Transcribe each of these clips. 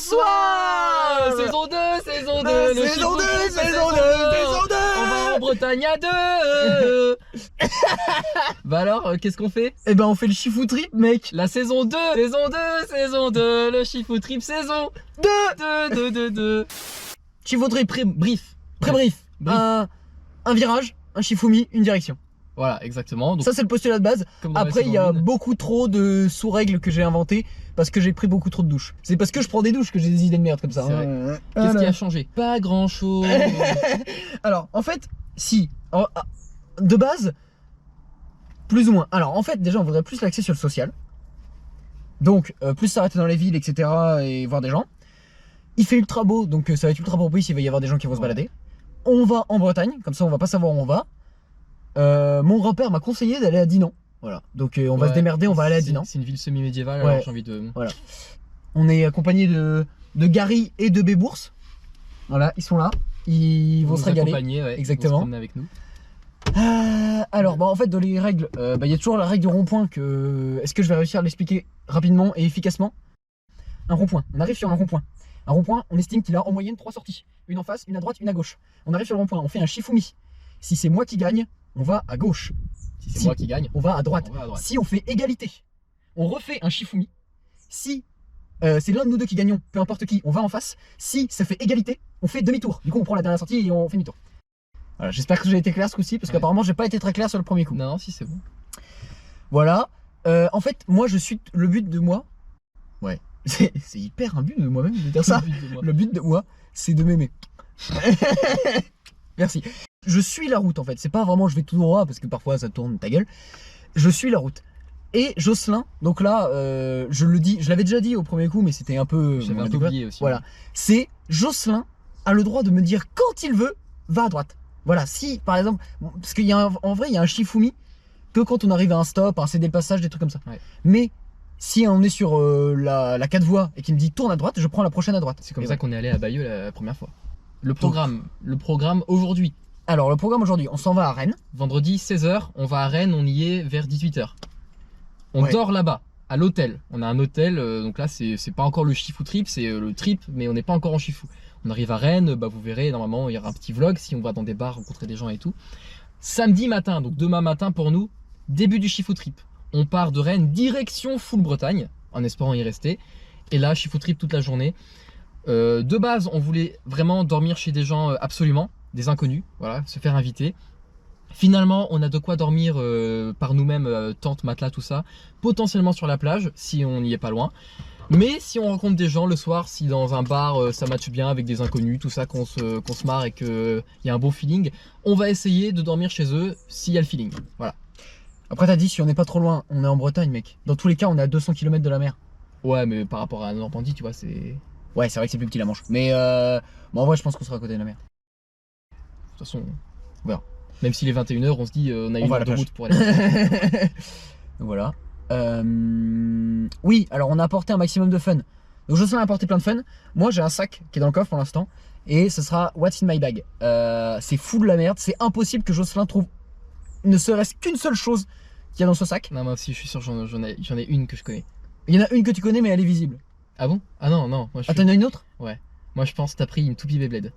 Bonsoir. Saison 2, saison 2, Saison 2, saison 2, saison 2. On va en Bretagne à 2. Bah alors, qu'est-ce qu'on fait? Eh ben on fait le Shifu Trip mec. La saison 2, saison 2, saison 2, le Shifu Trip saison 2. Shifu Trip brief. Très brief. Brief. Un virage, un Shifumi, une direction. Voilà, exactement. Donc, Ça c'est le postulat de base. comme dans la Après il y a saison 1. beaucoup trop de sous-règles que j'ai inventées parce que j'ai pris beaucoup trop de douches. C'est parce que je prends des douches que j'ai des idées de merde comme ça. C'est hein. Qu'est-ce qui a changé? Pas grand chose. Alors en fait, si. De base, plus ou moins. Alors en fait déjà on voudrait plus l'axer sur le social. Donc plus s'arrêter dans les villes etc. et voir des gens. Il fait ultra beau donc ça va être ultra propice, il va y avoir des gens qui vont se balader. On va en Bretagne, comme ça on va pas savoir où on va. Mon grand-père m'a conseillé d'aller à Dinan. Voilà, donc on va se démerder, on va aller à Dinan. C'est une ville semi-médiévale, Ouais. alors j'ai envie de... Voilà. On est accompagné de Gary et de Bébours. Voilà, ils sont là. Ils vont se régaler. Ouais, Exactement. Ils vont se promener avec nous. Alors, bah, en fait, dans les règles, il y a toujours la règle du rond-point que... Est-ce que je vais réussir à l'expliquer rapidement et efficacement? Un rond-point. On arrive sur un rond-point. Un rond-point, on estime qu'il a en moyenne 3 sorties. Une en face, une à droite, une à gauche. On arrive sur le rond-point, on fait un Shifumi. Si c'est moi qui gagne, on va à gauche. Si c'est moi qui gagne, on va à droite. on va à droite. Si on fait égalité, on refait un Shifumi. Si c'est l'un de nous deux qui gagnons, peu importe qui, on va en face. Si ça fait égalité, on fait demi-tour. Du coup, on prend la dernière sortie et on fait demi-tour. Voilà, j'espère que j'ai été clair ce coup-ci, parce qu'apparemment, j'ai pas été très clair sur le premier coup. Non, si c'est bon. Voilà. En fait, moi, je suis le but de moi. Ouais. C'est hyper un but de moi-même de dire ça. Le but de moi, c'est de m'aimer. Merci. Je suis la route en fait. C'est pas vraiment je vais tout droit parce que parfois ça tourne ta gueule. Je suis la route. Et Jocelyn, donc là, je le dis, je l'avais déjà dit au premier coup, mais c'était un peu. J'avais un peu oublié aussi. Voilà. C'est Jocelyn a le droit de me dire quand il veut, va à droite. Voilà. Si par exemple, parce qu'il y a en vrai, il y a un Shifumi que quand on arrive à un stop, à céder le passage, des trucs comme ça. Ouais. Mais si on est sur la 4 voies et qu'il me dit tourne à droite, je prends la prochaine à droite. C'est comme ça qu'on est allé à Bayeux la première fois. Le programme aujourd'hui. Alors le programme aujourd'hui, on s'en va à Rennes. Vendredi 16h, on va à Rennes, on y est vers 18h. On dort là-bas, à l'hôtel. On a un hôtel, donc là c'est pas encore le Shifu Trip, c'est le trip, mais on n'est pas encore en Shifu. On arrive à Rennes, bah vous verrez, normalement il y aura un petit vlog si on va dans des bars rencontrer des gens et tout. Samedi matin, donc demain matin pour nous, début du Shifu Trip. On part de Rennes direction full Bretagne, en espérant y rester. Et là, Shifu Trip toute la journée. De base, on voulait vraiment dormir chez des gens absolument, des inconnus, voilà, se faire inviter. Finalement, on a de quoi dormir par nous-mêmes, tente, matelas, tout ça. Potentiellement sur la plage, si on n'y est pas loin. Mais si on rencontre des gens le soir, si dans un bar ça matche bien avec des inconnus, tout ça, qu'on se marre et qu'il y a un bon feeling, on va essayer de dormir chez eux s'il y a le feeling. Voilà. Après t'as dit si on n'est pas trop loin, on est en Bretagne mec. Dans tous les cas on est à 200 km de la mer. Ouais mais par rapport à la Normandie tu vois c'est... Ouais c'est vrai que c'est plus petit la Manche. Mais bon, en vrai je pense qu'on sera à côté de la mer. De toute façon on verra. Même s'il est 21h on se dit on a une heure de route pour aller. Voilà. Oui alors on a apporté un maximum de fun. Donc Jocelyn a apporté plein de fun. Moi j'ai un sac qui est dans le coffre pour l'instant. Et ce sera What's in my bag. C'est fou de la merde. C'est impossible que Jocelyn trouve ne serait-ce qu'une seule chose qu'il y a dans ce sac. Non moi aussi je suis sûr j'en ai une que je connais. Il y en a une que tu connais mais elle est visible. Ah bon? Ah non moi je Ah t'en as une autre? Ouais. Moi je pense que t'as pris une toupie Beyblade.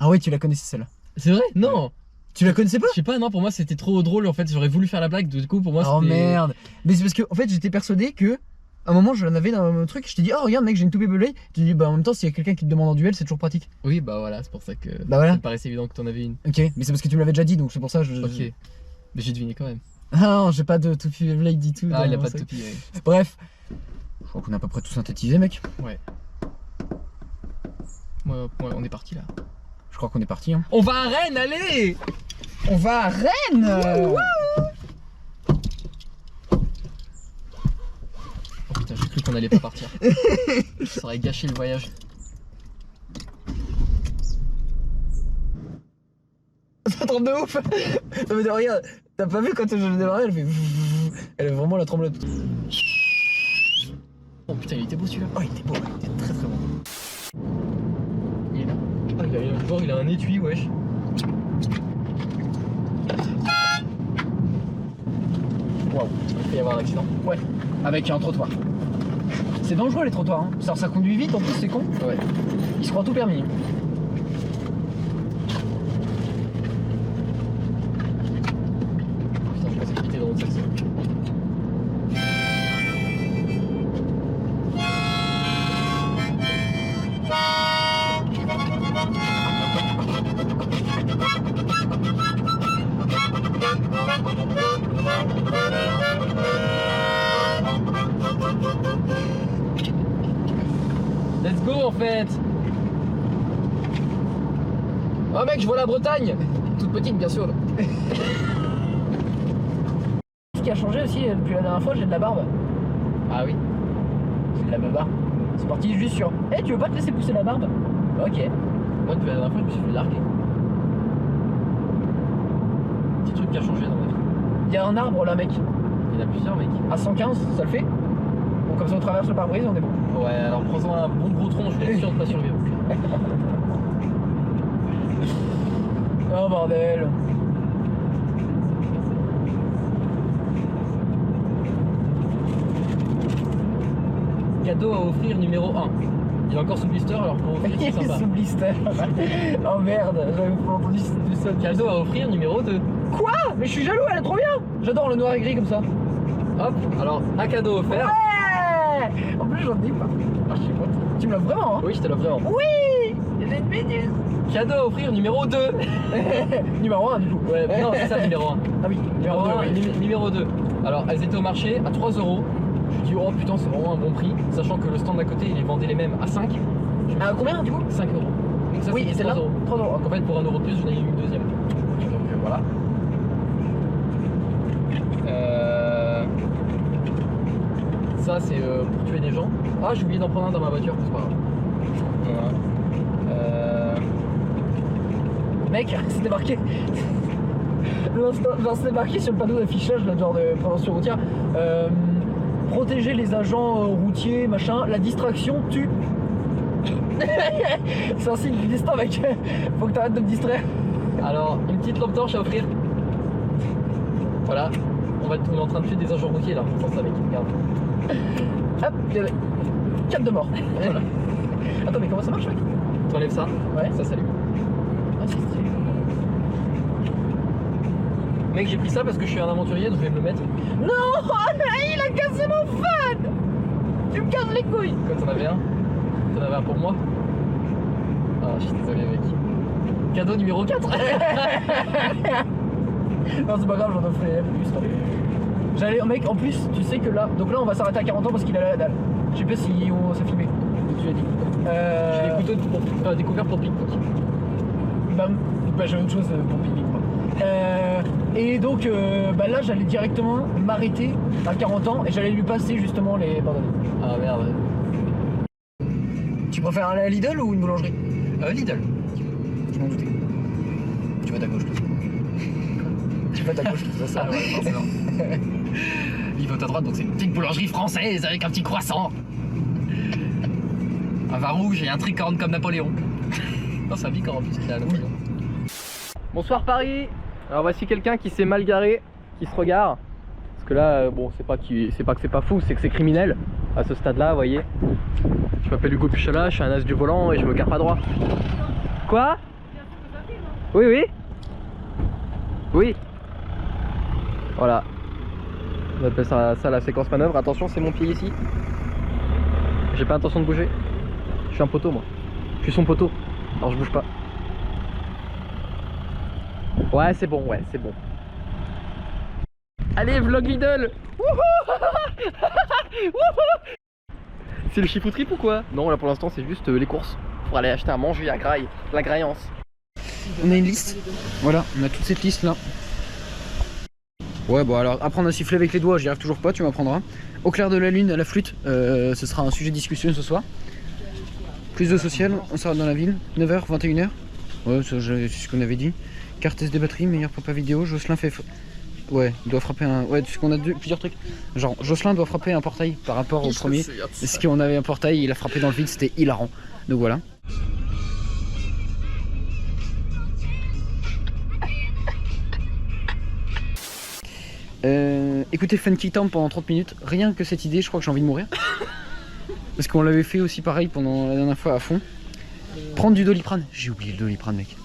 Ah ouais tu la connaissais celle-là. C'est vrai? Non ouais. Tu la connaissais pas? Je sais pas, non pour moi c'était trop drôle en fait, j'aurais voulu faire la blague, du coup pour moi c'était... Oh merde. Mais c'est parce que en fait j'étais persuadé que à un moment j'en avais dans mon truc, je t'ai dit oh regarde mec j'ai une toupie Beyblade. Tu dis bah en même temps s'il y a quelqu'un qui te demande en duel c'est toujours pratique. Oui bah voilà c'est pour ça que bah voilà. ça me paraissait évident que t'en avais une. Ok mais c'est parce que tu me l'avais déjà dit donc c'est pour ça Ok. Mais j'ai deviné quand même. Ah non j'ai pas de toupie Beyblade du tout. Ah il a pas de toupie ouais. Bref. Je crois qu'on a à peu près tout synthétisé mec. Ouais. Ouais on est parti là. Je crois qu'on est parti hein. On va à Rennes, allez! On va à Rennes. Oh putain j'ai cru qu'on allait pas partir. Ça aurait gâché le voyage. Ça tremble de ouf. Ça veut dire regarde, t'as pas vu quand je l'ai démarré, elle fait... Elle est vraiment la tremblote. Oh putain il était beau celui-là. Oh il était beau, il était très très bon. Il est là. Ah il a un étui wesh. Waouh, il peut y avoir un accident. Ouais, avec un trottoir. C'est dangereux les trottoirs, hein. Ça conduit vite en plus, c'est con. Ouais. Ils se croient tout permis. Putain, je pensais qu'il était dans l'autre sens. Let's go en fait. Oh mec, je vois la Bretagne. Toute petite bien sûr. Ce qui a changé aussi depuis la dernière fois, j'ai de la barbe. Ah oui. J'ai de la barbe. C'est parti juste sur. Eh, tu veux pas te laisser pousser la barbe? Ok. Moi depuis la dernière fois je me suis fait larguer. Petit truc qui a changé dans ma vie. Il y a un arbre là, mec. Il y en a plusieurs mec. À 115, ça le fait? Bon, comme ça on traverse le pare-brise, on est bon. Ouais, alors prends-en un bon gros tronc, je vais être sûr de pas survivre. Oh bordel. Cadeau à offrir numéro 1. Il est encore sous blister alors pour offrir c'est sympa. Sous blister. Oh merde, j'avais pas entendu du son. Cadeau à offrir numéro 2. Quoi? Mais je suis jaloux, elle est trop bien. J'adore le noir et gris comme ça. Hop, alors un cadeau offert. Ouais. En plus j'en ai pas. Ah, je sais pas. Tu me l'as vraiment, hein? Oui, je te l'offre vraiment. Oui. J'ai une minute. Cadeau à offrir numéro 2. Numéro 1 du coup. Ouais, non, c'est ça le numéro 1. Ah oui, numéro 2. Oui. Numéro 2. Alors, elles étaient au marché à 3 euros. Je dis, oh putain, c'est vraiment un bon prix. Sachant que le stand d'à côté, il les vendait les mêmes à 5. À combien du coup? 5 euros. Donc ça, Oui, c'était c'est 3 là. euros. 3 euros. Donc en fait, pour 1 euro de plus, j'en ai eu une deuxième. Donc voilà. Ça, c'est pour tuer des gens. Ah, j'ai oublié d'en prendre un dans ma voiture, c'est pas grave. Voilà. Mec, c'était marqué. Genre c'était marqué sur le panneau d'affichage, là, genre de prévention routière. Protéger les agents routiers, machin, la distraction tue. C'est un signe du destin, mec. Faut que t'arrêtes de me distraire. Alors, une petite lampe torche à offrir. Voilà. On est en train de tuer des agents routiers là, sans ça mec, regarde. Hop, 4 de mort. Voilà. Attends, mais comment ça marche, mec? T'enlèves ça, Ouais. ça s'allume. Ah, c'est stylé. Mec, j'ai pris ça parce que je suis un aventurier, donc je vais me le mettre. Non, il a cassé mon fan. Tu me casses les couilles. Quand t'en avais un. T'en avais un pour moi. Ah, je suis désolé mec. Cadeau numéro 4. Non, c'est pas grave, j'en offrais plus. J'allais, mec, en plus, tu sais que là, donc là, on va s'arrêter à 40 ans parce qu'il a la dalle. Je sais pas si on s'est filmé. Tu l'as dit. J'ai des couteaux pour découvert pour pique-poc. Bah, j'ai autre chose pour pique moi. Et donc, bah là, j'allais directement m'arrêter à 40 ans et j'allais lui passer justement les pardonnez. Ah merde. Tu préfères aller à Lidl ou une boulangerie? Lidl. Je m'en doutais. Tu vas à ta gauche, tout Tu vas à ta gauche, tout ça. Ah ouais, forcément. Il va à ta droite, donc c'est une petite boulangerie française avec un petit croissant. Un vin rouge et un tricorne comme Napoléon. Non, c'est un bicorne en plus qu'il a Napoléon. Bonsoir Paris. Alors voici quelqu'un qui s'est mal garé, qui se regarde. Parce que là, bon, c'est pas que c'est pas fou, c'est que c'est criminel à ce stade-là, vous voyez. Je m'appelle Hugo Puchala, je suis un as du volant et je me gare pas droit. Quoi? Oui, oui. Oui. Voilà. On appelle ça la séquence manœuvre. Attention, c'est mon pied ici. J'ai pas intention de bouger. Je suis un poteau, moi. Je suis son poteau. Alors je bouge pas. Ouais, c'est bon, ouais, c'est bon. Allez, vlog Lidl. C'est le chiffre trip ou quoi? Non, là pour l'instant, c'est juste les courses. Pour aller acheter à manger à Graille. La Graillance. On a une liste. Voilà, on a toute cette liste là. Ouais, bon alors apprendre à siffler avec les doigts, j'y arrive toujours pas, tu m'apprendras. Au clair de la lune, à la flûte, ce sera un sujet de discussion ce soir. Plus de social, on sera dans la ville. 9h, 21h. Ouais, c'est ce qu'on avait dit. Carte SD batterie, meilleur papa vidéo. Jocelyn fait. Ouais, il doit frapper un. Ouais, parce qu'on a plusieurs trucs. Genre, Jocelyn doit frapper un portail par rapport au premier. Parce qu'on avait un portail, il a frappé dans le vide, c'était hilarant. Donc voilà. Écoutez Funky Town pendant 30 minutes, rien que cette idée, je crois que j'ai envie de mourir. Parce qu'on l'avait fait aussi pareil pendant la dernière fois à fond. Prendre du Doliprane. J'ai oublié le Doliprane, mec.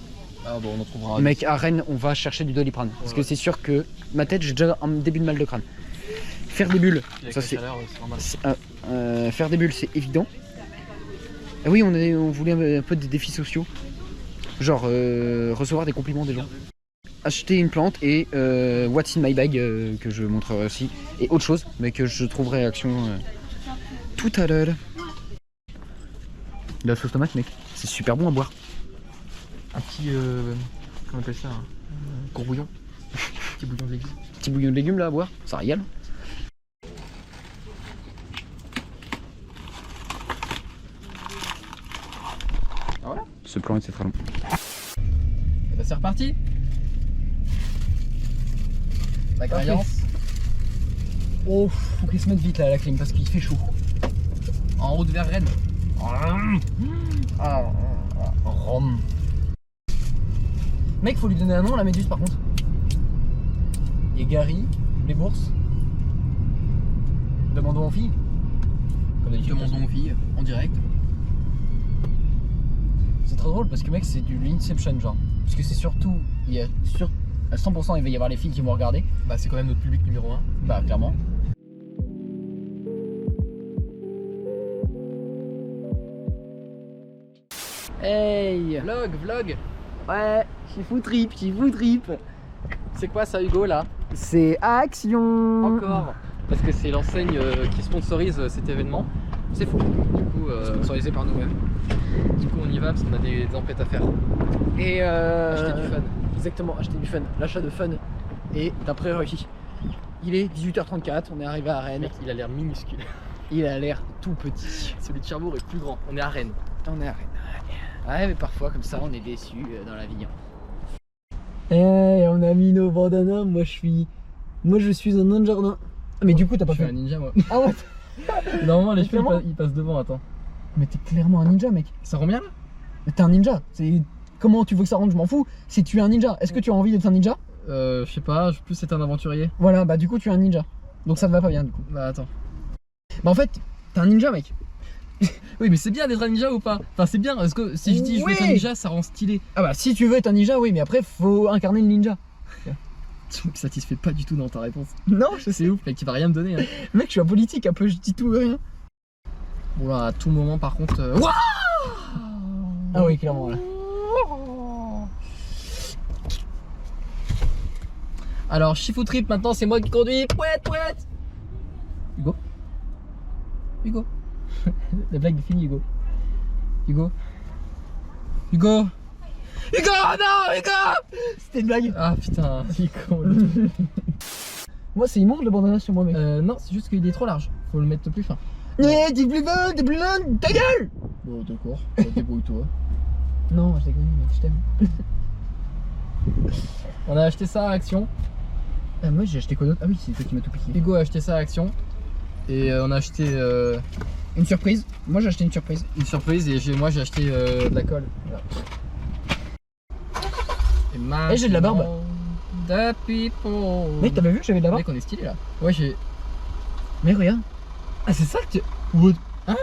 Ah bon, on en trouvera un. Mec, à Rennes, on va chercher du Doliprane. Parce que c'est sûr que ma tête, j'ai déjà un début de mal de crâne. Faire des bulles, ça c'est. Faire des bulles, c'est évident. Ah oui, on voulait un peu des défis sociaux. Genre recevoir des compliments des gens. Acheter une plante et What's in my bag que je montrerai aussi. Et autre chose, mais que je trouverai action tout à l'heure. De la sauce tomate, mec, c'est super bon à boire. Un petit. Comment on appelle ça? Courbouillon. Petit bouillon de légumes. Petit bouillon de légumes là à boire, ça régale. Ah voilà. Ce plan était très long. Et bah c'est reparti. La croyance. Oh, faut qu'il se mette vite là à la clim parce qu'il fait chaud. En route vers Rennes. Rome. Mec, faut lui donner un nom à la méduse par contre. Il y a Gary, les bourses. Demandons aux filles. Demandons aux filles en direct. C'est trop drôle parce que mec, c'est du Inception genre. Parce que c'est surtout, il y a à 100% il va y avoir les filles qui vont regarder. Bah c'est quand même notre public numéro 1. Bah clairement. Hey. Vlog. Ouais, j'y fous trip. C'est quoi ça Hugo là? C'est Action. Encore. Parce que c'est l'enseigne qui sponsorise cet événement. C'est faux. Du coup, Sponsorisé par nous-mêmes. Du coup on y va parce qu'on a des emplettes à faire. Et Acheter du fun. Exactement, acheter du fun. L'achat de fun et d'un prérequis. Il est 18h34, on est arrivé à Rennes. Mec, il a l'air minuscule. Il a l'air tout petit. Celui de Cherbourg est plus grand. On est à Rennes. On est à Rennes. Ouais, mais parfois comme ça on est déçu dans la vie. Eh, on a mis nos bandanas, moi je suis un nain de jardin. Mais du coup t'as pas Je suis fait un ninja moi. Ah ouais. Normalement les cheveux Clairement. ils passent devant, attends. Mais t'es clairement un ninja mec. Ça rend bien là? Mais t'es un ninja. C'est comment tu veux que ça rentre, je m'en fous. Si tu es un ninja, est-ce que tu as envie d'être un ninja? Je sais pas, je veux plus être un aventurier. Voilà, bah du coup tu es un ninja. Donc ça te va pas bien du coup. Bah attends. Bah en fait, t'es un ninja mec. Oui mais c'est bien d'être un ninja ou pas? Enfin c'est bien, parce que si je dis je veux être un Oui. ninja ça rend stylé. Ah bah si tu veux être un ninja, oui, mais après faut incarner le ninja. Tu me satisfais pas du tout dans ta réponse. Non, je sais. C'est ouf mec, tu vas rien me donner. Hein. Mec, je suis apolitique un peu, je dis tout et rien. Bon là à tout moment par contre... Ouah Ah oui, clairement là. Alors Shifu Trip maintenant c'est moi qui conduis. Pouet. Hugo. La blague est finie Hugo. Hugo, non Hugo. C'était une blague. Ah putain, il est con. Moi c'est immonde le bandana sur moi mec. Non, c'est juste qu'il est trop large. Faut le mettre plus fin. T'es plus loin, ta gueule. Bon d'accord, débrouille-toi. Non, je déconne mec, je t'aime. On a acheté ça à Action. Moi j'ai acheté quoi d'autre? Ah oui, c'est toi qui m'as tout piqué. Hugo a acheté ça à Action. Et on a acheté Une surprise. Moi j'ai acheté une surprise. une surprise et moi j'ai acheté de la colle. Voilà. Et j'ai de la barbe. The people. Mec, t'avais vu que j'avais de la barbe? Mec, on est stylé là. Ouais, j'ai. Mais regarde. Ah, c'est ça que tu. What? Hein?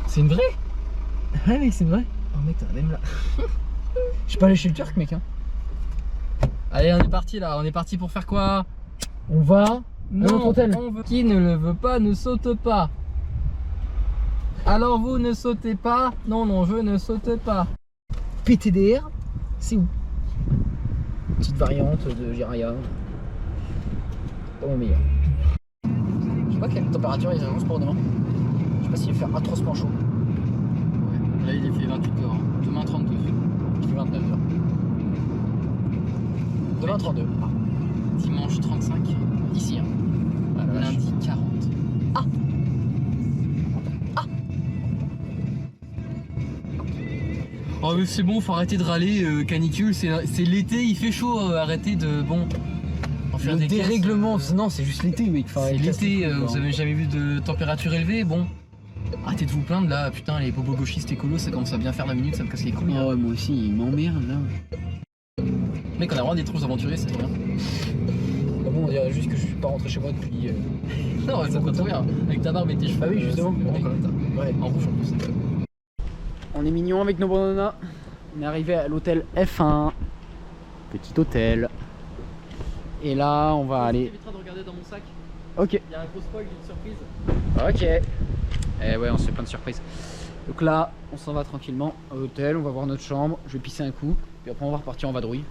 C'est une vraie? Ouais mec, c'est vrai. Oh mec, t'as un même là. Je suis pas allé chez le turc mec hein. Allez, on est parti là. On est parti pour faire quoi? On va Non, hôtel. on veut... Qui ne le veut pas ne saute pas. Alors vous ne sautez pas. Non, je ne saute pas. PTDR, c'est où? Petite variante de Jiraya. Pas mon meilleur. Je sais pas quelle température ils annoncent pour demain. Je sais pas s'il va faire atrocement chaud. Ouais, là il est fait 28 dehors. Demain 32. Il fait 29 heures. Demain 32. Ah. Dimanche 35. Ici. Hein. Voilà, Lundi 40. Oh mais c'est bon, faut arrêter de râler, canicule, c'est l'été, il fait chaud, arrêtez de... Bon... en faire Le des caisses, dérèglement, non c'est juste l'été mec. Enfin, c'est les caisses, l'été, c'est cool, vous hein. avez jamais vu de température élevée, bon... Arrêtez de vous plaindre là, putain les bobos gauchistes écolos, ça commence à bien faire 20 minutes, ça me casse les couilles. Ah Hein. ouais, moi aussi, il m'emmerde là. Mec, on a vraiment des trousses aventuriers, c'est trop bien. Bah, moi bon, on dirait juste que je suis pas rentré chez moi depuis. Non, ça te va trop bien. Avec ta barbe et tes cheveux. Bah oui, justement. Ouais. En rouge en plus. On est mignon avec nos bananas. On est arrivé à l'hôtel F1. Petit hôtel. Et là, on va aller. J'éviterai de regarder dans mon sac. Ok. Il y a un gros spoil d'une surprise. Ok. Et ouais, on se fait plein de surprises. Donc là, on s'en va tranquillement à l'hôtel. On va voir notre chambre. Je vais pisser un coup. Puis après, on va repartir en vadrouille.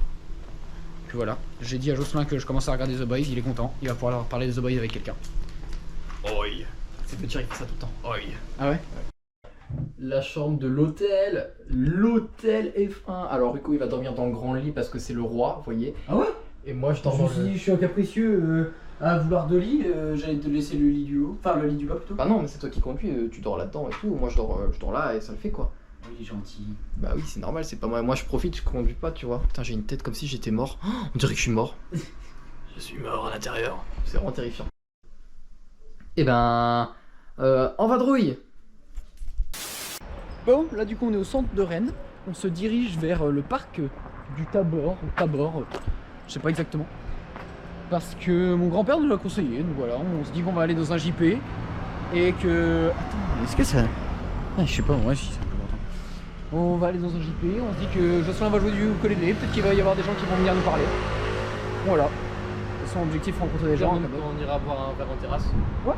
Puis voilà. J'ai dit à Jocelyn que je commençais à regarder The Boys. Il est content. Il va pouvoir leur parler de The Boys avec quelqu'un. Oi. C'est petit, il fait ça tout le temps. Oi. Ah ouais? La chambre de l'hôtel. L'hôtel F1. Alors, Rico, il va dormir dans le grand lit parce que c'est le roi, vous voyez. Ah ouais? Et moi, je dors Je dans me suis le. dit, je suis un capricieux à vouloir de lit, j'allais te laisser le lit du haut, enfin le lit du bas plutôt. Bah non, mais c'est toi qui conduis, tu dors là-dedans et tout. Moi, je dors là et ça le fait quoi. Oui, gentil. Bah oui, c'est normal, c'est pas moi. Moi, je profite, je conduis pas, tu vois. Putain, j'ai une tête comme si j'étais mort. Oh, on dirait que je suis mort. Je suis mort à l'intérieur. C'est vraiment terrifiant. Et ben. En vadrouille. Bon, là du coup on est au centre de Rennes, on se dirige vers le parc du Tabor, je sais pas exactement. Parce que mon grand-père nous l'a conseillé, donc voilà, on se dit qu'on va aller dans un JP et que... Attends, est-ce que ça... Ah, je sais pas, ouais si ça peut longtemps. On va aller dans un JP, on se dit que Jocelyn va jouer du ukulélé, peut-être qu'il va y avoir des gens qui vont venir nous parler. Voilà. De toute façon, objectif, rencontrer des gens. On ira boire un verre en terrasse. Ouais.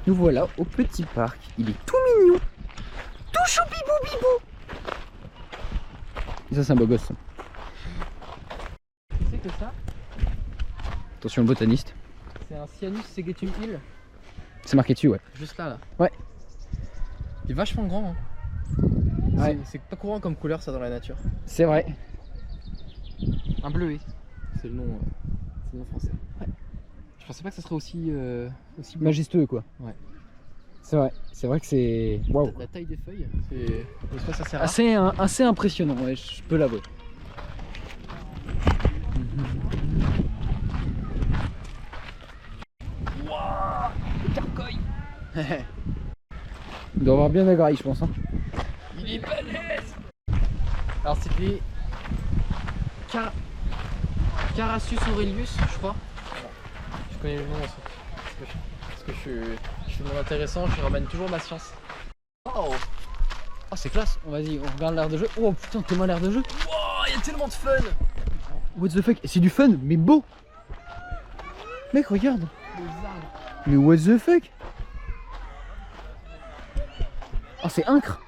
Nous voilà au petit parc, il est tout mignon. Tout choupibou bibou. Et ça c'est un beau gosse. Tu sais que ça, Attention le botaniste. c'est un Cyanus segetum hill. C'est marqué dessus ouais. Juste là. Ouais. Il est vachement grand. Hein. Ouais. C'est pas courant comme couleur ça dans la nature. C'est vrai. Un bleuet. C'est le nom français. Ouais. Je pensais pas que ça serait aussi beau. Majestueux quoi. Ouais. C'est vrai que c'est... Waouh. La taille des feuilles, c'est une espèce assez rare. Assez impressionnant, ouais, je peux l'avouer. Wouah, le carcoï. Il doit avoir bien la graille je pense. Hein. Il est balèze. Alors c'était Carassus Aurelius, je crois. Je connais le nom aussi. Parce que je suis monde intéressant, je ramène toujours ma science. Oh, Oh c'est classe, vas-y on regarde l'air de jeu. Oh putain tellement l'air de jeu. wow, il y a tellement de fun. What the fuck, c'est du fun mais beau. Mec regarde. Les arbres. Mais what the fuck. Oh c'est incre.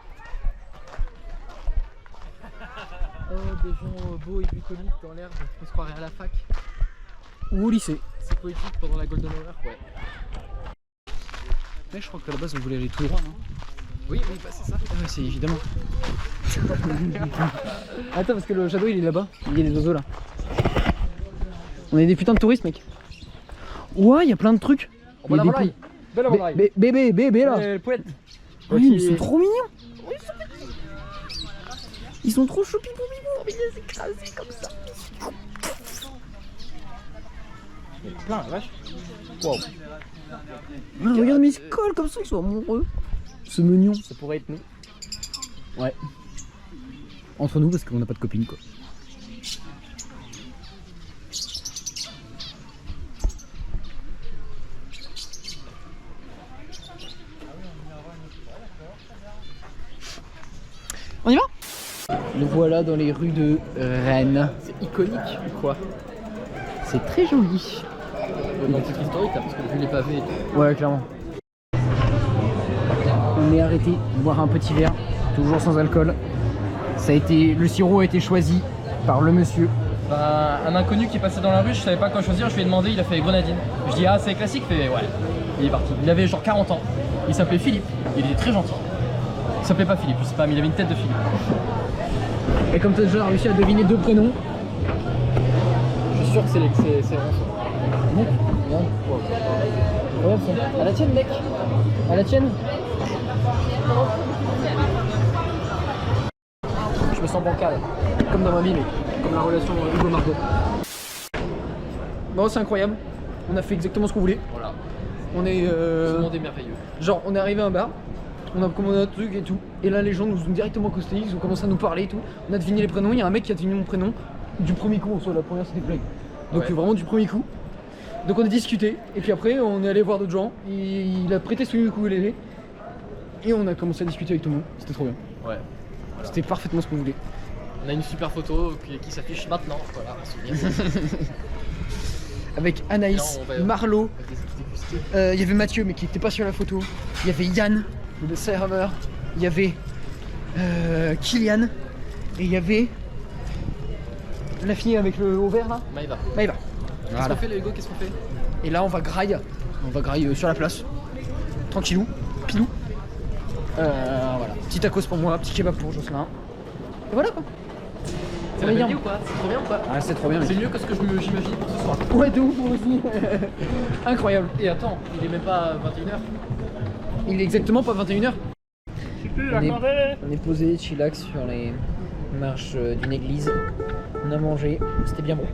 Oh, des gens beaux et bucoliques dans l'herbe, on se croirait à la fac. Ou au lycée. C'est poétique pendant la Golden Hour, ouais. Mais je crois qu'à la base on voulait aller tout droit non? Oui, bah c'est ça. Ouais c'est évidemment. Attends parce que le shadow il est là-bas, il y a des oiseaux là. On est des putains de touristes mec. Ouais il y a plein de trucs. Il y a des poules. Belle Bébé là. le poète. Oui, ils sont trop mignons. Ils sont trop choupis pour bibou. Il les écraser comme ça. Il y en a plein, la vache. Wow. Ah, regarde mais ils se collent comme ça, ils sont amoureux. C'est mignon. Ça pourrait être nous. Ouais. Entre nous parce qu'on n'a pas de copine quoi. On y va? Nous voilà dans les rues de Rennes. C'est iconique, quoi. C'est très joli. Dans le titre historique, là, parce que vu les pavés et tout. Ouais, clairement. On est arrêté de boire un petit verre, toujours sans alcool. Ça a été, le sirop a été choisi par le monsieur. Bah, un inconnu qui passait dans la rue, je savais pas quoi choisir, je lui ai demandé, il a fait les grenadines. Je dis, ah, c'est classique, il fait, ouais. Il est parti. Il avait genre 40 ans. Il s'appelait Philippe, il était très gentil. Il s'appelait pas Philippe, je sais pas, mais il avait une tête de Philippe. Et comme tu as déjà réussi à deviner deux prénoms. Je suis sûr que c'est vraiment ça. Mec, regarde. Regarde ça. À la tienne mec. À la tienne. Je me sens bancal. Comme dans ma vie mec. Comme la relation Hugo Margot. Bon c'est incroyable. On a fait exactement ce qu'on voulait. Voilà. On est Ce monde est merveilleux. genre on est arrivé à un bar. On a commandé notre truc et tout. Et là les gens nous ont directement accosté, ils ont commencé à nous parler et tout. On a deviné les prénoms, il y a un mec qui a deviné mon prénom. Du premier coup en soi, la première c'était blague. Donc Ouais. vraiment du premier coup. Donc on a discuté, et puis après on est allé voir d'autres gens, et il a prêté son ukulélé, et on a commencé à discuter avec tout le monde, c'était trop bien. Ouais. C'était parfaitement ce qu'on voulait. On a une super photo qui s'affiche maintenant. Voilà, un souvenir. Avec Anaïs, Là, on va- Marlo, déguster. il y avait Mathieu mais qui n'était pas sur la photo, il y avait Yann, le serveur, il y avait Kylian, et il y avait la fille avec le haut vert là, Maïva. Maëva. Qu'est-ce Voilà. qu'on fait, le Hugo? Qu'est-ce qu'on fait? Et là on va graille sur la place, tranquillou, pilou. Voilà, petit tacos pour moi, petit kebab pour Jocelyn. Et voilà quoi. C'est la belle ou pas? C'est trop bien ou pas? Ah c'est trop bien mec. C'est mieux que ce que j'imaginais pour ce soir. Ouais de ouf moi aussi. Incroyable. Et attends, il est même pas 21h. Il est exactement pas 21h. On est posé chillax sur les marches d'une église. On a mangé, c'était bien bon.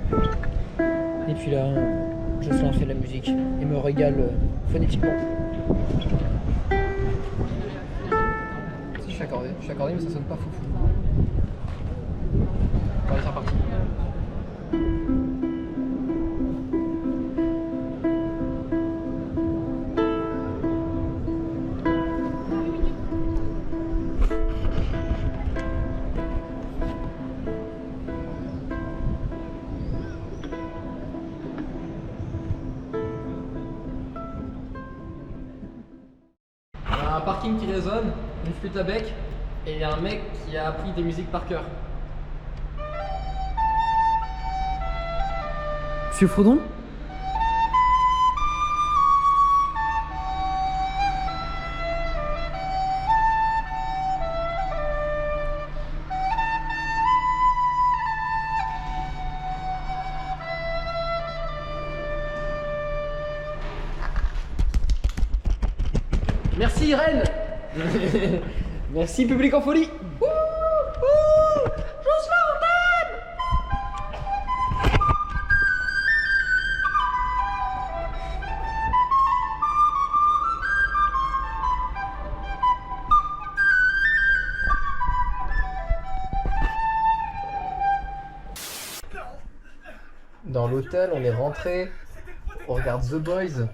Et puis là, Jocelyn fait de la musique et me régale phonétiquement. Si, je suis accordé, mais ça sonne pas foufou. Allez, c'est reparti. On a un parking qui résonne, une flûte à bec, et il y a un mec qui a appris des musiques par cœur. Monsieur Frodon? Merci Irène. Merci public en folie. Dans l'hôtel, on est rentré, on regarde The Boys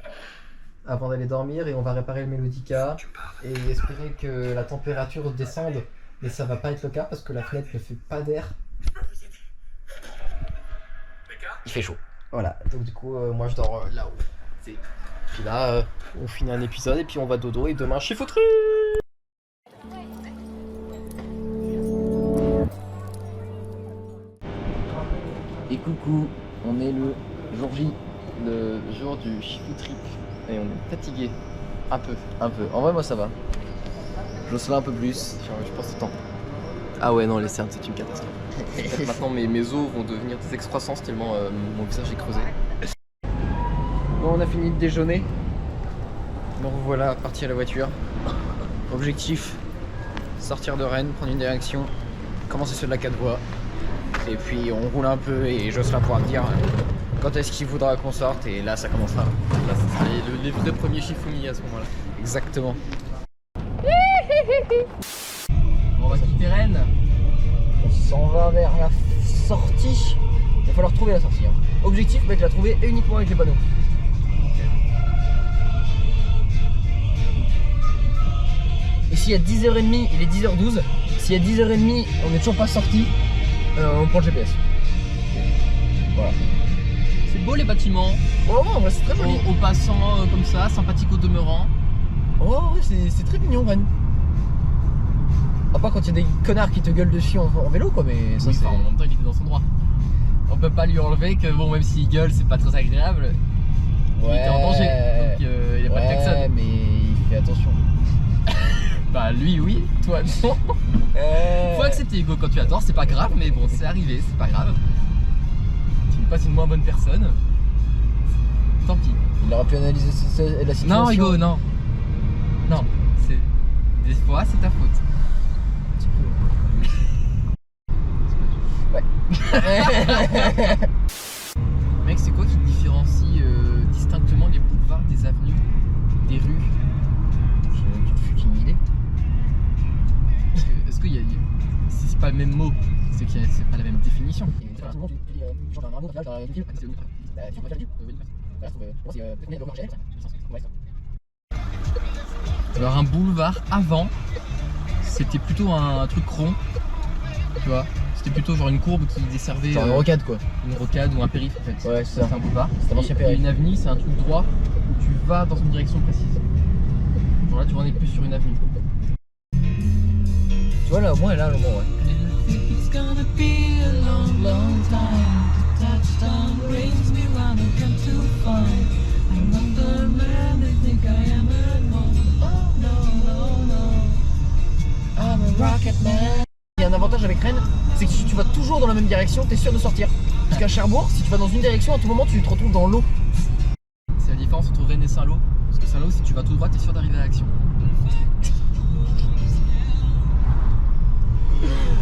avant d'aller dormir et on va réparer le Melodica et espérer que la température descende. Mais ça va pas être le cas parce que la fenêtre ne fait pas d'air. Il fait chaud. Voilà, donc du coup, moi je dors là-haut. Puis là, on finit un épisode et puis on va dodo et demain je suis foutu. Et coucou, on est le jour J, le jour du Shifu Trip et on est fatigué. Un peu. En vrai, moi ça va. Jocelyn un peu plus, je pense autant. Ah ouais, non, les cernes c'est une catastrophe. Peut-être maintenant mes os vont devenir des excroissances tellement mon visage est creusé. Bon, on a fini de déjeuner. Nous revoilà parti à la voiture. Objectif, sortir de Rennes, prendre une direction, commencer sur de la 4 voies. Et puis on roule un peu et Jocelyn pourra me dire quand est-ce qu'il voudra qu'on sorte et là ça commencera. Là, ce sera les vrais premiers Shifumi à ce moment-là. Exactement. On va quitter Rennes. On s'en va vers la sortie. Il va falloir trouver la sortie. Hein. Objectif, mec, la trouver uniquement avec les panneaux. Et s'il y a 10h30, il est 10h12. S'il y a 10h30, on n'est toujours pas sorti, on prend le GPS. Voilà. C'est beau les bâtiments. Oh, ouais, c'est très joli. Au passant comme ça, sympathique au demeurant. Oh, ouais, c'est très mignon, Rennes. À part quand il y a des connards qui te gueulent dessus en vélo, quoi, mais ça Oui, c'est. enfin, en même temps, il était dans son droit. On peut pas lui enlever que bon, même s'il gueule, c'est pas très agréable. Il était en danger, donc il a pas de klaxon. Mais il fait attention. Bah lui oui, toi non. Faut accepter Hugo, quand tu as tort, c'est pas grave, mais bon, c'est arrivé, c'est pas grave. Tu n'es pas une moins bonne personne. Tant pis. Il aurait pu analyser la situation. Non Hugo, non. Non, c'est des fois c'est ta faute. Ouais. Mec, c'est quoi qui différencie distinctement les boulevards des avenues, des rues? J'ai une idée. Est-ce qu'il y a. Si c'est pas le même mot, c'est que c'est pas la même définition. Alors un boulevard avant, c'était plutôt un truc rond, tu vois. C'était plutôt genre une courbe qui desservait Genre une rocade quoi. une rocade ou un périph' en fait. Ouais, c'est ça. C'est un boulevard. C'est un ancien périph'. Et une avenue, c'est un truc droit où tu vas dans une direction précise. Genre là, tu vois, on est plus sur une avenue. Tu vois là au moins, et là au moins, ouais. Il y a un avantage avec Rennes, c'est que si tu vas toujours dans la même direction, t'es sûr de sortir. Parce qu'à Cherbourg, si tu vas dans une direction, à tout moment tu te retrouves dans l'eau. C'est la différence entre Rennes et Saint-Lô. Parce que Saint-Lô, si tu vas tout droit, t'es sûr d'arriver à l'action.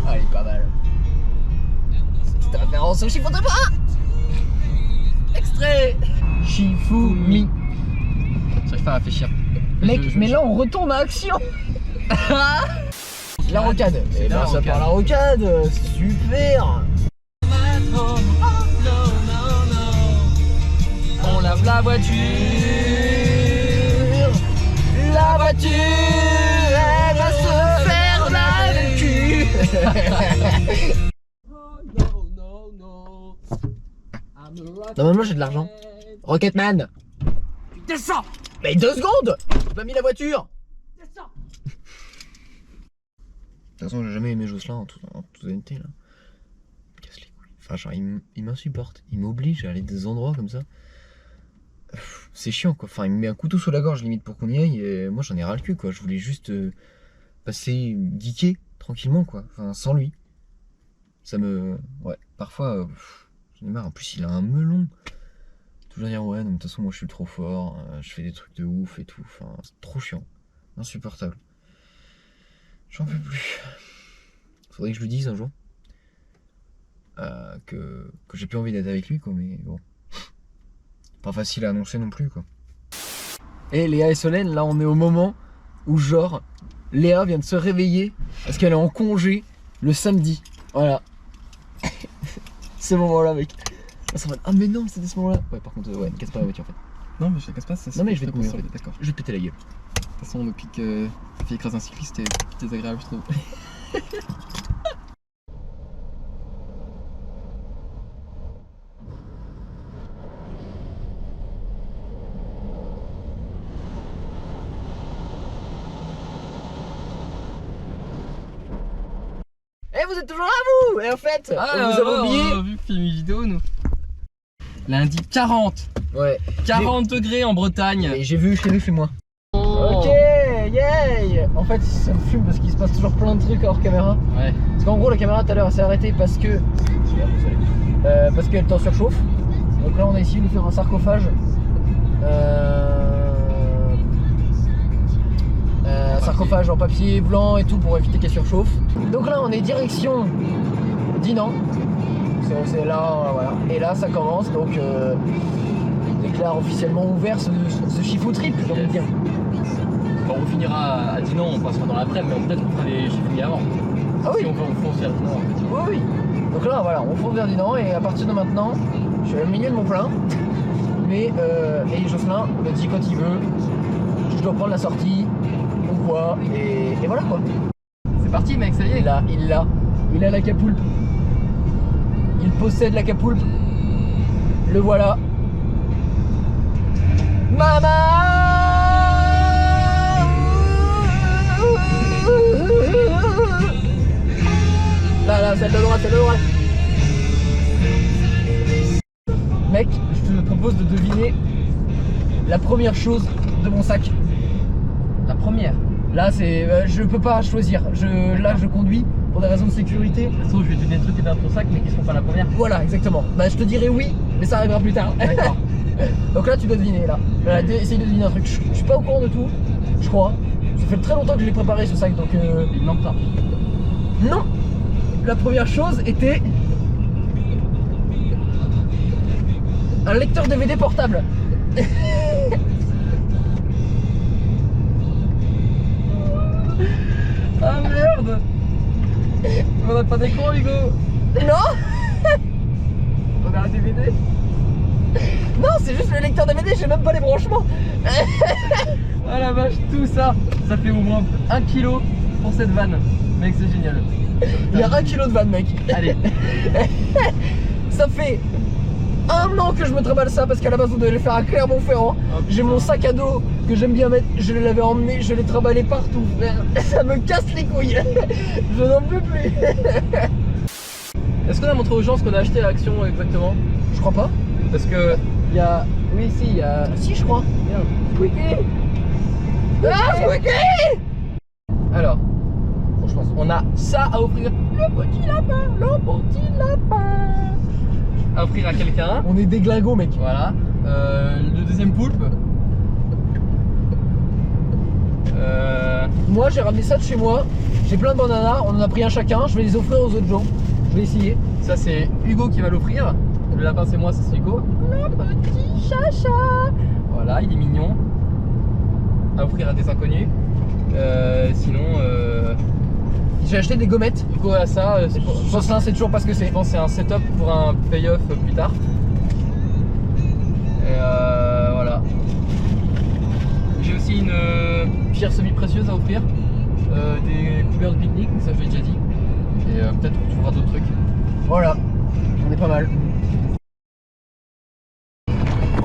Ah, il est pas mal. Petite référence au chiffre de pas. Extrait. Shifumi. J'arrive pas à réfléchir. Mec, mais là on retourne à action. La rocade. C'est Et la ben ça rocade. part la rocade. Super. On lave la voiture. La voiture, elle va se faire laver le cul. Non mais moi j'ai de l'argent. Rocketman. Descends. Mais 2 secondes. J'ai pas mis la voiture. Descends. De toute façon j'ai jamais aimé Jocelyn en toute honnêteté là. Il me casse les couilles. Enfin genre il m'insupporte. Il m'oblige à aller à des endroits comme ça. C'est chiant quoi. Enfin il me met un couteau sous la gorge limite pour qu'on y aille et moi j'en ai ras le cul quoi. Je voulais juste passer geeker tranquillement quoi. Enfin sans lui. Ça me... Ouais, parfois j'en ai marre. En plus il a un melon. Toujours dire ouais non, de toute façon moi je suis trop fort, je fais des trucs de ouf et tout. Enfin c'est trop chiant. Insupportable. J'en peux plus. Faudrait que je lui dise un jour que j'ai plus envie d'être avec lui quoi, mais bon. Pas facile à annoncer non plus quoi. Et Léa et Solène, là on est au moment où genre Léa vient de se réveiller parce qu'elle est en congé le samedi. Voilà. Ce moment-là mec. Ah mais non c'était ce moment-là. Ouais par contre ouais ne casse pas la voiture en fait. Non, mais je te casse pas, ça. Non mais je vais te mourir en fait. D'accord. Je vais te péter la gueule. De toute façon, depuis que la fille écrase un cycliste, c'est désagréable, je trouve. Eh vous êtes toujours là vous. Et en fait on vous avez oublié. On a vu film vidéo, nous. Lundi 40. Ouais. 40 degrés en Bretagne. Et j'ai vu chez moi. Oh. Ok, yay. En fait ça me fume parce qu'il se passe toujours plein de trucs hors caméra. Ouais. Parce qu'en gros la caméra tout à l'heure elle s'est arrêtée parce que parce qu'elle est en surchauffe. Donc là on a essayé de faire un sarcophage. Un sarcophage en papier blanc et tout pour éviter qu'elle surchauffe. Donc là on est direction Dinan. C'est là, voilà. Et là ça commence donc on déclare officiellement ouvert ce Chifou Trip, j'ai envie de dire. Quand on finira à Dinan, on passera dans l'après-midi, mais peut-être qu'on fera les chiffres avant. Ah oui. Si on va au fond, c'est Dinan. Oui, oui. Donc là, voilà, on fonce vers Dinan et à partir de maintenant, je suis au milieu de mon plein. Mais, et Jocelyn me dit quand il veut, je dois prendre la sortie ou quoi, et voilà quoi. C'est parti, mec, ça y est. Il a la capoulpe. Il possède la capoulpe. Le voilà. Maman! Là, celle de droite, Mec, je te propose de deviner la première chose de mon sac. La première. Là, c'est, je peux pas choisir. Là, je conduis pour des raisons de sécurité. De toute façon, je vais te donner des trucs dans ton sac, mais qui seront pas la première. Voilà, exactement. Bah, je te dirais oui, mais ça arrivera plus tard. D'accord. Donc là, tu dois deviner. Là, essaye de deviner un truc. Je suis pas au courant de tout, je crois. Ça fait très longtemps que je l'ai préparé ce sac, donc. Il manque pas. Non. La première chose était un lecteur DVD portable. Ah merde. On a pas d'écran, Hugo. Non. On a un DVD. Non, c'est juste le lecteur DVD, j'ai même pas les branchements. Ah la vache, tout ça, ça fait au moins 1 kg pour cette vanne. Mec, c'est génial. Il y a 1 kg de vanne, mec. Allez. Ça fait 1 an que je me trimballe ça parce qu'à la base on devait le faire à Clermont-Ferrand. Oh, J'ai mon sac à dos que j'aime bien mettre, je l'avais emmené, je l'ai trimballé partout, frère. Ça me casse les couilles. Je n'en peux plus. Est-ce qu'on a montré aux gens ce qu'on a acheté à Action exactement? Je crois pas. Parce que il y a... Oui, si, il y a... Si, je crois. Merde. Squeaky. Ah, Squeaky. Alors, Franchement, on a ça à offrir. Le petit lapin à offrir à quelqu'un. on est déglingos, mec. Voilà. Le deuxième poulpe. Moi, j'ai ramené ça de chez moi. J'ai plein de bananas, on en a pris un chacun. Je vais les offrir aux autres gens. Je vais essayer. Ça c'est Hugo qui va l'offrir. Le lapin c'est moi, ça c'est Hugo. Le petit chacha. Voilà, il est mignon. À offrir à des inconnus. Sinon, J'ai acheté des gommettes. Hugo a ça. Je pense que là, c'est toujours pas ce que c'est. Je pense que c'est un setup pour un payoff plus tard. Et voilà. J'ai aussi une pierre semi-précieuse à offrir. Des couverts de pique-nique, ça je l'ai déjà dit. Et peut-être on trouvera d'autres trucs. Voilà, on est pas mal.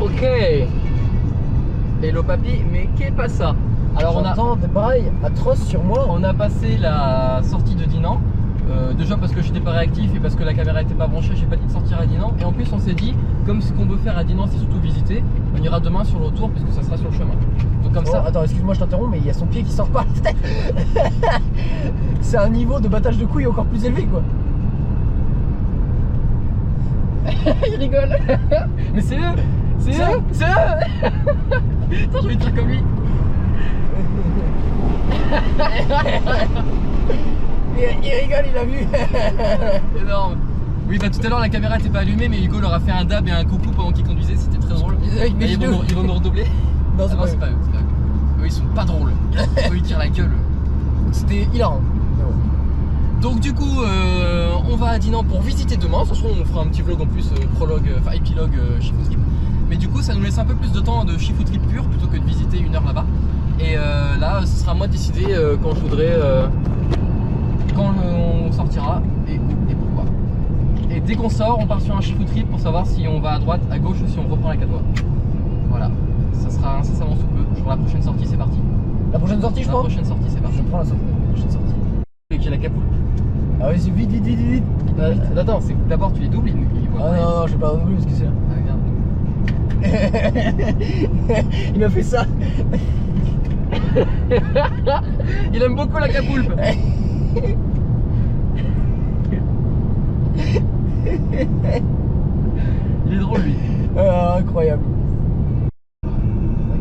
Ok. Hello papy, mais qu'est pas ça? Alors J'entends des brailles atroces sur moi. on a passé la sortie de Dinan. Déjà parce que j'étais pas réactif et parce que la caméra était pas branchée, j'ai pas dit de sortir à Dinan. Et en plus on s'est dit, comme ce qu'on veut faire à Dinan c'est surtout visiter, on ira demain sur le retour puisque ça sera sur le chemin. Donc comme ça. Attends, excuse-moi, je t'interromps, mais il y a son pied qui sort par la tête. C'est un niveau de battage de couilles encore plus élevé, quoi. Il rigole. Mais c'est eux. C'est eux. C'est eux. Attends, je vais dire comme lui. Il rigole, il a vu. Énorme. Oui, bah tout à l'heure la caméra était pas allumée, mais Hugo leur a fait un dab et un coucou pendant qu'il conduisait, c'était très drôle. Avec mes Et ils genoux. vont nous redoubler. Non, Ah c'est non, pas c'est eux. pas eux. C'est pas eux. Eux, ils sont pas drôles. Eux, ils tirent la gueule. C'était hilarant. Donc du coup, on va à Dinan pour visiter demain. De toute façon, on fera un petit vlog en plus, prologue, enfin épilogue Shifu Trip. Mais du coup, ça nous laisse un peu plus de temps de Shifu Trip pur plutôt que de visiter 1 heure là-bas. Et là, ce sera à moi de décider quand je voudrais, quand on sortira et où et pourquoi. Et dès qu'on sort, on part sur un Shifu Trip pour savoir si on va à droite, à gauche ou si on reprend la 4 voies. Voilà, ça sera incessamment sous peu. Genre la prochaine sortie, c'est parti. La prochaine sortie, je La crois. prochaine sortie, c'est parti. Je prends la prochaine sortie. Et j'ai la capoule. Ah oui, c'est vite, vite, vite, vite. Attends, c'est que d'abord tu les doubles, ils voient Ah pas. non, non, j'ai pas oublié parce que c'est là. Ah, regarde. Il m'a fait ça. Il aime beaucoup la capoulpe. Il est drôle lui. Ah, incroyable. Ok,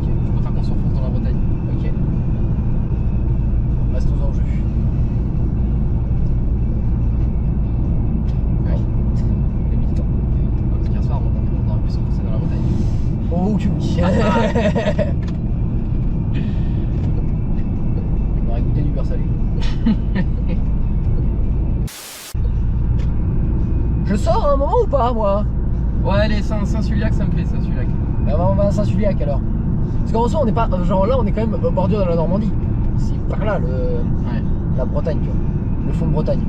je préfère qu'on s'enfonce dans la Bretagne. Ok. Restons en jeu. Ouais. Les militants. Parce qu'hier soir, on aurait pu s'enfoncer dans la Bretagne. Oh, que oui. On aurait goûté du beurre salé. Je sors à un moment ou pas, moi? Ouais, les Saint-Suliac, ça me plaît, Saint-Suliac. On va à Saint-Suliac alors. Parce qu'en soi, on n'est pas. Genre là, on est quand même au bordure de la Normandie. C'est par là, Ouais. la Bretagne, tu vois. Le fond de Bretagne.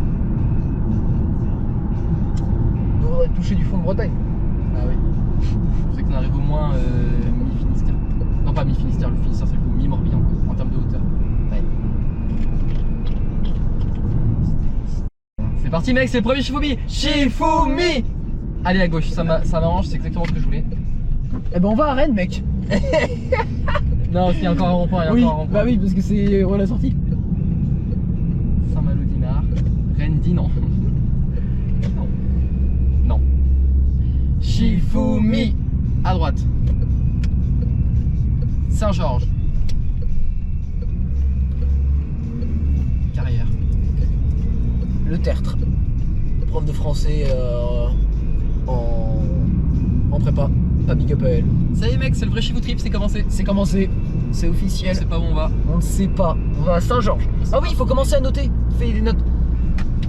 On devrait toucher du fond de Bretagne. Ah oui. Je sais qu'on arrive au moins mi-Finistère. Non, pas mi-Finistère, le Finistère c'est le coup, mi-Morbihan quoi, en termes de hauteur. Ouais. C'est parti mec, c'est le premier Shifumi. Shifumi. Allez à gauche, ça m'arrange, c'est exactement ce que je voulais. Eh ben, on va à Rennes, mec. Non, il y a encore un rond-point, il y a Oui, encore un rond-point. bah oui, parce que c'est la sortie. Saint-Malo-Dinard, Rennes Dinan. Non. Non. Shifumi. À droite. Saint-Georges. Carrière. Le tertre. Prof de français en prépa. Pas big up à elle. Ça y est mec, c'est le vrai Shifu Trip, c'est commencé. C'est commencé. C'est Je officiel. sais pas où on va. On ne sait pas. On va à Saint-Georges. Ah oui, il faut commencer à noter. Fais des notes.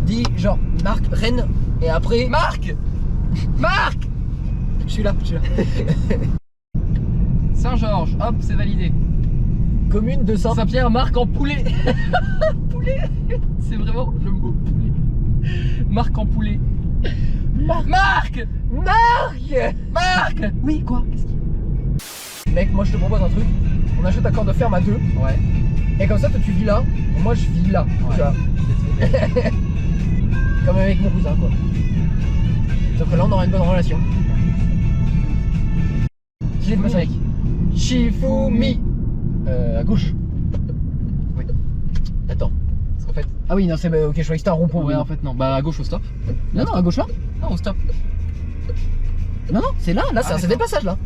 Dis genre Marc, Rennes. Et après. Marc. Marc. Je suis là. Saint-Georges, hop, c'est validé. Commune de Saint... Saint-Pierre, marque en poulet. Poulet. C'est vraiment le mot poulet. Marque en poulet. Marc. Oui, quoi? Qu'est-ce qu'il y a? Mec, moi je te propose un truc. On achète un corps de ferme à 2. Ouais. Et comme ça, toi tu vis là. Moi je vis là. Ouais. Tu vois. Comme avec mon cousin, quoi. Donc là, on aura une bonne relation. Qui est de mec? Shifumi. À gauche. Oui. Attends. Parce qu'en fait. Ah oui, non, c'est ok, je croyais que c'était un rond-point. Ouais, oui. en fait, non. Bah, à gauche, au stop. Non, non, à gauche là. Non, au stop. Non, non, c'est là, c'est un CD de d'accord. passage là.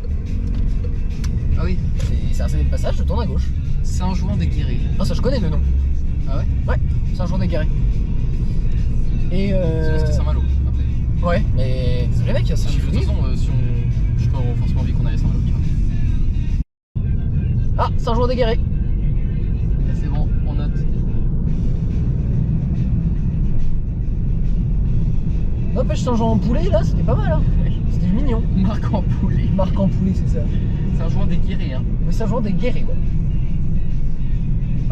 Ah oui. C'est un CD de passage, je tourne à gauche. Saint-Jouan-des-Guéret. Non, ça je connais le nom. Ah ouais? Ouais, c'est un jour d'égaré. Et C'était Saint-Malo. Après. Ouais, mais désolé mec, ça De toute Shifumi. façon, si on. Je sais pas forcément envie qu'on allait Saint-Malo, tu vois. Ah, c'est un jour d'égaré. Là, c'est bon, on note. N'empêche, Saint-Jean en poulet là, c'était pas mal hein. C'était mignon. Marque en poulet. Marque en poulet, c'est ça. Saint-Jouan-des-Guéret, hein. Mais Saint-Jean d'égaré, ouais.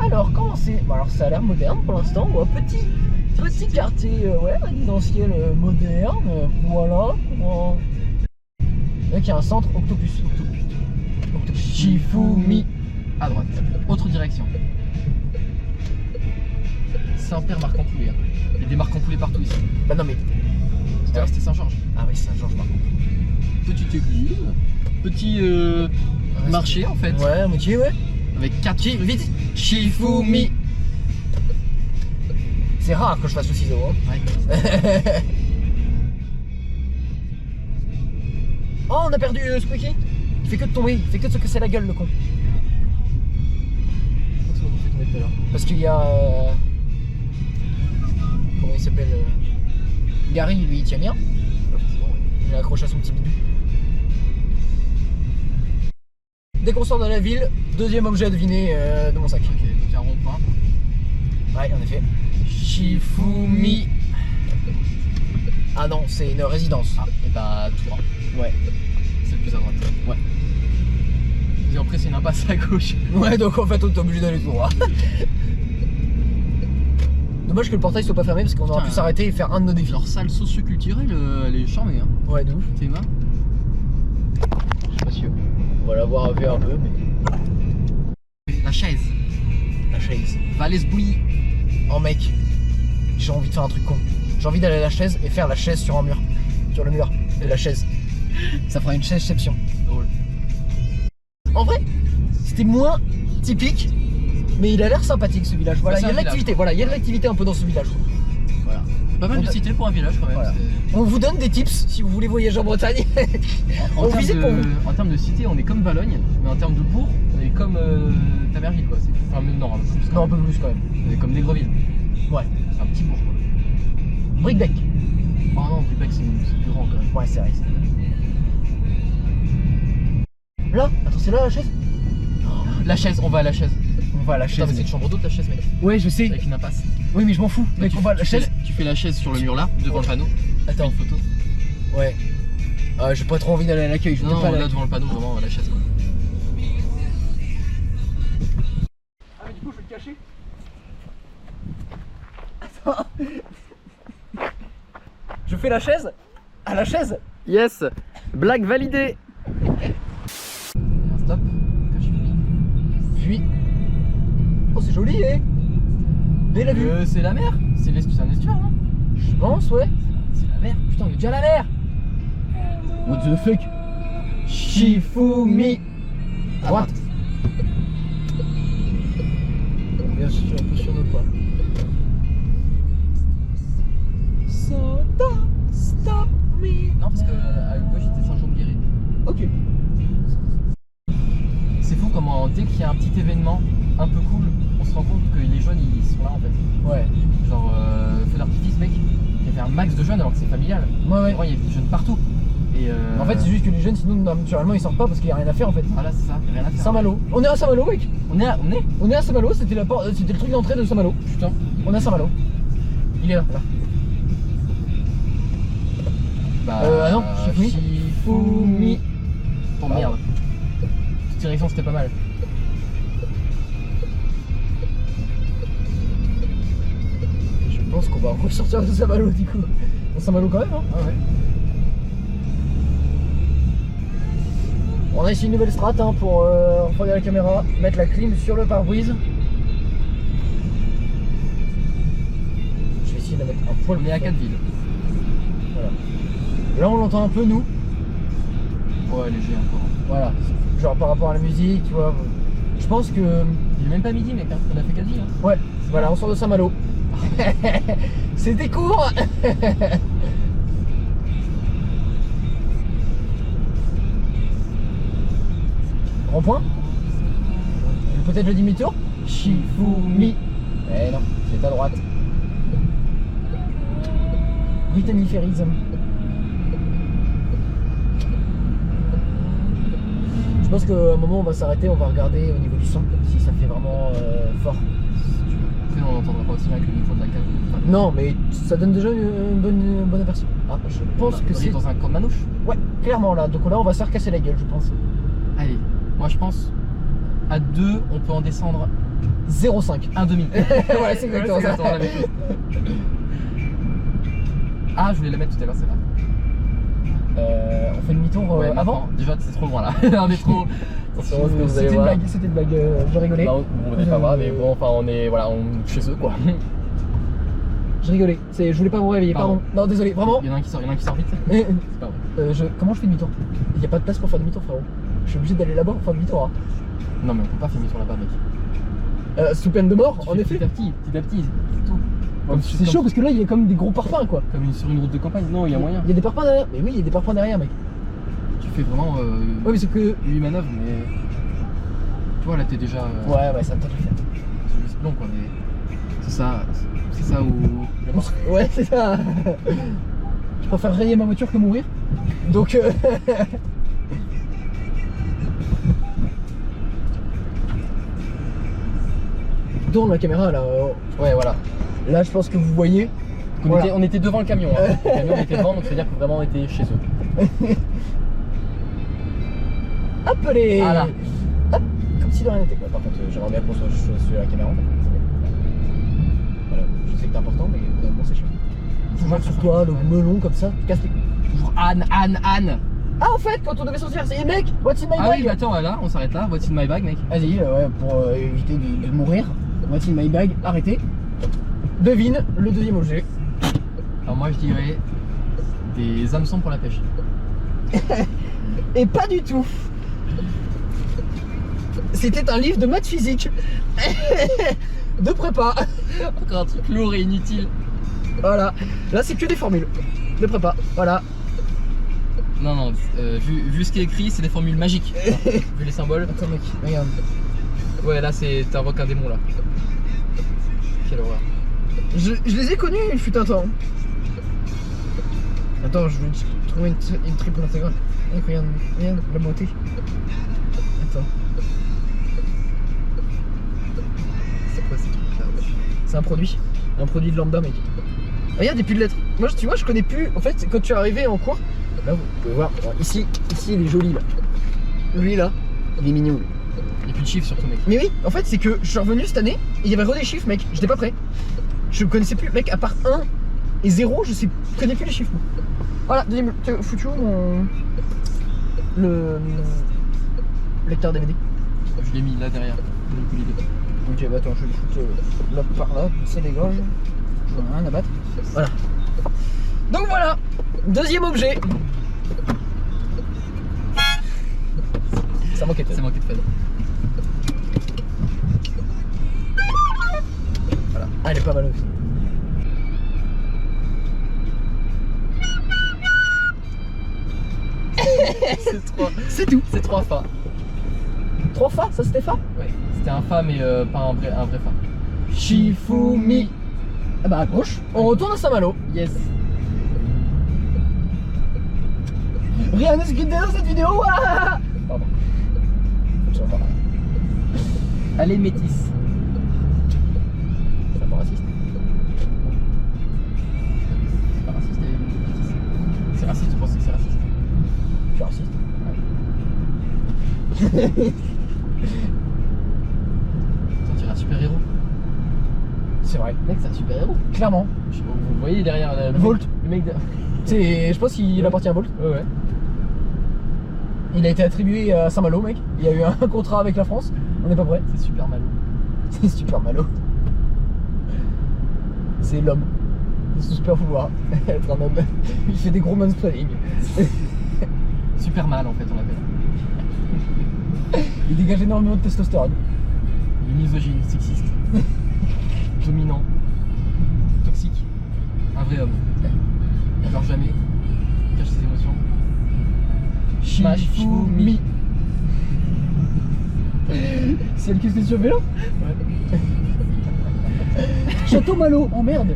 Alors, comment c'est? Bon, alors ça a l'air moderne pour l'instant. Ouais, petit quartier, ouais, résidentiel moderne. Voilà. Comment... Là, il y a un centre Octopus. Shifumi. À droite. Autre direction. Saint-Père, marque en poulet. Hein. Il y a des marques en poulet partout ici. Bah non mais. C'était Saint-Georges. Ah oui, Saint-Georges marque en poulet. Petite église. Petit marché en fait. Ouais, mais tu es, ouais. Avec 4 Vite. Shifumi. C'est rare que je fasse le ciseau, hein. Ouais. Oh, on a perdu Squeaky. Il fait que de tomber, il fait que de se casser la gueule, le con. C'est moi qui fais tomber tout à l'heure. Parce qu'il y a. Comment il s'appelle Gary, lui, il tient bien. Il a accroché à son petit bidou. Dès qu'on sort de la ville, deuxième objet à deviner de mon sac. Ok, donc il y a un rond-point. Ouais, en effet. Shifumi. Ah non, c'est une résidence. Ah, et bah tout droit. Ouais. C'est le plus à droite. Ouais. Et après, c'est une impasse à gauche. Ouais, donc en fait, on est obligé d'aller tout droit. Dommage que le portail soit pas fermé parce qu'on aurait pu Putain, s'arrêter et faire un de nos défis. Leur salle socio-culturelle, elle est charmée. Hein. Ouais, de ouf. Théma. Je suis pas sûr. On va l'avoir vu un peu, mais. La chaise. La chaise. Valais bouillie. Oh mec, j'ai envie de faire un truc con. J'ai envie d'aller à la chaise et faire la chaise sur un mur. Sur le mur de la chaise. Ça fera une chaise-ception. Drôle. En vrai, c'était moins typique, mais il a l'air sympathique ce village. Voilà, C'est il y a un de l'activité. village. Voilà, il y a de l'activité un peu dans ce village. Voilà. Pas mal de cité pour un village quand même. Voilà. On vous donne des tips si vous voulez voyager en Bretagne. En, On termes visite pour vous. en termes de cité, on est comme Valogne, mais en termes de bourg, on est comme Tamerville quoi. Enfin, non, un peu plus. Non, un peu plus quand même. On est comme Négreville. Ouais. C'est un petit bourg quoi. Brickbeck. Oh non, Québec c'est plus grand quand même. Ouais, c'est vrai. Là, attends, c'est là la chaise? La chaise, on va à la chaise. On va à la Putain, mais chaise. c'est une chambre d'hôte la chaise, mec. Ouais, je sais. Avec une impasse. Oui, mais je m'en fous. Mec, on va à la chaise. Tu fais la chaise sur le mur là, devant le panneau. Attends. Tu fais une photo. Ouais. J'ai pas trop envie d'aller à l'accueil. Je veux Non, pas là aller. devant le panneau, vraiment la chaise quoi. Ah, mais du coup, je vais te cacher. Attends. Je fais la chaise. À la chaise. Yes. Blague validée. Un stop. Que je suis. Puis. Oh, c'est joli, eh. Dès la vue. C'est la mer. C'est un estuaire, non? Je pense, ouais. C'est la mer. Putain, on est déjà à la mer. What the fuck? Shifumi. À Droite. Bien sûr, un peu sur nos pas. Stop me. Non, parce que à gauche c'était Saint-Jean-de-Guéret. Ok. C'est fou comment dès qu'il y a un petit événement un peu cool, on se rend compte que les jeunes ils sont là en fait. Ouais. Genre feu d'artifice mec, il y avait un max de jeunes alors que c'est familial. Ouais, ouais. Vraiment, il y avait des jeunes partout. Et En fait, c'est juste que les jeunes, sinon, naturellement, ils sortent pas parce qu'il y a rien à faire en fait. voilà, c'est ça, il y a rien à faire. Saint-Malo. On est à Saint-Malo, mec. On est On est à Saint-Malo, c'était le truc d'entrée de Saint-Malo. Putain. On est à Saint-Malo. Il est là. Bah, Ah non, Shifumi. Shifumi. Oh merde. Cette direction c'était pas mal. Je pense qu'on va ressortir de Saint-Malo du coup. Dans Saint-Malo quand même, hein. Ah ouais. On a ici une nouvelle strat hein, pour refroidir la caméra, mettre la clim sur le pare-brise. Je vais essayer de la mettre un poil. On est à plus fort. 4 villes. Voilà. Là on l'entend un peu nous. Ouais, léger encore. Voilà. Genre par rapport à la musique, tu vois. Je pense que. Il est même pas midi, mec. Hein. On a fait 4 villes. Hein. Ouais, voilà, on sort de Saint-Malo. C'était court. Rond-point. Peut-être le demi-tour. Shifumi. Eh non, c'est à droite. Brittany Ferries. Je pense qu'à un moment on va s'arrêter, on va regarder au niveau du son si ça fait vraiment fort. Après, on n'entendra pas aussi bien que le micro de la cave. Enfin, Non, mais ça donne déjà une bonne aperçu. Ah, je pense que on est c'est. dans un camp de manouche. Ouais, clairement là. Donc là, on va se faire casser la gueule, je pense. Allez, moi je pense à 2, on peut en descendre 0,5. un demi. Ouais, c'est exactement ça. la même chose. Ah, je voulais la mettre tout à l'heure, c'est là. On fait demi-tour Ouais, avant. maintenant, déjà, c'est trop loin là. On est trop. Attention à ce que vous allez C'était une voir. blague, c'était une blague. Je rigolais. Non, on est pas grave, mais bon, enfin, on est voilà, chez eux quoi. Je rigolais. Je voulais pas vous réveiller, pardon. Non, désolé, vraiment. Il y en a un qui sort vite. C'est pas vrai. Comment je fais demi-tour? Il n'y a pas de place pour faire demi-tour, frérot. Je suis obligé d'aller là-bas pour faire demi-tour. Hein. Non, mais on peut pas faire demi-tour là-bas, mec. Sous peine de mort, Tu en fais effet. Petit à petit, c'est tout. C'est chaud parce que là, il y a comme des gros parpaings, quoi. Comme sur une route de campagne. Non, il y a moyen. Il y a des parpaings derrière. Mais oui, il y a des parpaings derrière, mec. Tu fais vraiment Ouais, mais c'est que. 8 manœuvres, mais. Tu vois, là, t'es déjà. Ouais, ça me tente de le faire. C'est juste long, quoi. Mais... C'est ça où. Ouais, c'est ça. Je préfère rayer ma voiture que mourir. Donc. Tourne la caméra là. Ouais, voilà. Là, je pense que vous voyez. On était devant le camion. Hein. Le camion était devant, donc c'est-à-dire que vraiment on était chez eux. Hop les. Voilà. Hop. Comme si de rien n'était quoi. Par contre, j'aimerais bien qu'on soit sur la caméra en fait. Voilà, je sais que c'est important, mais bon, c'est chiant. Toujours sur toi, le melon comme ça, tu casses les couilles. Toujours Anne. Ah, en fait, quand on devait sortir, c'est mec, what's in my Ah bag? oui, bah attends, là, on s'arrête là. What's in my bag, mec? Vas-y, ouais, pour éviter de mourir. What's in my bag? Arrêtez. Devine le deuxième objet. Alors moi je dirais des hameçons pour la pêche. Et pas du tout. C'était un livre de maths physique. De prépa. Encore un truc lourd et inutile. Voilà. Là, c'est que des formules. De prépa. Voilà. Non, vu ce qui est écrit, c'est des formules magiques. Vu les symboles. Attends, mec, regarde. Ouais, là, t'invoques un démon là. Quelle horreur. Je les ai connus, il fut un temps. Attends, je vais trouver une triple intégrale. Regarde la beauté. Attends. C'est quoi ces trucs là? C'est un produit de lambda, mec. Regarde, des plus de lettres. Moi, tu vois, je connais plus. En fait, quand tu es arrivé en cours, là, vous pouvez voir. Ici, il est joli là. Lui là, il est mignon. Lui. Il n'y a plus de chiffres surtout, mec. Mais oui, en fait, c'est que je suis revenu cette année et il y avait re des chiffres, mec. J'étais pas prêt. Je connaissais plus, mec, à part 1 et 0, je connais plus les chiffres. Moi. Voilà, deuxième. Foutu où mon. Le lecteur DVD. Je l'ai mis là derrière. J'ai plus l'idée. Ok, bah attends, je vais le foutre là par là, ça dégage. J'en ai rien à battre. Voilà. Donc voilà, deuxième objet. Ça manquait de C'est manqué de fed. Voilà. Ah, elle est pas mal aussi. C'est tout. C'est 3 fa. 3 fa, ça c'était fa? Ouais, c'était un fa mais pas un vrai fa. Shifumi. Ah bah à gauche, on retourne à Saint-Malo. Yes. Rien n'est scripté dans cette vidéo. Ah pardon. Faut que je reparle. Allez, métis. C'est pas raciste. C'est pas raciste, métis. C'est raciste, tu penses que c'est raciste? Tu dirais un super héros. C'est vrai, Mec, c'est un super héros. clairement. Vous voyez derrière Volt. Le mec de... Je pense qu'il appartient à Volt. Ouais. Il a été attribué à Saint-Malo, mec. Il y a eu un contrat avec la France. On n'est pas prêt. C'est super malo. C'est super malo. C'est l'homme. C'est son super pouvoir. Être un homme. Il fait des gros mansplaining. Super mal en fait, on l'appelle. Il dégage énormément de testostérone. Il est misogyne, sexiste, dominant, toxique, un vrai homme. Il pleure jamais, il cache ses émotions. Shifumi. C'est elle qui se sur le vélo. Ouais. Château Malo. Oh merde.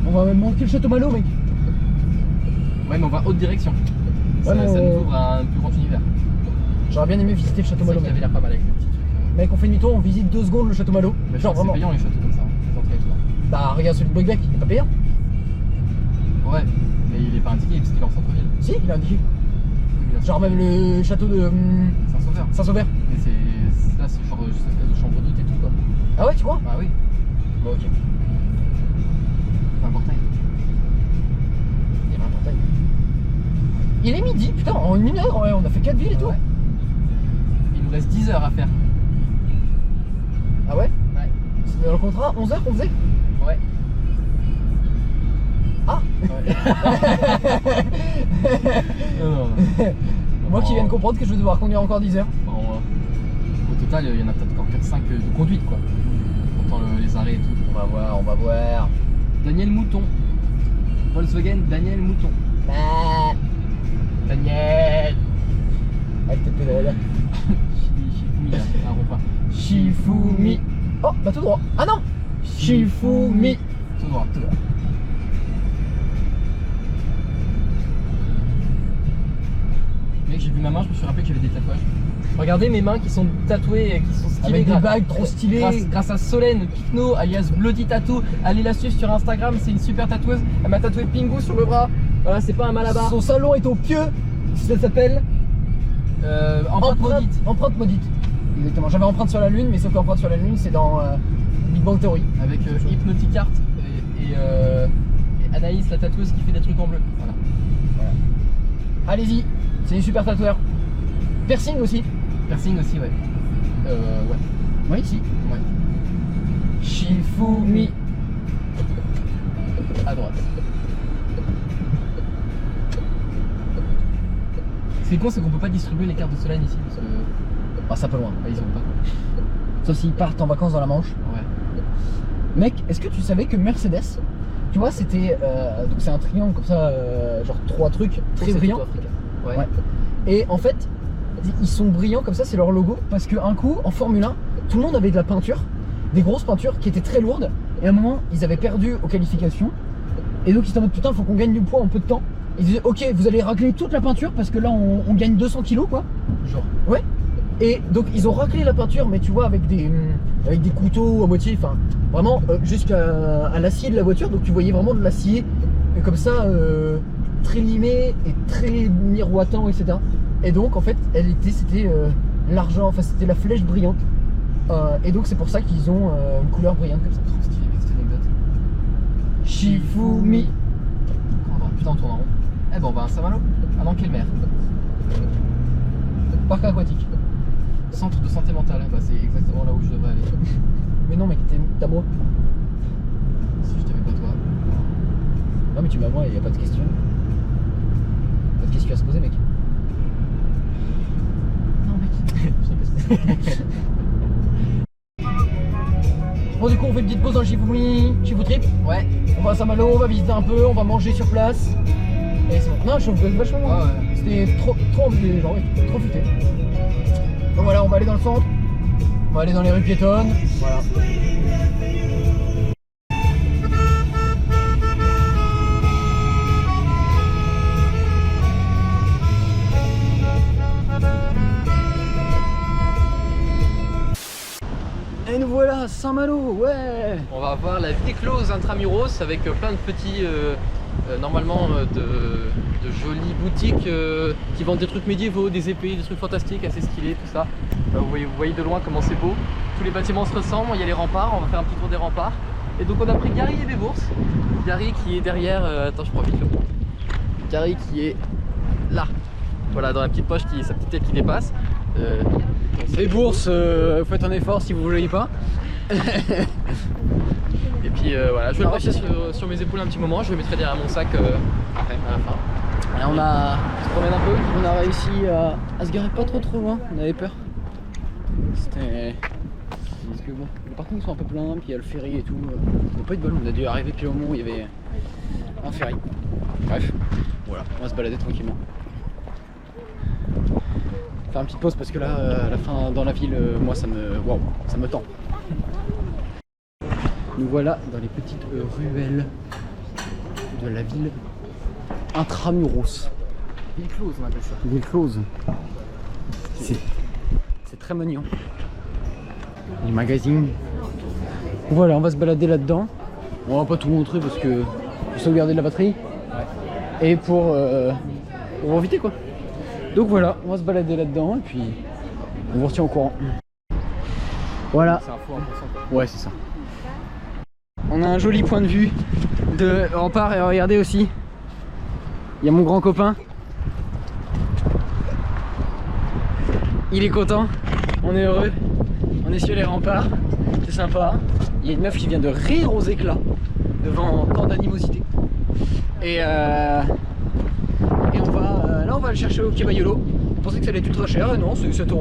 On va même manquer le Château Malo, mec. Ouais, mais on va haute direction. Ça, Ouais, ça mais nous ouvre à un plus grand univers. J'aurais bien aimé visiter le Château C'est vrai Malo, qu'il mec. avait l'air pas mal avec le petit truc. Mec, on fait demi-tour, on visite 2 secondes le Château Malo. Mais Genre c'est vraiment. payant les châteaux comme ça, hein, les entrées et tout. Bah regarde celui de Brickbeck, il est pas payant. Ouais, mais il est pas indiqué parce qu'il est en centre-ville. Si, il a indiqué. Oui, bien sûr. Genre même le château de C'est un sauveur. Saint-Sauveur. Mais là, c'est genre juste une espèce de chambre d'hôte et tout quoi. Ah ouais, tu crois? Bah oui, Bon, ok. c'est un portail. Il y avait un portail. Il est midi, putain, en 1 heure, ouais, on a fait 4 villes et tout. Ouais. Il nous reste 10 heures à faire. Ah ouais? Ouais. C'était dans le contrat 11 heures qu'on faisait? Ouais. Ah. Ouais. non. Moi qui viens de comprendre que je vais devoir conduire encore 10 heures. Bon, au total, il y en a peut-être encore 4-5 de conduite quoi. Pourtant les arrêts et tout. On va voir, on va voir. Daniel Mouton. Volkswagen Daniel Mouton. Ah. Daniel. Avec tes pédales. Shifumi là, un rond-point. Shifumi. Oh, bah tout droit. Ah non. Shifumi. Tout droit. Tout droit. Mec, j'ai vu ma main, je me suis rappelé que j'avais des tatouages. Regardez mes mains qui sont tatouées et qui sont stylées. Avec des bagues trop stylées. Grâce à Solène Picno, alias Bloody Tattoo. Allez la suivre sur Instagram, c'est une super tatoueuse. Elle m'a tatoué Pingu sur le bras. Voilà, c'est pas un malabar. Son salon est au pieu. Ça s'appelle Empreinte maudite. Empreinte maudite. Exactement. J'avais empreinte sur la lune, mais sauf qu'empreinte sur la lune, c'est dans Big Bang Theory. Avec Hypnotic Art et Anaïs, la tatoueuse qui fait des trucs en bleu. Voilà. Allez-y, c'est une super tatoueur. Piercing aussi. Piercing aussi, ouais. Ouais. Oui, si. Ouais. Shifumi. À droite. Ce qui est con, c'est qu'on peut pas distribuer les cartes de Solène ici parce que Ah, ça peut loin. ils ont pas quoi. Sauf s'ils partent en vacances dans la Manche. Ouais. Mec, est-ce que tu savais que Mercedes, tu vois, c'était. Donc c'est un triangle comme ça, genre 3 trucs très C'est brillants. tout Africa. Ouais. Ouais. Et en fait, ils sont brillants comme ça, c'est leur logo. Parce qu'un coup, en Formule 1, tout le monde avait de la peinture, des grosses peintures qui étaient très lourdes. Et à un moment, ils avaient perdu aux qualifications. Et donc ils étaient en mode putain, faut qu'on gagne du poids en peu de temps. Ils disaient ok, vous allez racler toute la peinture parce que là on gagne 200 kilos quoi. Genre. Ouais. Et donc ils ont raclé la peinture, mais tu vois avec des couteaux à moitié, enfin vraiment jusqu'à l'acier de la voiture. Donc tu voyais vraiment de l'acier comme ça, très limé et très miroitant, etc. Et donc en fait c'était l'argent, enfin c'était la flèche brillante. Et donc c'est pour ça qu'ils ont une couleur brillante comme ça. Trop stylé avec cette anecdote. Shifumi. Oh, putain, on tourne en rond. Eh ben on va à Saint-Malo. Ah non, quelle mer. Parc aquatique. Centre de santé mentale. Bah c'est exactement là où je devrais aller. Mais non mec, t'as moi. Si je t'avais pas toi. Non mais tu m'as moi, il n'y a pas de question. Pas de question à se poser mec. Non mec. Je sais pas. Bon du coup on fait une petite pause dans le Shifumi Trip. Ouais. On va à Saint-Malo, on va visiter un peu, on va manger sur place. Et c'est bon. Non, je trouve vachement bon. Ah ouais. C'était trop les gens, trop futé. Donc voilà, on va aller dans le centre. On va aller dans les rues piétonnes. Voilà. Et nous voilà à Saint-Malo, ouais. On va voir la vie close intramuros avec plein de petits normalement de jolies boutiques qui vendent des trucs médiévaux, des épées, des trucs fantastiques, assez stylés, tout ça. Vous voyez de loin comment c'est beau. Tous les bâtiments se ressemblent, il y a les remparts, on va faire un petit tour des remparts. Et donc on a pris Gary et Bébours. Gary qui est derrière, attends je prends vite. Gary qui est là. Voilà, dans la petite poche, sa petite tête qui dépasse. Bébours, faites un effort si vous ne voulez pas. Et puis voilà, je vais le passer sur mes épaules un petit moment, je le mettrai derrière mon sac après, à la fin. Là, on se promène un peu. a réussi à se garer pas trop loin, on avait peur. C'était... Parce que bon, les parkings sont un peu pleins, puis il y a le ferry et tout. On n'a pas eu de bol, on a dû arriver pile au moment où il y avait un ferry. Bref, voilà, on va se balader tranquillement. Faire une petite pause parce que là, à la fin dans la ville, moi ça me tend. Nous voilà dans les petites ruelles de la ville intramuros. Ville close on appelle ça. Ville close. C'est très mignon. Les magazines. Voilà, on va se balader là-dedans. On va pas tout montrer parce que pour sauvegarder de la batterie. Ouais. Et pour éviter quoi. Donc voilà, on va se balader là-dedans et puis on vous retient au courant. Voilà. C'est un faux 1%. Ouais, c'est ça. On a un joli point de vue de rempart et regardez aussi. Il y a mon grand copain. Il est content. On est heureux. On est sur les remparts. C'est sympa. Il y a une meuf qui vient de rire aux éclats devant tant d'animosité. Et on va là on va le chercher au Kebayolo. On pensait que ça allait être ultra cher et non, c'est 7,50 €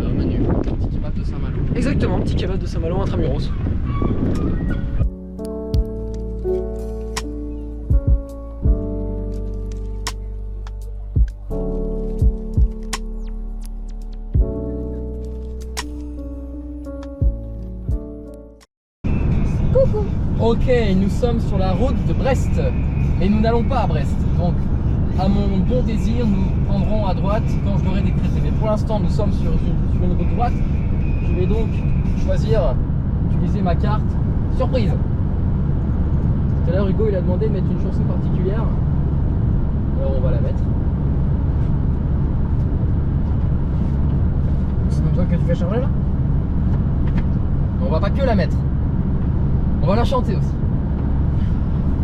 un menu. Petit kebab de Saint-Malo. Exactement, petit kebab de Saint-Malo intramuros. Coucou. Ok, nous sommes sur la route de Brest, mais nous n'allons pas à Brest. Donc, à mon bon désir, nous prendrons à droite quand je l'aurai décrété. Mais pour l'instant, nous sommes sur une route droite. Je vais donc choisir d'utiliser ma carte surprise. Tout à l'heure, Hugo il a demandé de mettre une chanson particulière. Alors, on va la mettre. C'est même toi que tu fais changer là? Mais on va pas que la mettre. On va la chanter aussi.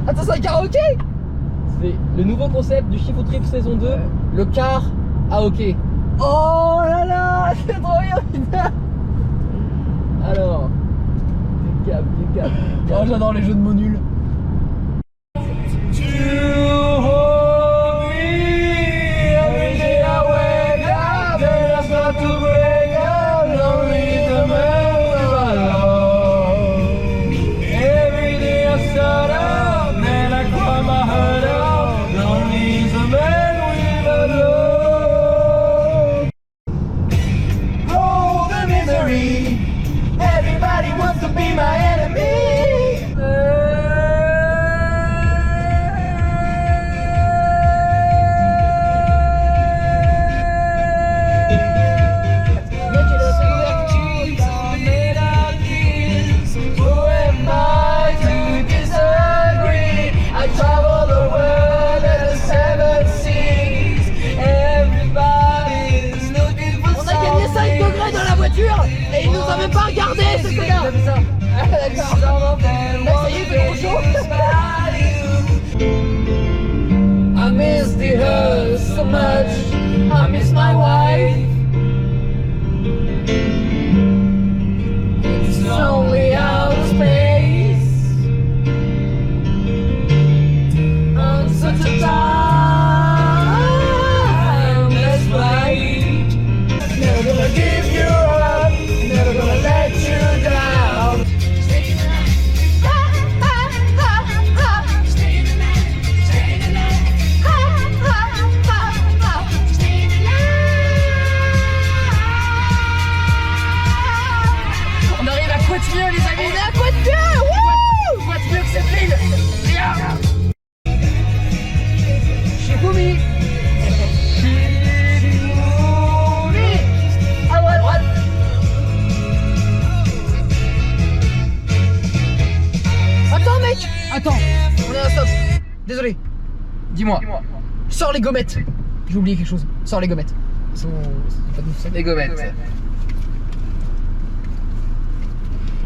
Attends, c'est un karaoké! C'est le nouveau concept du Shifu Trip saison 2, le car à hockey. Oh là là, c'est trop bien putain. Alors, du cap. Oh, j'adore les jeux de mots nuls. Everybody wants to be my enemy. Who am I to disagree? I travel the world and the seven seas. Everybody's looking for On a gagné 5 degrés dans la voiture et il nous a même pas regardé ce gars. D'accord. Ça y est, il fait trop chaud. I miss the her so much. I miss my wife. It's lonely outer space on such a timeless flight. Never gonna give you up, never gonna let you down. On arrive à Poitiers, les amis. On est à Poitiers. Wouh! Poitiers, c'est pile. Shifumi. À droite. Attends, mec. Attends. On est à stop. désolé. Dis-moi. Sors les gommettes. J'ai oublié quelque chose. Sors les gommettes. C'est pas de ça. Les gommettes.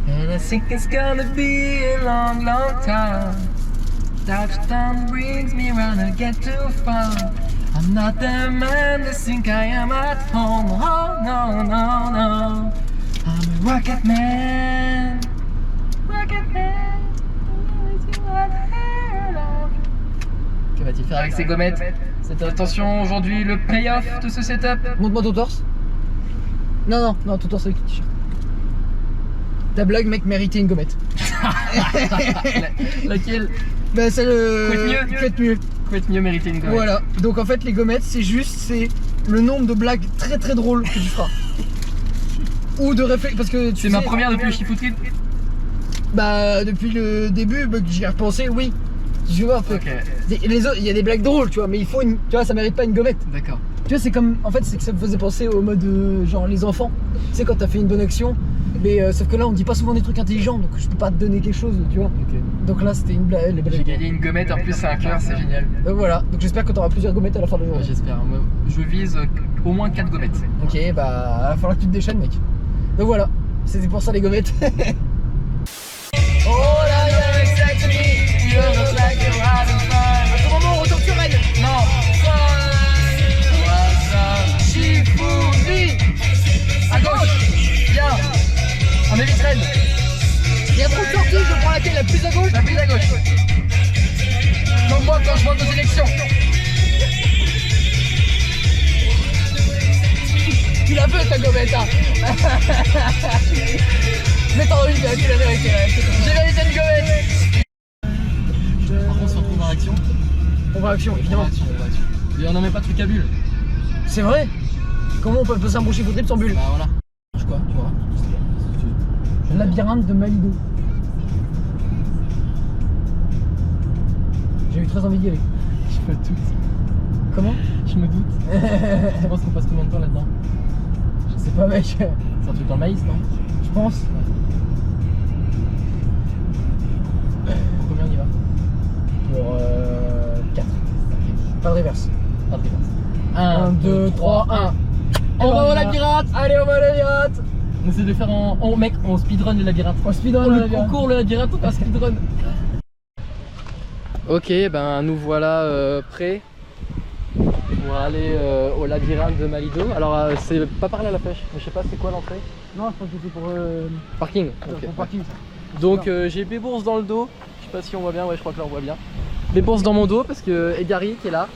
And I think it's gonna be a long, long time. Touchdown brings me round to get too far. I'm not the man to think I am at home. Oh no, no, no. I'm a rocket man. Rocket man. Que va-t-il faire avec ses gommettes? Cette attention aujourd'hui, le payoff de ce setup. Montre-moi ton torse. Non, ton torse avec le t-shirt. Ta blague, mec, méritait une gommette. Laquelle? Bah, c'est le. Couette mieux. Couette mieux mériter une gommette. Voilà. Donc, en fait, les gommettes, c'est le nombre de blagues très très drôles que tu feras. Ou de réflexion. Parce que c'est ma première depuis le Chifoutri. Bah, depuis le début, bah, j'y ai repensé, oui. Je vois, en fait. Ok. Les autres, il y a des blagues drôles, tu vois, mais il faut une. Tu vois, ça mérite pas une gommette. D'accord. Tu vois, c'est comme. En fait, c'est que ça me faisait penser au mode genre les enfants. Tu sais, quand t'as fait une bonne action, mais sauf que là, on dit pas souvent des trucs intelligents, donc je peux pas te donner quelque chose, tu vois. Ok. Donc là, c'était une blague. J'ai gagné une gommette, en plus c'est un cœur, c'est génial. Voilà, donc j'espère que t'auras plusieurs gommettes à la fin de la journée. J'espère. Moi, je vise au moins 4 gommettes. Ok, bah, il va falloir que tu te déchaînes, mec. Donc voilà, c'était pour ça les gommettes. Oh là, you're exactly me. You look like you're having fun. À ce moment, on retourne sur elle. Non. Chifoutri. À gauche. Bien. On évite Rennes. Il y a trop de sorties, je prends laquelle, la plus à gauche. La plus à gauche. Comme moi quand je vois nos élections. Tu la veux ta gommette, hein. Mais t'as envie, tu la vérité. J'ai mérité une gommette. Par contre, on se retrouve en réaction. On va action, évidemment. On va action. Et on n'en met pas de truc à bulle. C'est vrai. Comment on peut passer un boucher trip sans bulle? Bah voilà. Quoi, tu vois. Le labyrinthe de Malido. J'ai eu très envie d'y aller. Je me doute. Comment? Je me doute. Tu penses qu'on passe combien de temps là-dedans? Je sais pas, mec. C'est un truc dans le maïs, non? Je pense. Pour combien on y va? Pour 4. Pas de reverse. Pas de reverse. 1, 2, 3, 1. On va au labyrinthe. Allez, on va au labyrinthe. On essaie de le faire en mec, on speedrun le labyrinthe. On speedrun le labyrinthe. On court le labyrinthe, on passe speedrun. Ok, ben nous voilà prêts pour aller au labyrinthe de Malido. Alors c'est pas par là la pêche, mais je sais pas c'est quoi l'entrée. Non, je pense que c'est pour Parking. Ok. parking. Donc j'ai Bébourse dans le dos, je sais pas si on voit bien, ouais je crois que là on voit bien. Bébourse dans mon dos parce que Egari qui est là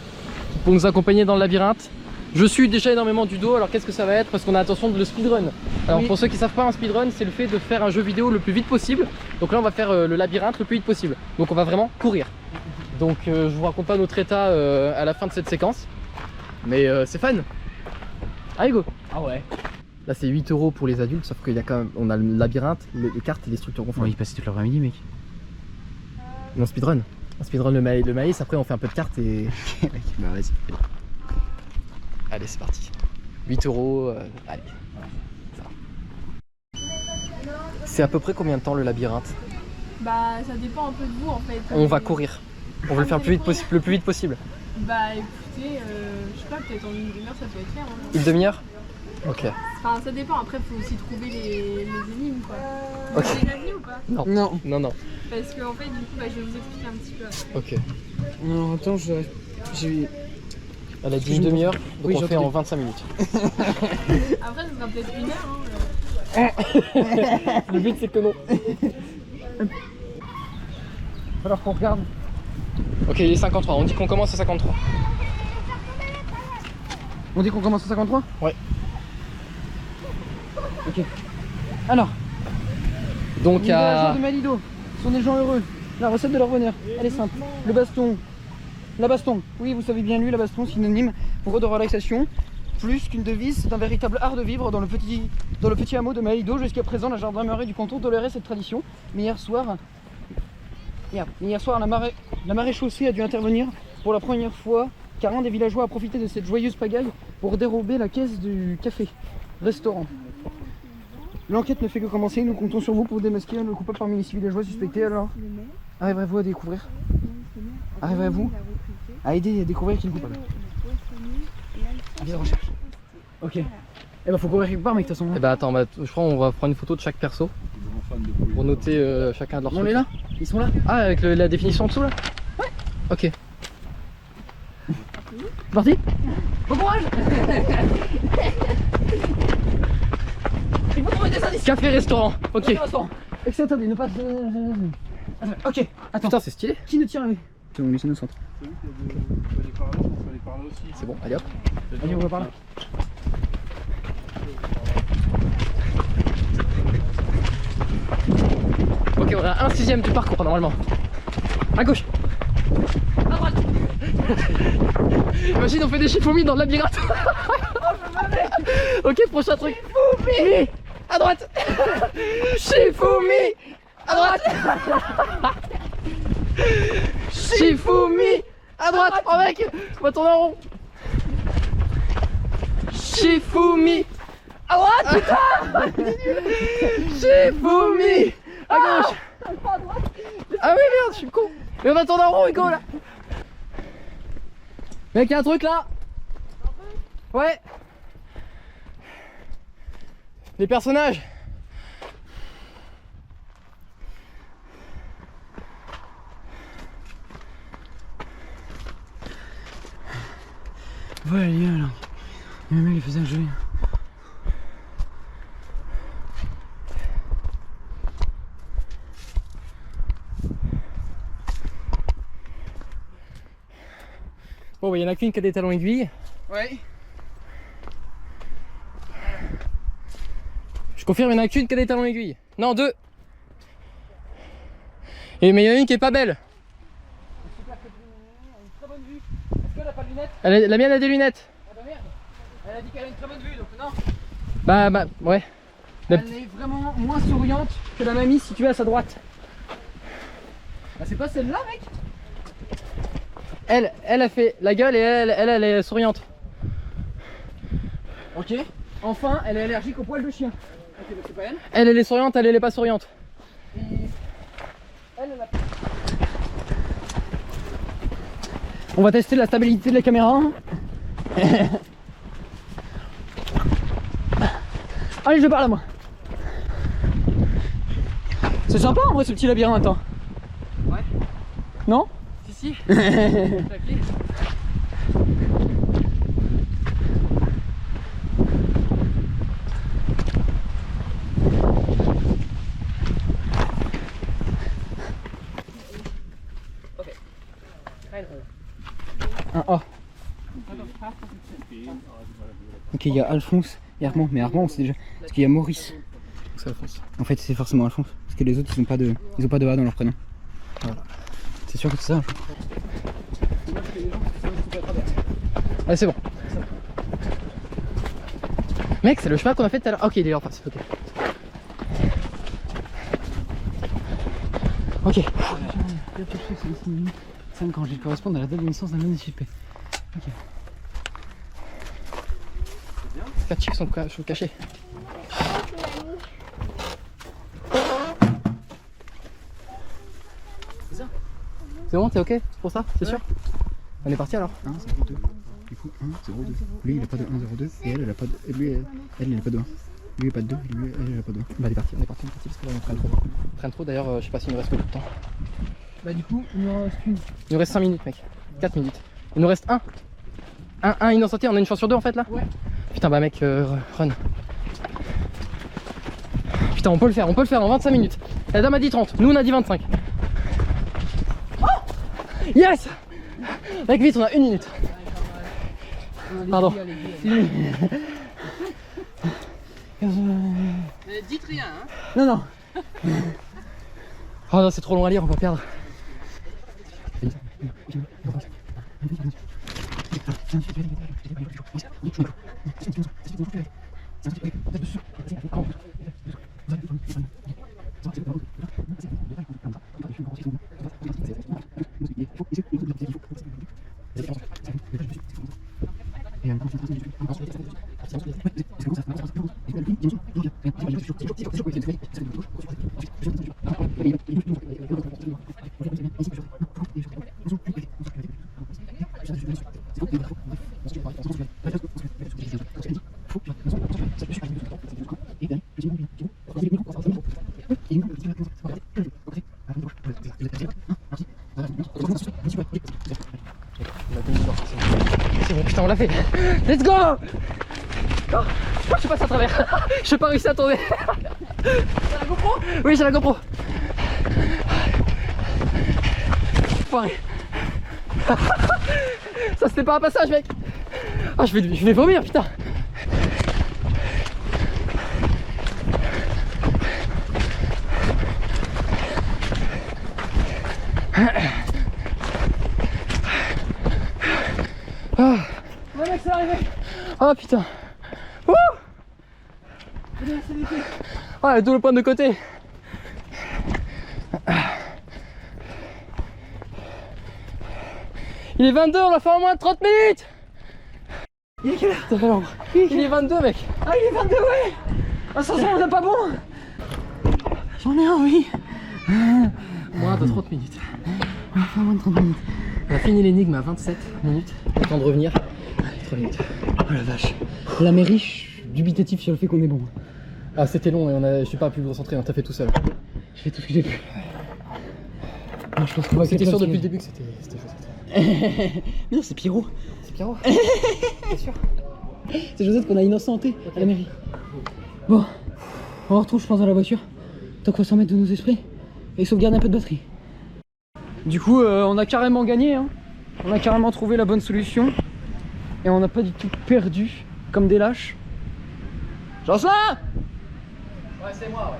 pour nous accompagner dans le labyrinthe. Je suis déjà énormément du dos, alors qu'est-ce que ça va être? Parce qu'on a l'intention de le speedrun. Alors oui. Pour ceux qui savent pas, un speedrun c'est le fait de faire un jeu vidéo le plus vite possible. Donc là on va faire le labyrinthe le plus vite possible. Donc on va vraiment courir. Donc je vous raconte pas notre état à la fin de cette séquence. Mais c'est fun. Allez go. Ah ouais. Là c'est 8 € pour les adultes, sauf qu'il y a quand même, on a le labyrinthe, les cartes et les structures confondues. On va y passer toute l'après-midi, mec. On speedrun. On speedrun le maïs, après on fait un peu de cartes et... Bah vas-y. Allez c'est parti. 8 €, allez. Ça va. C'est à peu près combien de temps le labyrinthe? Bah ça dépend un peu de vous en fait. On va courir. On veut le faire le plus vite possible. Bah écoutez, je sais pas, peut-être en une demi-heure ça peut être faire. Hein. Une demi-heure? Ok. Enfin ça dépend, après faut aussi trouver les énigmes quoi. Vous Ok. êtes déjà venu ou pas? Non. Non. Non, non. Parce qu'en fait du coup bah, je vais vous expliquer un petit peu après. Ok. Non, attends, j'ai. Elle a dit une demi-heure, donc Oui, on j'ai fait en entendu. 25 minutes. Après ça sera peut-être une heure hein. Le but c'est que non. Alors qu'on regarde. Ok, il est 53, on dit qu'on commence à 53. On dit qu'on commence à 53? Ouais. Ok. Alors, Donc les villageois à... de Malido sont des gens heureux. La recette de leur bonheur, elle est simple. Le baston. La baston. Oui, vous savez bien lui, la baston, synonyme pour eux de relaxation. Plus qu'une devise, c'est un véritable art de vivre dans le petit hameau de Malido. Jusqu'à présent, la gendarmerie du canton tolérait cette tradition. Mais hier soir, la maréchaussée a dû intervenir pour la première fois, car un des villageois a profité de cette joyeuse pagaille pour dérober la caisse du café-restaurant. L'enquête ne fait que commencer, nous comptons sur vous pour démasquer le coupable parmi les 6 villageois suspectés. Alors, arriverez-vous à découvrir? arrive à vous à aider à découvrir qui est le coupable. Avis de recherche. Ok. Eh ben faut courir quelque part mec de toute façon. Eh bah attends, je crois qu'on va prendre une photo de chaque perso pour noter chacun de leurs On trucs. est là? Ils sont là? Ah, avec la définition en dessous là? Ouais. Ok. C'est parti? Bon courage! Il faut trouver des indices! Café restaurant, ok. Excellent, attendez, ne pas... Ok, attends. Putain, c'est stylé. Qui ne tire avec? C'est bon, laissez-nous au centre. C'est bon, allez hop. Allez, on va par là. Ok, on a un 6ème du parcours normalement. À gauche. À droite. Imagine, on fait des Shifumi dans le labyrinthe. Ok, prochain truc. Shifumi à droite. Shifumi à droite. Shifumi à droite. Oh mec, on va tourner en rond. Shifumi à droite. Shifumi à gauche. Ah oui merde, je suis con. Mais on va tourner en rond Hugo là. Mec, y'a un truc là. Ouais. Les personnages. Ouais, il y a là. Le mec il faisait un jeu. Bon bah y'en a qu'une qui a des talons aiguilles. Ouais. Je confirme, il y en a qu'une qui a des talons aiguilles. Non, deux. Et mais il y en a une qui est pas belle. Très bonne vue. Est-ce qu'elle a pas de lunettes? La mienne a des lunettes. Ah bah merde. Elle a dit qu'elle a une très bonne vue donc non. Bah ouais. Elle est vraiment moins souriante que la mamie située à sa droite. Bah c'est pas celle-là mec. Elle a fait la gueule et elle est souriante. Ok. Enfin, elle est allergique aux poils de chien. Ok, donc c'est pas elle. Elle est souriante, elle est pas souriante. Et elle a... On va tester la stabilité de la caméra. Allez, je parle à moi. C'est sympa en vrai ce petit labyrinthe. Hein. Ouais. Non? Si. Un A. Ok, il y a Alphonse et Armand, mais Armand on sait déjà. Parce qu'il y a Maurice. C'est Alphonse. En fait, c'est forcément Alphonse. Parce que les autres ils ont pas de A dans leur prénom. Voilà. C'est sûr que c'est ça. Ah c'est bon. Mec, c'est le chemin qu'on a fait tout à l'heure. Ok, il est en face. Ok. Ok. 5 ans, ils correspondent à la date de naissance d'un non-échappé. Ok. 4 chiffres sont cachés. C'est bon, t'es ok pour ça? C'est sûr? On est parti alors? 1, 0, 2. Du coup, 1, 0, 2. Lui, il a pas de 1, 0, 2. Et elle a pas de. Lui, elle a pas de 1. Lui, il a pas de 2. Lui, elle a pas de 1. Bah on est parti parce que là on traîne trop. On traîne trop d'ailleurs, je sais pas s'il nous reste beaucoup de temps. Bah du coup, il nous en reste une. Il nous reste 5 minutes mec. 4 minutes. Il nous reste 1. Un innocenté, on a une chance sur 2 en fait là? Ouais. Putain bah mec, run. Putain on peut le faire en 25 minutes. La dame a dit 30, nous on a dit 25. Oh yes. Mec vite, on a 1 minute. Pardon. Mais dites rien, hein. Non, non. Oh non, c'est trop long à lire, on va perdre. C'est bon, putain, on l'a fait. Let's go! Oh, je suis passé à travers. Je n'ai pas réussi à tourner. T'as la GoPro? Oui, j'ai la GoPro. Foiré. Ça c'était pas un passage, mec. Ah, je vais vomir, putain. Ah. Ouais, mec, c'est arrivé. Ah, putain. Ouh. Ah, la double pointe de côté. Il est 22, on l'a fait en moins de 30 minutes. Il est quelle heure? Il est 22, mec. Ah, il est 22, ouais. Ah, ça sent pas bon. J'en ai envie. Moins de 30 minutes. Enfin, moins de 30 minutes. On a fini l'énigme à 27 minutes. Le temps de revenir. Allez, 3 minutes. Oh la vache. La mairie, je suis dubitatif sur le fait qu'on est bon. Ah, c'était long et je suis pas pu me concentrer, on t'a fait tout seul. J'ai fait tout ce que j'ai pu. Non, je pense qu'on va C'était sûr depuis le début que c'était Mais non, c'est Pierrot. C'est Pierrot. C'est sûr. C'est Josette qu'on a innocenté à la mairie. Bon, on retrouve, je pense, dans la voiture. Tant qu'on va s'en mettre de nos esprits et sauvegarder un peu de batterie. Du coup, on a carrément gagné. Hein. On a carrément trouvé la bonne solution. Et on n'a pas du tout perdu comme des lâches. Jocelyn! Ouais, c'est moi,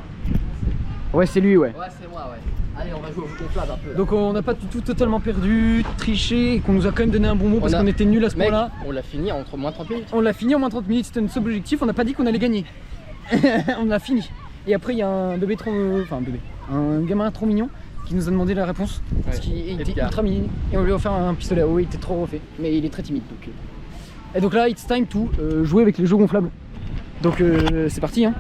Ouais, c'est lui, ouais. Ouais, c'est moi, ouais. Allez, on va jouer au gonflable un peu. Là. Donc on n'a pas du tout totalement perdu, triché, et qu'on nous a quand même donné un bonbon parce qu'on était nuls à ce point-là. On l'a fini entre moins 30 minutes. On l'a fini en moins 30 minutes, c'était notre seul objectif, on n'a pas dit qu'on allait gagner. On l'a fini. Et après il y a un bébé trop... Enfin un bébé. Un gamin trop mignon qui nous a demandé la réponse. Parce qu'il était ultra mignon. Et on lui a offert un pistolet à eau, il était trop refait. Mais il est très timide donc... Et donc là, it's time to jouer avec les jeux gonflables. Donc c'est parti hein.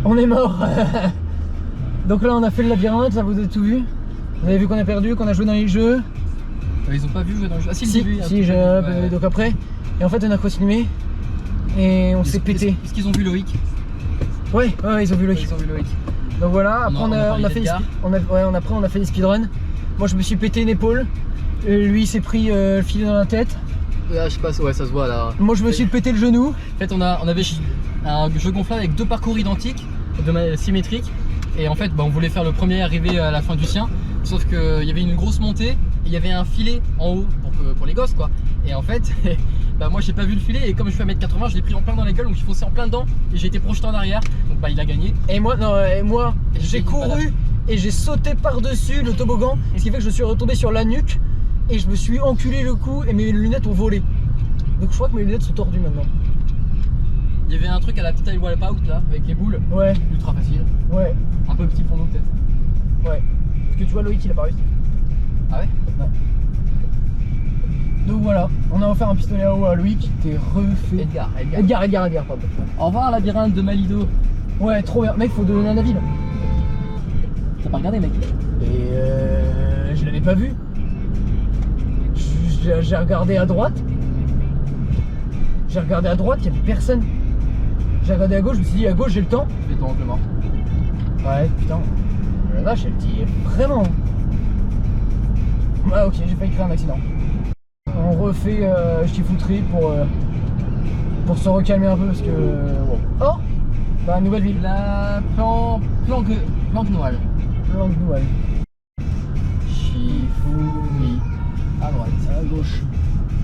On est mort. Donc là on a fait le labyrinthe, ça vous avez tout vu. Vous avez vu qu'on a perdu, qu'on a joué dans les jeux. Ils ont pas vu jouer dans le jeu. Ah si, si j'ai ouais. Donc après. Et en fait on a continué. Et on s'est pété. Est-ce qu'ils ont vu Loïc? Ouais, ils ont vu Loïc. Ils ont vu Loïc. Donc voilà, après on a fait des speedruns. Moi je me suis pété une épaule. Lui il s'est pris le filet dans la tête. Ah, je sais pas, ouais ça se voit là. Moi je me suis pété le genou. En fait on avait un jeu gonflable avec 2 parcours identiques, de manière symétrique. Et en fait on voulait faire le premier arrivé à la fin du sien. Sauf qu'il y avait une grosse montée et il y avait un filet en haut pour les gosses quoi. Et en fait, bah moi j'ai pas vu le filet et comme je fais 1m80 je l'ai pris en plein dans la gueule donc je foncé en plein dedans et j'ai été projeté en arrière. Donc bah il a gagné. Et moi j'ai couru et j'ai sauté par-dessus le toboggan. Ce qui fait que je suis retombé sur la nuque et je me suis enculé le cou et mes lunettes ont volé. Donc je crois que mes lunettes sont tordues maintenant. Il y avait un truc à la petite Wipeout là avec les boules. Ouais. Ultra facile. Ouais. Un peu petit pour nous peut-être. Ouais. Parce que tu vois Loïc il a pas réussi. Ah ouais? Ouais. Donc voilà, on a offert un pistolet à eau à Loïc qui était refait. Edgar, pardon. Au revoir labyrinthe de Malido. Ouais, trop bien. Mec, faut donner un avis là. T'as pas regardé mec? Et je l'avais pas vu. J'ai regardé à droite. Il y avait personne. J'ai regardé à gauche, je me suis dit à gauche j'ai le temps. Je vais ton oncle mort. Ouais, putain. La vache, elle dit vraiment. Ouais, ok, j'ai failli créer un accident. On refait Chifouterie pour se recalmer un peu parce que. Oh! Bah, nouvelle ville. La Planque Noël. Planque Noël. Chifouri. À droite. À gauche.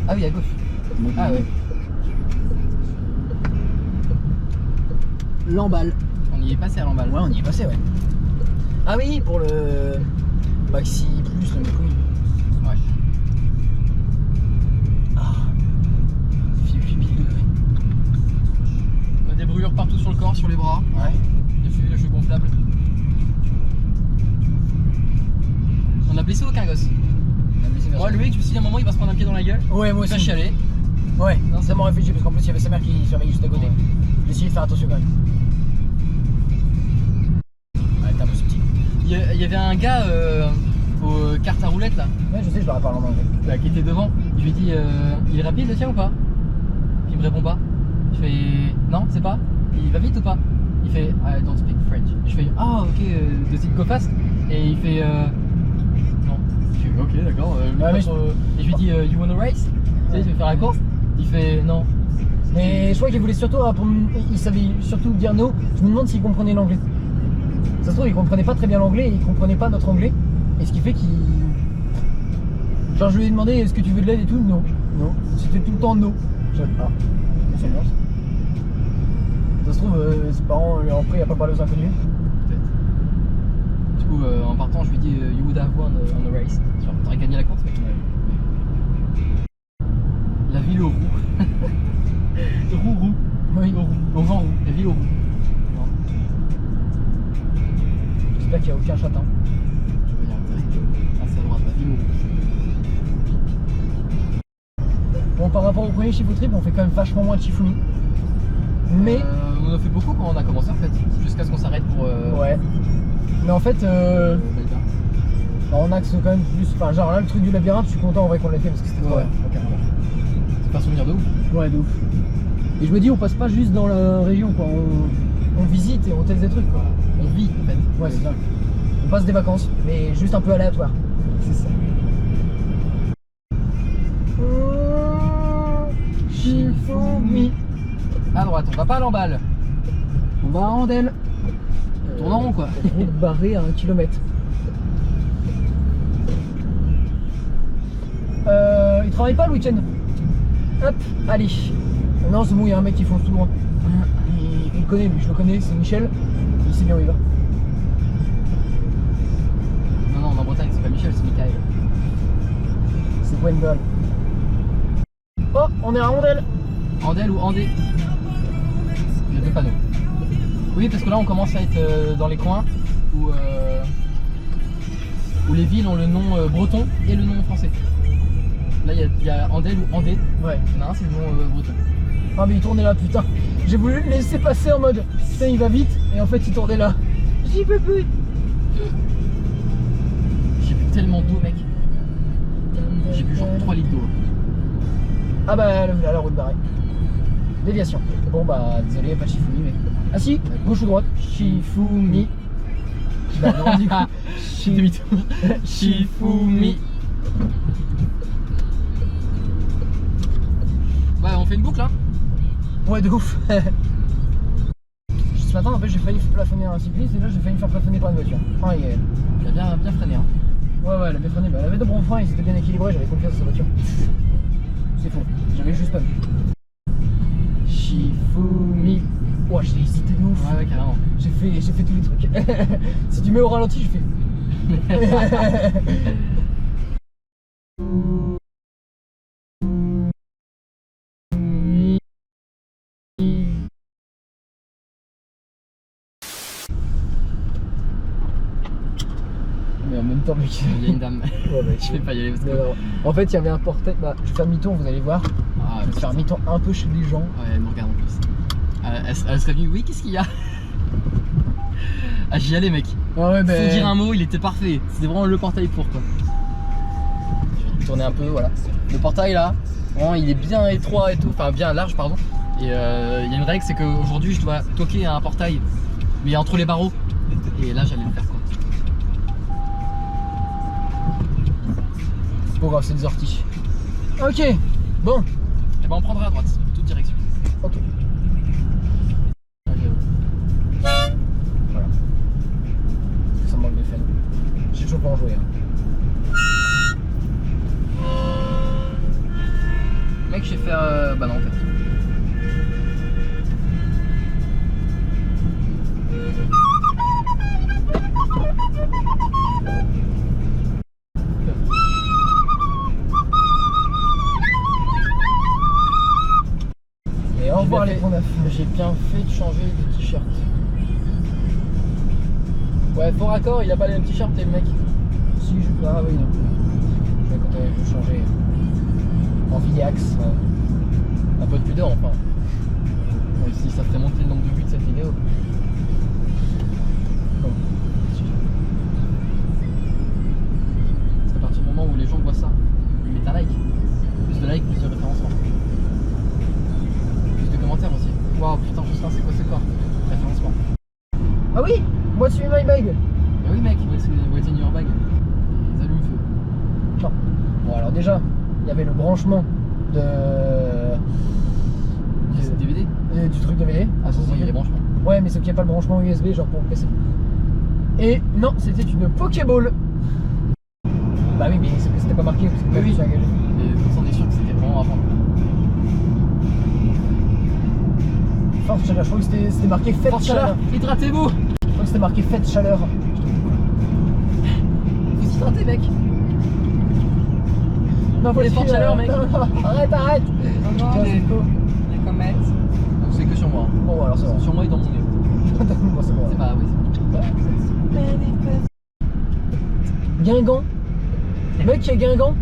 Ah oui, à gauche. Ah ouais. Lamballe. On y est passé à l'emballe. Ouais, on y est passé, ouais. Ah oui, pour le Maxi Plus, le mec, oui. Ouais. Ah. Fille pipi, ouais. On a des brûlures partout sur le corps, sur les bras. Ouais. Les cheveux gonflables. On a blessé aucun gosse. Moi, Loïc, je me suis dit à un moment, il va se prendre un pied dans la gueule. Ouais, moi Il va aussi. chialer. Ouais, Non, ça m'aurait fait chier parce qu'en plus il y avait sa mère qui surveillait juste à côté. Ouais. J'ai essayé de faire attention quand même. Ouais, t'es un peu subtil. Il y avait un gars aux cartes à roulettes là, Ouais, je sais, je leur ai parlé en anglais. qui était devant. Je lui ai dit il est rapide le tien ou pas? Il me répond pas. Je fais non, c'est pas. Il va vite ou pas? Il fait I don't speak French. Je fais ah ok, does it go fast? Et il fait non. Je fais ok d'accord. mais Et je lui dis you wanna race? Tu sais, tu veux faire la course? Il fait non. Mais je crois qu'il voulait surtout répondre, il savait surtout dire no. Je me demande s'il comprenait l'anglais. Ça se trouve, il comprenait pas très bien l'anglais et il comprenait pas notre anglais. Et ce qui fait qu'il. Genre, je lui ai demandé est-ce que tu veux de l'aide et tout? Non. Non. C'était tout le temps no. Je ah, c'est bien. Ça se trouve, ses parents lui ont appris à pas parler aux inconnus. Peut-être. Du coup en partant je lui dis you would have won on a race. Genre t'aurais gagné la course mec. La ville aux roues. Roux. Oui. Au vent roux. La ville aux roues. J'espère qu'il n'y a aucun châtain. Je vais dire direct. Ah c'est à droite, la ville aux roues. Bon, par rapport au premier Shifu Trip, on fait quand même vachement moins de Shifumi. Mais. On a fait beaucoup quand on a commencé en fait. Jusqu'à ce qu'on s'arrête pour. Ouais. Mais en fait, Belga. on axe quand même plus. Enfin, genre là, le truc du labyrinthe, je suis content en vrai qu'on l'ait fait parce que c'était trop Ouais, bien. carrément. C'est pas un souvenir de ouf. Ouais, de ouf. Et je me dis, on passe pas juste dans la région, quoi. On visite et on teste des trucs, quoi. On vit en fait. Ouais, c'est ça. On passe des vacances, mais juste un peu aléatoire. C'est ça. Shifumi. À droite, on va pas à l'emballe. On va à Andel. Tourne en rond quoi. Route barrée à 1 km. Il travaille pas le week-end. Hop, allez. Non, c'est bon, il y a un mec qui fonce tout droit. Il le connaît, lui, je le connais, c'est Michel. Il sait bien où il va. Non, en Bretagne, c'est pas Michel, c'est Michael. C'est Wendell. Oh, on est à Andel. Andel ou Andé? Il y a deux panneaux. Oui, parce que là, on commence à être dans les coins où les villes ont le nom breton et le nom français. Là, il y a Andel ou Andé. Ouais. Il y en a un, c'est le nom breton. Ah, mais il tournait là, putain. J'ai voulu le laisser passer en mode putain, il va vite. Et en fait, il tournait là. J'y peux plus. J'ai bu tellement d'eau, mec. J'ai bu genre 3 litres d'eau. Ah, bah, la route barrée. Déviation. Bon, bah, désolé, pas Shifumi, mais. Ah, si, gauche ou droite? Shifumi. Bah, non, du coup. Demi-tour. Shifumi. Bah, on fait une boucle, hein. Ouais, de ouf. Ce matin, en fait, j'ai failli plafonner un cycliste et là, j'ai failli me faire plafonner par une voiture. Ah, Il a bien freiné, hein. Ouais, elle a bien freiné. Bah, elle avait de bons freins, ils étaient bien équilibrés, j'avais confiance en sa voiture. C'est faux, j'avais juste pas vu. Shifumi. Ouais, j'ai hésité de ouf. Ouais, carrément. J'ai fait tous les trucs. Si tu mets au ralenti, je fais. Mais en même temps, mec. Il y a une dame. Ouais, bah, Je vais pas y aller parce que. non. En fait, il y avait un portail. Bah, je vais faire demi-tour, vous allez voir. Ah, Je vais faire demi-tour un peu chez les gens. Ouais, elle me regarde en plus. Elle serait venue, oui, qu'est-ce qu'il y a? Ah, j'y allais, mec. Ah ouais, Faut dire un mot, il était parfait. C'était vraiment le portail pour quoi. Je vais tourner un peu, voilà. Le portail là, vraiment, il est bien étroit et tout, enfin bien large, pardon. Et il y a une règle, c'est qu'aujourd'hui, je dois toquer à un portail, mais entre les barreaux. Et là, j'allais le faire quoi. C'est pas grave, c'est des orties. Ok, bon. Et ben, on prendra à droite, toute direction. Ok. Voilà. Ça me manque de fun. J'ai toujours pas en joué. Hein. Mec, je sais faire. Bah non, en fait. Et au revoir les grands neufs. J'ai bien fait de changer de t-shirt. Ouais, fort raccord, il a pas les mêmes t-shirts, t'es le mec. Si, je... Ah oui, non. Je vais quand même changer en Vidax. Un peu de pudeur enfin. Ouais, si ça ferait monter le nombre de vues de cette vidéo. Bon. C'est à partir du moment où les gens voient ça, ils mettent un like. Plus de likes, plus de référencement. Plus de commentaires aussi. Waouh, putain, Justin, c'est quoi ce corps? Référencement. Ah oui, what's in my bag? Bah oui, mec, what's in your bag? Les allumes-feu. Non. Bon, alors déjà, il y avait le branchement de... DVD? Du truc DVD. Ah, ça, il y a les branchements. Ouais, mais sauf qu'il n'y a pas le branchement USB, genre pour le PC. Et non, c'était une Pokéball. Bah oui, mais c'est que c'était pas marqué parce que Oui. je suis engagé. Et on est sûr que c'était vraiment avant. Force chaleur, je crois que c'était marqué fête Force chaleur. chaleur, hydratez-vous! Je crois que c'était marqué fête chaleur. Vous hydratez, mec! Non, Les fortes chaleurs, mec. Non, arrête, arrête. Non, Tiens, c'est quoi les comments. Donc c'est que sur moi. Bon, alors ça va. Sur moi et dans mon nez. Bon, c'est bon. C'est pas, oui, c'est Guingamp. Mec, il y a Guingamp.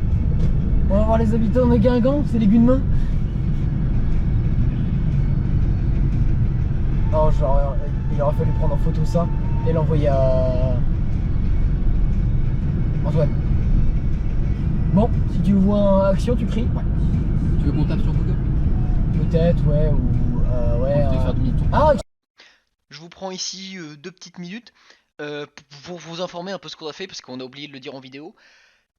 On va voir les habitants de Guingamp, c'est les Gunemains. Non, genre, il aurait fallu prendre en photo ça et l'envoyer à Antoine. Bon, si tu vois en action, tu cries. Ouais. Tu veux qu'on tape sur Google? Peut-être, ouais, ou ouais. On va faire demi-tour. Ah, Je vous prends ici 2 petites minutes pour vous informer un peu ce qu'on a fait parce qu'on a oublié de le dire en vidéo.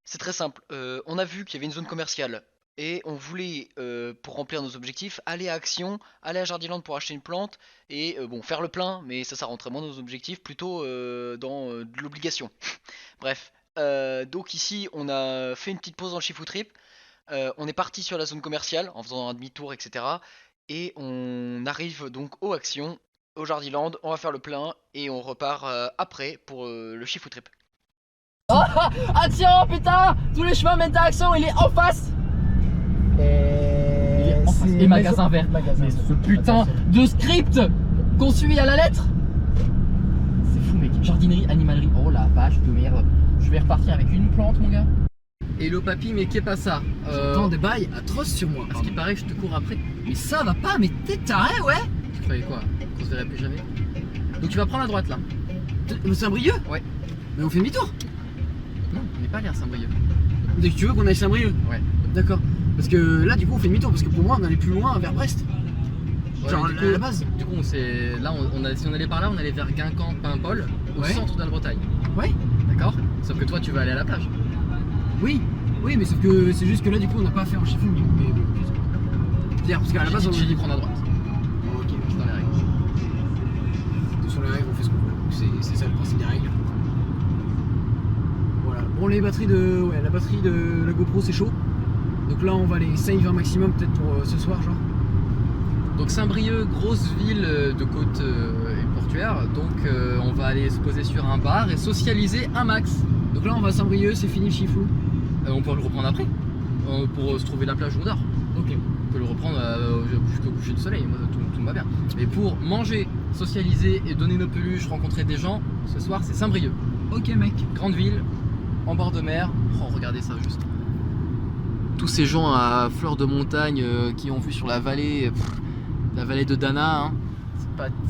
C'est très simple, on a vu qu'il y avait une zone commerciale et on voulait, pour remplir nos objectifs, aller à Action, aller à Jardiland pour acheter une plante et bon, faire le plein, mais ça rentrait moins dans nos objectifs, plutôt dans de l'obligation. Bref, donc ici on a fait une petite pause dans le Shifu Trip, on est parti sur la zone commerciale en faisant un demi-tour, etc. Et on arrive donc aux Actions, au Jardiland, on va faire le plein et on repart après pour le Shifu Trip. Ah tiens, putain! Tous les chemins mènent à Action, il est en face! et... en face. c'est Et magasin vert. Magasin Mais vert. ce putain de script qu'on suit à la lettre! C'est fou, mec. Jardinerie, animalerie. Oh la vache de merde. Je vais repartir avec une plante, mon gars. Hello papy, mais qu'est pas ça? J'entends des bails atroces sur moi. Parce qu'il paraît que je te cours après. Mais ça va pas, mais t'es taré, ouais. Tu croyais quoi? Qu'on se verrait plus jamais? Donc tu vas prendre à droite là. Saint-Brieuc? Ouais. Mais on fait demi-tour. Non, on n'est pas allé à Saint-Brieuc. Dès que tu veux qu'on aille Saint-Brieuc? Ouais. D'accord. Parce que là, du coup, on fait demi-tour. Parce que pour moi, on allait plus loin vers Brest. Ouais, Genre du à coup, la base. Du coup, si on allait par là, on allait vers Guingamp, Paimpol, au Ouais. centre de la Bretagne. Ouais. D'accord? Sauf que toi, tu vas aller à la plage. Oui. Oui, mais sauf que c'est juste que là, du coup, on n'a pas fait en chiffon. Mais bon, c'est-à-dire, parce qu'à la base, on J'ai dit prendre à droite. Ok. C'est dans les règles. Sur les règles, on fait ce qu'on veut. C'est ça le principe des règles. Voilà. Bon, les batteries de. Ouais, la batterie de la GoPro, c'est chaud. Donc là, on va les save un maximum, peut-être pour ce soir, genre. Donc Saint-Brieuc, grosse ville de côte et portuaire. Donc on va aller se poser sur un bar et socialiser un max. Donc là, on va à Saint-Brieuc, c'est fini le Chifou. On peut le reprendre après. Pour se trouver la plage où on dort. Ok. On peut le reprendre jusqu'au coucher du soleil. Moi, tout me va bien. Mais pour manger, socialiser et donner nos peluches, rencontrer des gens, ce soir c'est Saint-Brieuc. Ok, mec. Grande ville, en bord de mer. Oh, regardez ça juste. Tous ces gens à fleur de montagne qui ont vu sur la vallée de Dana. Hein.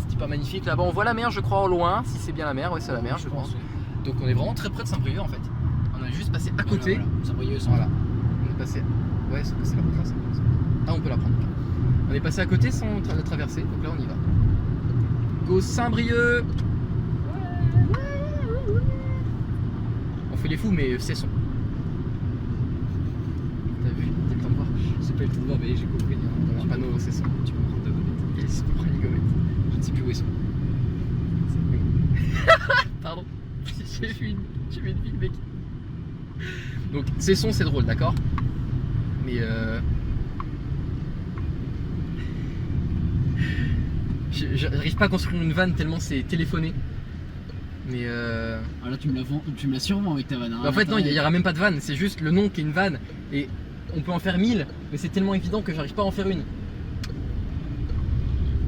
C'est pas magnifique. Là-bas, on voit la mer, je crois, au loin. Si c'est bien la mer, ouais, c'est la mer, je pense. Donc, on est vraiment très près de Saint-Brieuc en fait. On a juste passé à côté. Voilà. Saint-Brieuc, Voilà. On est passé. Ouais, c'est la route là, ça. Ah, on peut la prendre. On est passé à côté sans la traverser. Donc là, on y va. Go Saint-Brieuc. On fait les fous, mais cessons. T'as vu? T'as le temps de voir? C'est pas le temps de voir, mais j'ai compris. Dans le panneau, cessons. Tu peux prendre ta gomette. Yes, on prend les gommettes. Je ne sais plus où ils sont. Pardon. J'ai vu une ville, mec. Donc, cessons, c'est drôle, d'accord? Mais j'arrive pas à construire une vanne tellement c'est téléphoné. Mais Ah là tu me la survends avec ta vanne. Hein. en fait non, il y aura même pas de vanne, c'est juste le nom qui est une vanne et on peut en faire 1000, mais c'est tellement évident que j'arrive pas à en faire une.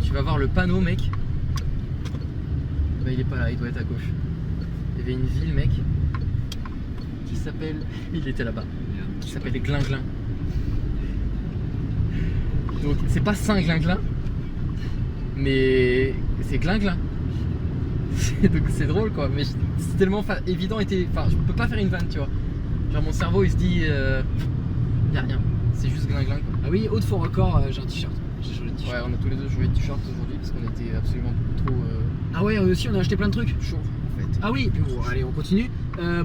Tu vas voir le panneau mec. Bah il est pas là, il doit être à gauche. Il y avait une ville mec qui s'appelle... Il était là-bas. Qui s'appelle les Glinglins. Donc c'est pas Saint-Glinglin, mais c'est Glinglin. Donc c'est drôle quoi, mais c'est tellement évident et enfin je peux pas faire une vanne tu vois. Genre mon cerveau il se dit y'a rien, c'est juste Glinglin quoi. Ah oui, haute fort record, j'ai un t-shirt. J'ai changé de t-shirt. Ouais, on a tous les deux changé de t-shirt aujourd'hui parce qu'on était absolument trop Ah ouais, aussi on a acheté plein de trucs. chaud en fait. Ah oui, bon, allez on continue.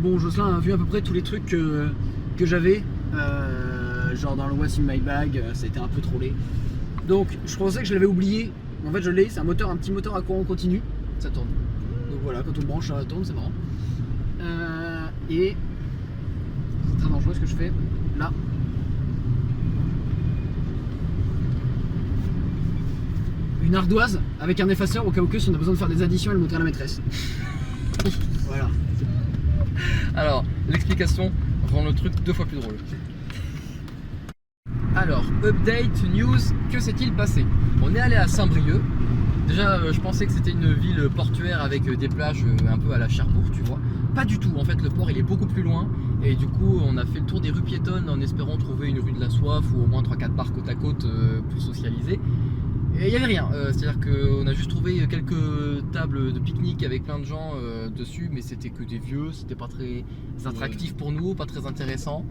Bon, Jocelyn a vu à peu près tous les trucs que j'avais. Genre dans le What's in my bag, ça a été un peu trollé. Donc je pensais que je l'avais oublié. En fait je l'ai, c'est un petit moteur à courant continu. Ça tourne. Donc voilà, quand on branche ça tourne, c'est marrant. Et c'est très dangereux ce que je fais là. Une ardoise avec un effaceur au cas où si on a besoin de faire des additions et le montrer à la maîtresse. Voilà. Alors, l'explication rend le truc 2 fois plus drôle. Alors, update, news, que s'est-il passé? On est allé à Saint-Brieuc. Déjà, je pensais que c'était une ville portuaire avec des plages un peu à la Cherbourg, tu vois. Pas du tout, en fait, le port il est beaucoup plus loin. Et du coup, on a fait le tour des rues piétonnes en espérant trouver une rue de la soif ou au moins 3-4 bars côte à côte pour socialiser. Et il n'y avait rien, c'est-à-dire qu'on a juste trouvé quelques tables de pique-nique avec plein de gens dessus, mais c'était que des vieux, c'était pas très attractif pour nous, pas très intéressant.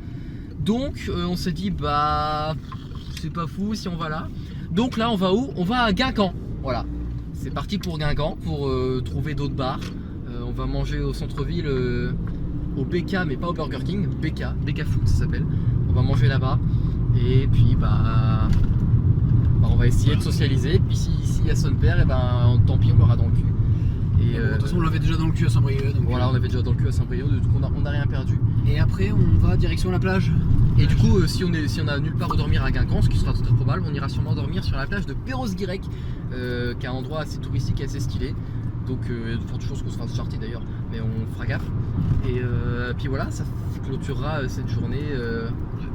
Donc on s'est dit bah c'est pas fou si on va là. Donc là on va où? On va à Guingamp, voilà. C'est parti pour Guingamp pour trouver d'autres bars. On va manger au centre-ville au BK, mais pas au Burger King, BK Food ça s'appelle. On va manger là-bas et puis bah on va essayer de socialiser, puis s'il y a son père, et ben tant pis on l'aura dans le cul. Et De toute façon on l'avait déjà dans le cul à Saint-Brieuc. Donc voilà, on avait déjà dans le cul à Saint-Brieuc, donc on n'a rien perdu. Et après on va direction la plage. Et du coup si on a nulle part où dormir à Guingamp, ce qui sera très probable, on ira sûrement dormir sur la plage de Perros-Guirec, qui est un endroit assez touristique et assez stylé. Donc il y a de fortes chances qu'on se fasse charter d'ailleurs, mais on fera gaffe. Et puis voilà, ça clôturera cette journée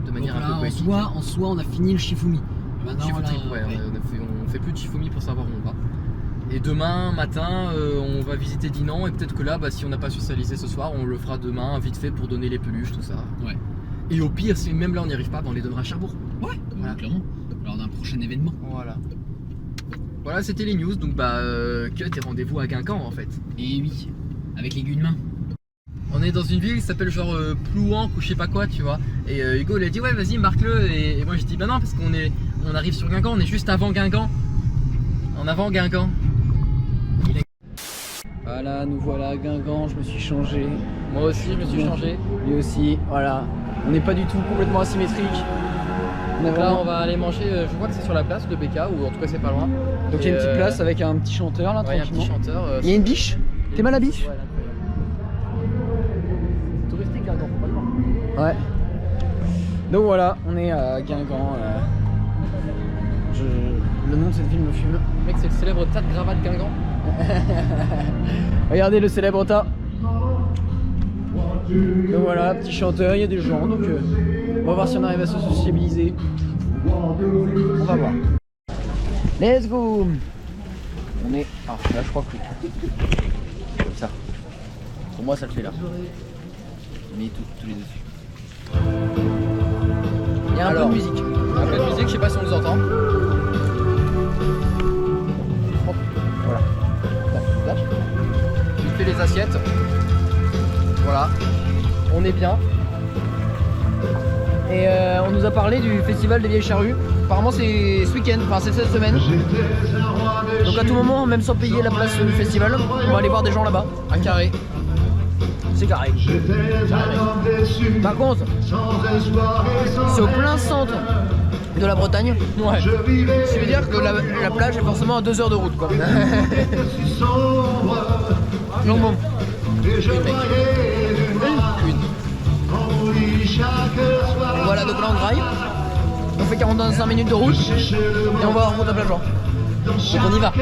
de manière donc là, un peu poétique. en soi on a fini le Shifumi. Maintenant, Shifu là, trip, ouais. On fait plus de Shifumi pour savoir où on va. Et demain matin, on va visiter Dinan et peut-être que là, bah, si on n'a pas socialisé ce soir, on le fera demain vite fait pour donner les peluches, tout ça. Ouais. Et au pire, si même là on n'y arrive pas, bah, on les donnera à Cherbourg. Ouais, voilà, clairement. Lors d'un prochain événement. Voilà. Voilà, c'était les news. Donc bah, cut et rendez-vous à Guingamp en fait. Et oui, avec les Gunemains. On est dans une ville qui s'appelle genre Plouanque ou je sais pas quoi, tu vois. Et Hugo il a dit ouais vas-y marque-le et moi je dis bah non parce qu'on arrive sur Guingamp, on est juste avant Guingamp. En avant Guingamp. Voilà, nous voilà à Guingamp, je me suis changé. Moi aussi je me suis changé. Lui aussi, voilà. On n'est pas du tout complètement asymétrique. Donc là on va aller manger, je crois que c'est sur la place de BK ou en tout cas c'est pas loin. Donc il y a une petite place avec un petit chanteur là, ouais, tranquillement. un petit chanteur. Il y a une biche. T'es mal à biche? Ouais, touristique Guingamp, faut pas le voir. Ouais. Donc voilà, on est à Guingamp. Le nom de cette ville me fume. Mec, c'est le célèbre tas de gravats de Guingamp. Regardez le célèbre tas. Donc voilà, petit chanteur, il y a des gens. Donc on va voir si on arrive à se sociabiliser. On va voir. Let's go. On est. Ah, là je crois que oui. Comme ça. Pour moi ça le fait là. J'ai mis tous les dessus. Il y a un peu de musique. Un peu de musique, je sais pas si on nous entend. Voilà. Là. Il fait les assiettes. Voilà. On est bien. Et on nous a parlé du festival des Vieilles Charrues. Apparemment c'est ce week-end, enfin c'est cette semaine. Donc à tout moment, même sans payer la place du festival, on va aller voir des gens là-bas. À Carré. C'est carré. Par contre, c'est au plein centre de la Bretagne. Ouais. Ce qui veut dire que la plage est forcément à 2 heures de route quoi. Donc bon. Voilà, donc là on drive. On fait 45 minutes de route et on va en route à Plageois. Donc on y va.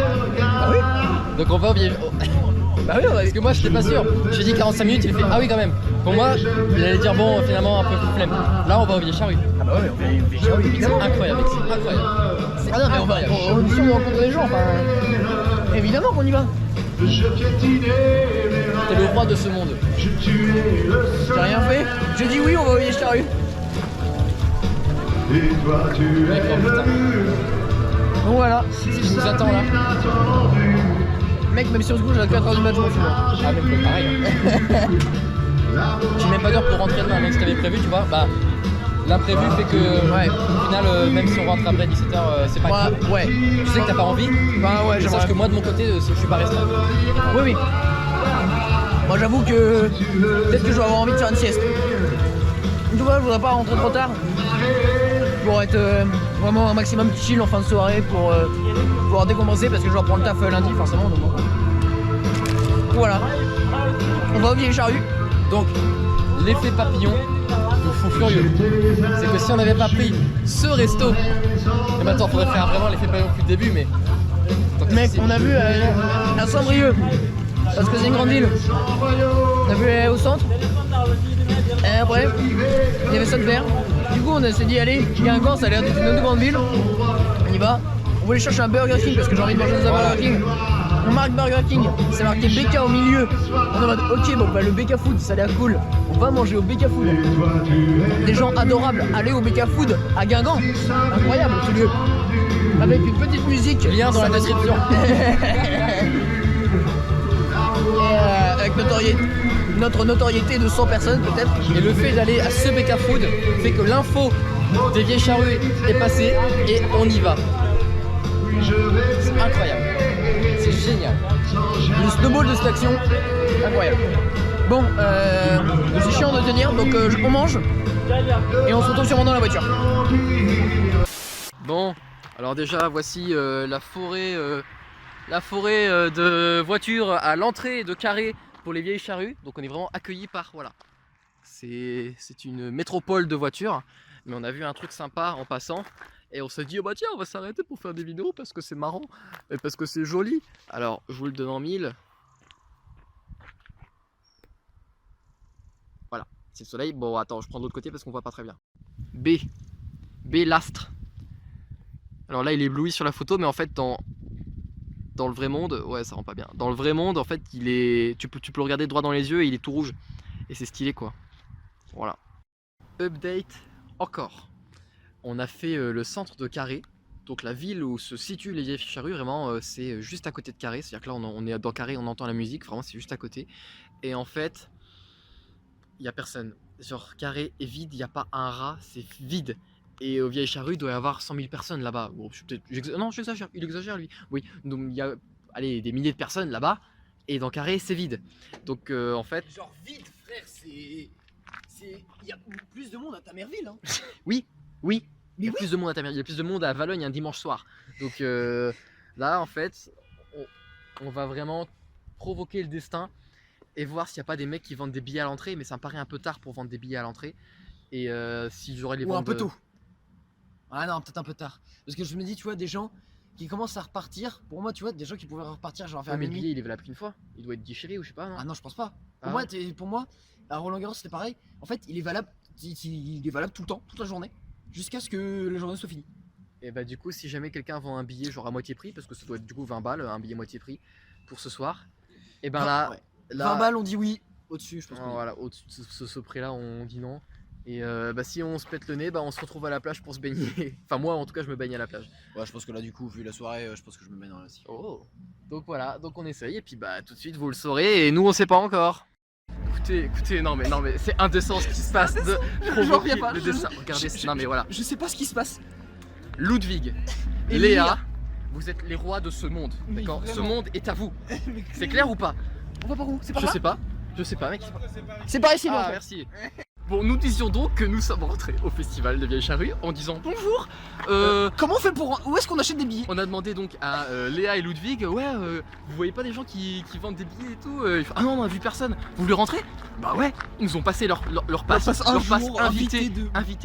Ah oui. Donc on va au vieil. Bah oui, parce que moi j'étais pas sûr. J'ai dit 45 minutes, il fait ah oui quand même. Pour moi, il allait dire bon finalement un peu flemme. Là on va au Vieille Charrue. Ah bah ouais, on fait une Charrue C'est évidemment. incroyable, mec, c'est incroyable. C'est Ah non, mais incroyable. on est sûr de rencontrer des gens, enfin. Évidemment qu'on y va. T'es le roi de ce monde. J'ai rien fait. J'ai dit oui, on va au Vieille Charrue. Mec, oh putain. Donc voilà. Si je vous attends là. Mec, même si on se couche à 4h du match, je m'en fous. Ah même pareil. J'ai même pas d'heure pour rentrer demain, même si t'avais prévu, tu vois. Bah l'imprévu fait que Ouais. au final même si on rentre après 17h c'est pas grave. Ouais. Je sais que t'as pas envie. Bah ouais, Mais j'aimerais. sache que moi de mon côté je suis pas resté. Oui, oui. Moi j'avoue que peut-être que je vais avoir envie de faire une sieste. Tu vois, je voudrais pas rentrer trop tard pour être vraiment un maximum chill en fin de soirée pour pouvoir décompenser parce que je dois prendre le taf lundi forcément. Donc bon. Voilà. On va au Vieille Charrue. Donc l'effet papillon nous fou furieux. C'est que si on n'avait pas pris ce resto, et maintenant faudrait faire vraiment l'effet papillon depuis le début mais. Mec, on a vu à Saint-Brieuc parce que c'est une grande ville. On a vu au centre. Et après, il y avait ça de verre. Du coup, on s'est dit, allez, Guingamp, ça a l'air d'être une autre grande ville. On y va. On voulait chercher un Burger King parce que j'ai envie de manger dans un Burger King. On marque Burger King, c'est marqué BK au milieu. On est en mode, ok, bon, bah le BK Food, ça a l'air cool. On va manger au BK Food. Des gens adorables, allez au BK Food à Guingamp. Incroyable ce lieu. Avec une petite musique. Lien dans la description. Et avec notre notoriété de 100 personnes peut-être. Et le fait d'aller à ce BK Food fait que l'info des Vieilles Charrues est passée et on y va. C'est incroyable. C'est génial. Le snowball de cette action, incroyable. Bon, c'est chiant de tenir, donc on mange et on se retrouve sûrement dans la voiture. Bon, alors déjà voici la forêt de voitures à l'entrée de Carré pour les Vieilles Charrues. Donc on est vraiment accueillis par, voilà, c'est une métropole de voitures. Mais on a vu un truc sympa en passant et on s'est dit oh bah tiens on va s'arrêter pour faire des vidéos parce que c'est marrant et parce que c'est joli. Alors je vous le donne en 1000. Voilà, c'est le soleil. Bon attends, je prends de l'autre côté parce qu'on voit pas très bien. B l'astre. Alors là il est ébloui sur la photo mais en fait dans le vrai monde, ouais ça rend pas bien. Dans le vrai monde en fait tu peux le regarder droit dans les yeux et il est tout rouge. Et c'est stylé quoi. Voilà. Update encore. On a fait le centre de Carré. Donc la ville où se situent les Vieilles Charrues, vraiment c'est juste à côté de Carré. C'est-à-dire que là on est dans Carré, on entend la musique, vraiment c'est juste à côté. Et en fait, il n'y a personne. Genre Carré est vide, il n'y a pas un rat, c'est vide. Et aux Vieilles Charrues, il doit y avoir 100 000 personnes là-bas. Bon, non, j'exagère, il exagère lui. Oui, donc il y a allez, des milliers de personnes là-bas. Et dans Carré, c'est vide. Donc en fait... Genre vide frère, il y a plus de monde à Tamerville hein. Oui, il y a oui. plus de monde à Tamerville, il y a plus de monde à Valogne un dimanche soir. Donc là en fait, on va vraiment provoquer le destin et voir s'il n'y a pas des mecs qui vendent des billets à l'entrée. Mais ça me paraît un peu tard pour vendre des billets à l'entrée. Et si j'aurais les Ou vendre... un peu tôt. Ah non, peut-être un peu tard. Parce que je me dis, tu vois, des gens qui commencent à repartir. Pour moi, tu vois, des gens qui pouvaient repartir genre vers Ouais, mais le minuit. billet il est valable qu'une fois. Il doit être déchiré ou je sais pas non. Ah non, je pense pas. Ah Pour moi, à Roland Garros c'était pareil. En fait, il est valable tout le temps, toute la journée, jusqu'à ce que la journée soit finie. Et bah du coup si jamais quelqu'un vend un billet genre à moitié prix, parce que ça doit être du coup 20 balles, un billet moitié prix pour ce soir. Et ben là, Ouais. là 20 balles, on dit oui. Au-dessus, je pense. non, voilà, au-dessus de ce prix là on dit non. Et bah si on se pète le nez, bah on se retrouve à la plage pour se baigner. Enfin moi en tout cas je me baigne à la plage. Ouais, je pense que là, du coup, vu la soirée, je pense que je me mets dans la scie. Oh. Donc voilà, donc on essaye et puis bah tout de suite vous le saurez et nous on sait pas encore. Écoutez, non mais c'est indécent ce qui se passe de provoquer reviens pas, le dessin. Regardez, non mais voilà. Je sais pas ce qui se passe. Ludwig et Léa, vous êtes les rois de ce monde, d'accord? Ce monde est à vous. C'est clair ou pas? On va par où? C'est par Je là? sais pas. Je sais pas mec. C'est par ici, Ah là. merci. Bon, nous disions donc que nous sommes rentrés au festival de Vieille Charrue en disant bonjour. Comment on fait pour... Où est-ce qu'on achète des billets? On a demandé donc à Léa et Ludwig, ouais, vous voyez pas des gens qui vendent des billets et tout ah non, on a vu personne. Vous voulez rentrer? Bah ouais, ils nous ont passé leur passe invité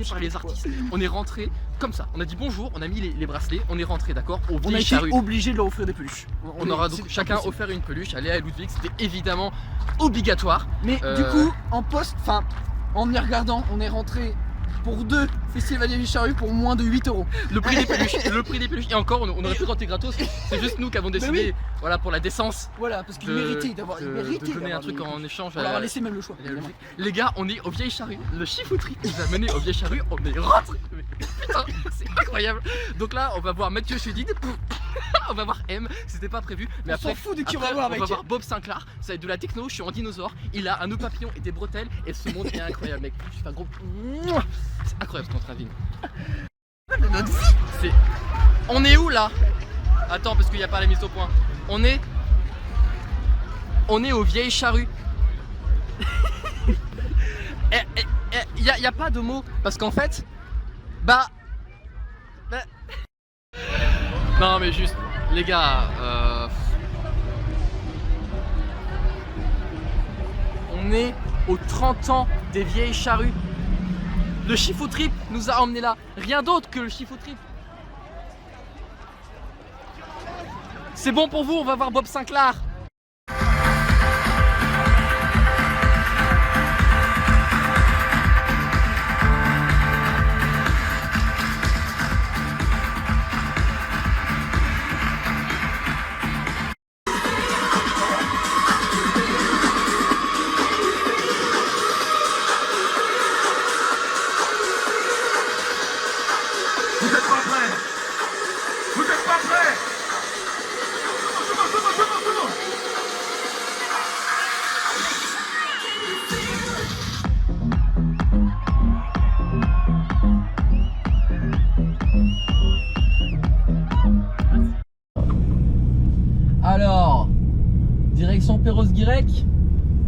par les artistes. On est rentré comme ça. On a dit bonjour, on a mis les bracelets, on est rentré, d'accord, au On a Vieille été Charrue. obligé de leur offrir des peluches. On aura donc chacun offert une peluche à Léa et Ludwig, c'était évidemment obligatoire. Mais du coup, en poste, enfin, en y regardant, on est rentré pour 2 festivaliers Vieille Charrue pour moins de 8 €. Le prix des peluches, et encore, on aurait pu rentrer gratos. C'est juste nous qui avons décidé, oui. voilà, pour la décence. Voilà, parce qu'ils de- méritaient d'avoir de donner un truc en échange. On leur a laissé même le choix. Les gars, on est au Vieille Charrue. Le Chifouterie nous a mené au Vieille Charrue. On est rentré. Mais putain, c'est incroyable. Donc là, on va voir Mathieu Chédid. On va voir M. C'était pas prévu. Mais On après, s'en fout de qui on après, va voir, on mec. va voir Bob Sinclair. Ça va être de la techno. Je suis en dinosaure. Il a un nœud papillon et des bretelles. Et ce monde est incroyable, mec. Je fais un gros. C'est incroyable ce contrat vie. C'est. On est où là? Attends, parce qu'il n'y a pas la mise au point. On est aux Vieilles Charrues. Il n'y a pas de mots. Parce qu'en fait, non mais juste, les gars, on est aux 30 ans des Vieilles Charrues. Le Chifoutrip nous a emmenés là. Rien d'autre que le Chifoutrip. C'est bon pour vous, on va voir Bob Sinclair. Alors, direction Perros-Guirec.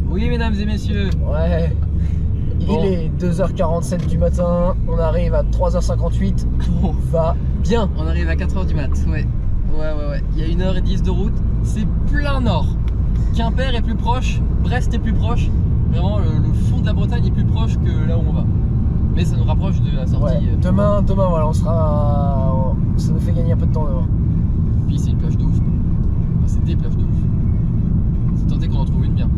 Oui, mesdames et messieurs. Ouais. Bon. Il est 2h47 du matin, on arrive à 3h58, tout va bien. On arrive à 4h du mat, ouais. Ouais. Il y a 1h10 de route, c'est plein nord. Quimper est plus proche, Brest est plus proche. Vraiment, le fond de la Bretagne est plus proche que là où on va. Mais ça nous rapproche de la sortie. Ouais. Demain, voilà, on sera. Ça nous fait gagner un peu de temps demain. Puis c'est une plage de ouf. Enfin, c'est des plages de ouf. C'est tenté qu'on en trouve une bien.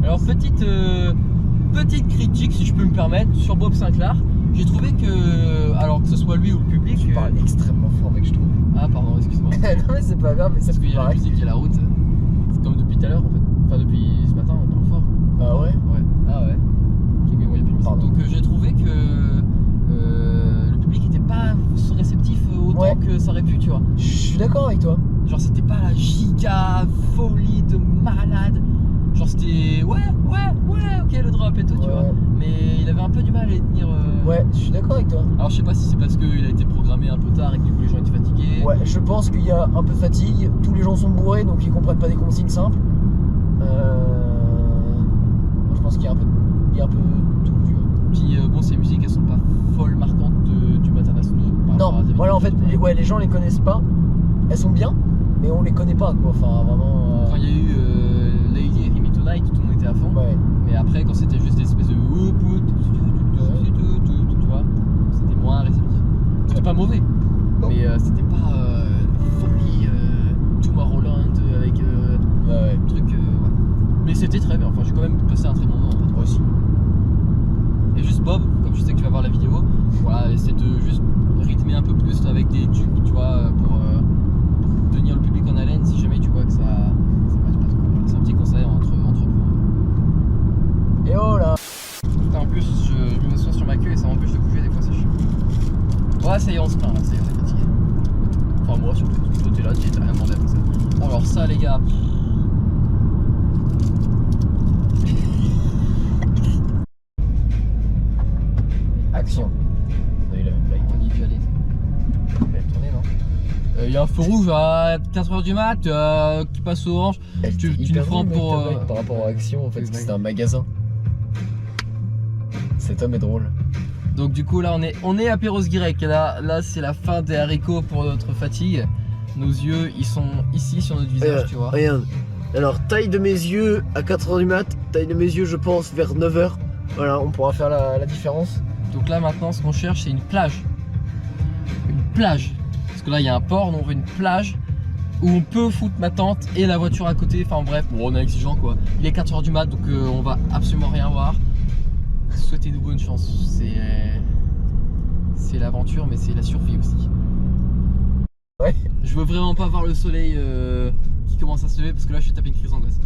Alors, petite critique, si je peux me permettre, sur Bob Sinclair. J'ai trouvé que, alors que ce soit lui ou le public. Tu parles extrêmement fort, mec, je trouve. Ah, pardon, excuse-moi. Non, mais c'est pas grave, mais ça Parce qu'il y a la pareil. musique, il y a la route. C'est comme depuis tout à l'heure en fait. Enfin, depuis ce matin, on parle fort. Ah ouais? Ouais. Ah ouais. Ok, ouais, il y a plus de musique. Pardon. Donc j'ai trouvé que le public était pas réceptif autant Ouais. que ça aurait pu, tu vois. Je suis d'accord avec toi. Genre c'était pas la giga folie de malade. Genre c'était ouais, ok le drop et tout, tu Ouais. vois. Mais il avait un peu du mal à les tenir. Ouais, je suis d'accord avec toi. Alors je sais pas si c'est parce qu'il a été programmé un peu tard et que du coup les gens étaient fatigués. Ouais, je pense qu'il y a un peu de fatigue, tous les gens sont bourrés donc ils comprennent pas des consignes simples. Je pense qu'il y a un peu tout, tu vois. Puis bon, ces musiques elles sont pas folles marquantes du matin d'Asno. Non, voilà, en fait, les gens les connaissent pas, elles sont bien, mais on les connaît pas quoi, enfin vraiment. Quand il y a eu Lady et Hit Me Tonight, tout le monde était à fond. Ouais. Mais après, quand c'était juste des espèces de tu vois, c'était moins réceptif. C'était pas mauvais, mais c'était pas folie Tomorrowland avec Ouais. truc. Ouais. Mais c'était très bien. Enfin, j'ai quand même passé un très bon moment. En fait. Moi aussi. Et juste Bob, comme je sais que tu vas voir la vidéo, voilà, essaie de juste rythmer un peu plus avec des tubes, tu vois, pour tenir le public en haleine si jamais tu vois que ça marche pas trop. Voilà, c'est un petit conseil entre pros. Et oh là. Putain, en plus, je m'assois sur ma queue et ça m'empêche de bouger, des fois c'est chiant. Ouais, ça y est, on se plaint là, ça y est, on est fatigué. Enfin, moi surtout, toi t'es là, t'as rien demandé après ça. Bon, alors ça, les gars. Action. On a eu la même blague. On y est déjà allé. Elle tournait, non? Il y a un feu rouge à 4h du mat qui passe au orange. Elle Tu était nous hyper prends drôle, mec, pour, ta blague par rapport à Action en fait, parce que c'était un magasin. Cet homme est drôle. Donc du coup là on est à Perros-Guirec. Là c'est la fin des haricots pour notre fatigue. Nos yeux ils sont ici sur notre visage, tu vois. Regarde. Alors, taille de mes yeux à 4h du mat, taille de mes yeux, je pense, vers 9h. Voilà, on pourra faire la différence. Donc là maintenant ce qu'on cherche c'est une plage. Une plage. Parce que là il y a un port, donc on veut une plage où on peut foutre ma tente et la voiture à côté. Enfin bref, bon on est exigeant quoi. Il est 4h du mat donc on va absolument rien voir. Souhaitez-nous bonne chance. C'est l'aventure mais c'est la survie aussi. Ouais. Je veux vraiment pas voir le soleil qui commence à se lever parce que là je suis tapé une crise d'angoisse.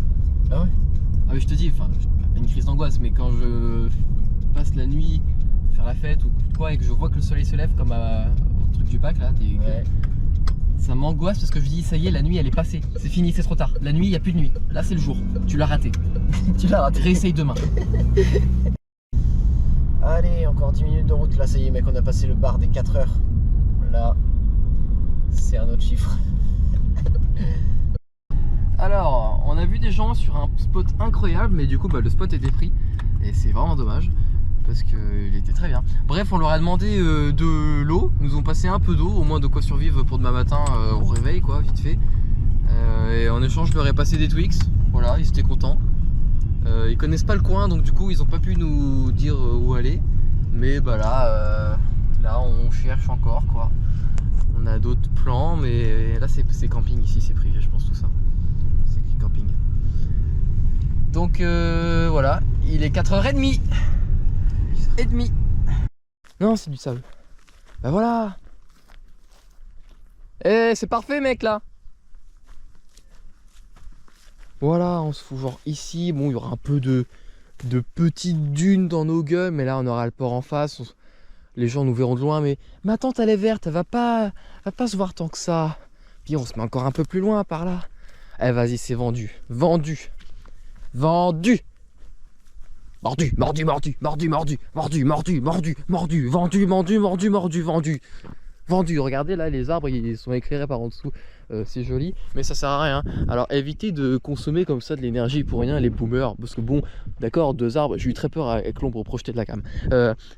Ah ouais? Ah mais je te dis, enfin, pas une crise d'angoisse, mais quand je passe la nuit faire la fête ou quoi et que je vois que le soleil se lève comme au truc du bac là, Ouais. ça m'angoisse parce que je me dis ça y est, la nuit elle est passée, c'est fini, c'est trop tard. La nuit, il n'y a plus de nuit. Là c'est le jour, tu l'as raté. Tu l'as raté. Réessaye demain. Allez, encore 10 minutes de route. Là, ça y est, mec, on a passé le bar des 4 heures. Là, c'est un autre chiffre. Alors, on a vu des gens sur un spot incroyable, mais du coup le spot était pris et c'est vraiment dommage parce qu'il était très bien. Bref, on leur a demandé de l'eau, ils nous ont passé un peu d'eau, au moins de quoi survivre pour demain matin au réveil quoi, vite fait. Et en échange, je leur ai passé des Twix, voilà, ils étaient contents. Ils connaissent pas le coin, donc du coup ils ont pas pu nous dire où aller. Mais bah là on cherche encore quoi. On a d'autres plans, mais là c'est camping ici, c'est privé je pense tout ça. C'est écrit camping. Donc voilà, il est 4h30. Non, c'est du sable. Bah voilà. Eh, c'est parfait mec là. Voilà, on se fout genre ici. Bon, il y aura un peu de petites dunes dans nos gueules, mais là on aura le port en face. Les gens nous verront de loin, mais ma tante elle est verte, elle va pas se voir tant que ça. Puis on se met encore un peu plus loin par là. Eh vas-y, c'est vendu. Vendu. Vendu. Mordu, mordu, mordu, mordu, mordu, mordu, mordu, mordu, mordu, vendu, mordu, mordu, mordu, vendu. Vendu, regardez là les arbres ils sont éclairés par en dessous, c'est joli mais ça sert à rien. Alors évitez de consommer comme ça de l'énergie pour rien les boomers, parce que bon d'accord, 2 arbres, j'ai eu très peur avec l'ombre projetée de la cam.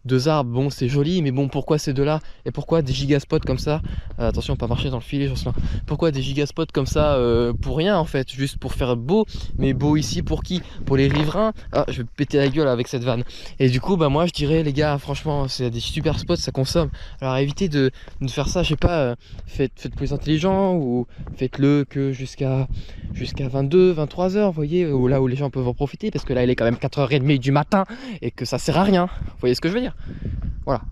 2 arbres, bon c'est joli, mais bon pourquoi ces 2 là et pourquoi des gigaspots comme ça, attention pas marcher dans le filet Jocelyn, pourquoi des gigaspots comme ça pour rien en fait, juste pour faire beau, mais beau ici pour qui? Pour les riverains. Ah je vais péter la gueule avec cette vanne. Et du coup bah moi je dirais les gars franchement c'est des super spots, ça consomme, alors évitez de faire ça, je sais pas, faites plus intelligent ou faites-le que jusqu'à 22, 23 heures, vous voyez, ou là où les gens peuvent en profiter, parce que là il est quand même 4h30 du matin et que ça sert à rien, vous voyez ce que je veux dire? Voilà.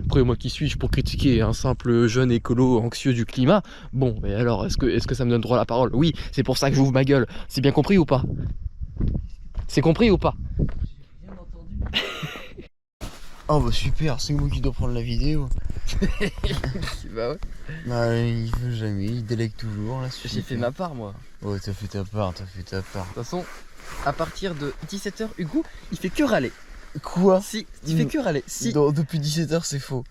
Après moi qui suis-je pour critiquer un simple jeune écolo anxieux du climat? Bon, et alors est-ce que ça me donne droit à la parole? Oui, c'est pour ça que j'ouvre ma gueule, c'est bien compris ou pas? C'est compris ou pas? Oh bah super, c'est moi qui dois prendre la vidéo. Bah ouais. Bah il veut jamais, il délègue toujours là. J'ai fait ma part moi. Ouais t'as fait ta part, t'as fait ta part. De toute façon, à partir de 17h, Hugo, il fait que râler. Quoi? Si, il fait que râler. Si. Depuis 17h c'est faux.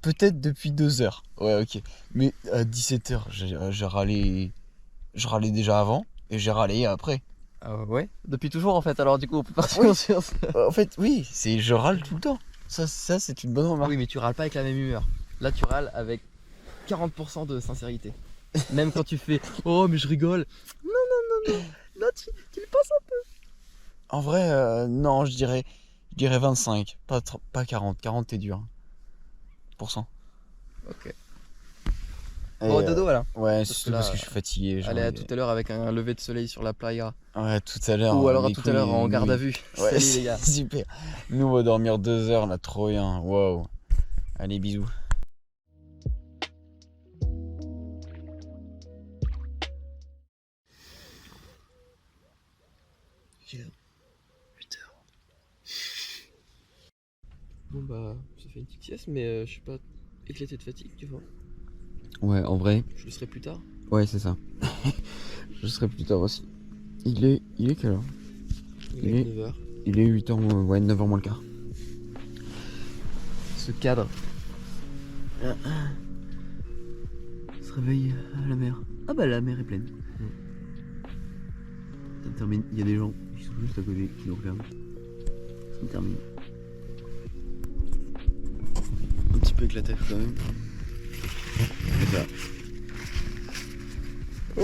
Peut-être depuis 2h. Ouais ok. Mais à 17h j'ai râlé. Je râlais déjà avant et j'ai râlé après. Ouais, depuis toujours en fait, alors du coup on peut pas Oui. sur ça. En fait oui, je râle tout le temps. Ça c'est une bonne remarque. Oui mais tu râles pas avec la même humeur. Là tu râles avec 40% de sincérité. Même quand tu fais « Oh mais je rigole ». Non. Là tu le penses un peu. En vrai non je dirais 25, pas 40. 40 t'es dur. %. Ok. Et, Bon dodo voilà. Ouais, Parce c'est que là, parce que je suis fatigué. Allez à tout à l'heure avec un lever de soleil sur la playa. Ouais, tout à l'heure. Ou alors à les tout à l'heure en couilles, garde oui. à vue. Ouais, Salut les gars. super. Nous on va dormir 2 heures là, trop bien. Waouh. Allez, bisous. Bon bah ça fait une petite sieste mais je suis pas éclaté de fatigue tu vois. Ouais, en vrai. Je le serai plus tard. Ouais, c'est ça. Je serai plus tard aussi. Il est quelle heure? Il est 9h. Il est 8h, ouais, 9h moins le quart. Ce cadre. Se réveille à la mer. Ah bah la mer est pleine. Ça termine. Il y a des gens qui sont juste à côté qui nous regardent. Ça termine. avec la tête quand même. C'est ça. Oh,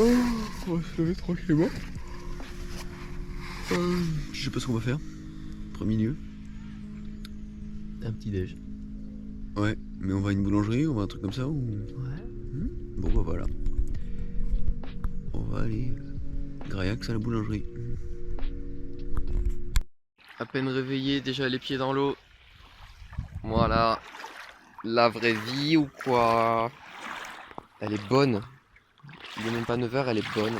on va se lever tranquillement. Je sais pas ce qu'on va faire. Premier lieu. Un petit déj. Ouais, mais on va à une boulangerie, on va à un truc comme ça ou... Ouais. Bon bah voilà. On va aller Graillax à la boulangerie. À peine réveillé, déjà les pieds dans l'eau. Voilà. La vraie vie ou quoi? Elle est bonne. Il est même pas 9h, elle est bonne.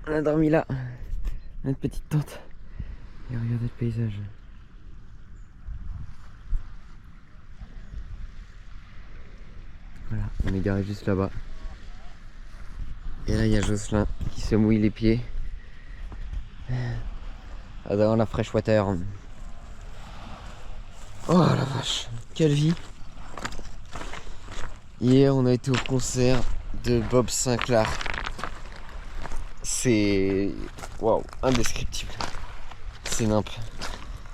On a dormi là, notre petite tente. Et regardez le paysage. Voilà, on est garé juste là-bas. Et là, il y a Jocelyn qui se mouille les pieds dans la fresh water. Oh la vache, quelle vie! Hier, on a été au concert de Bob Sinclair. C'est... Waouh, indescriptible. C'est nimp.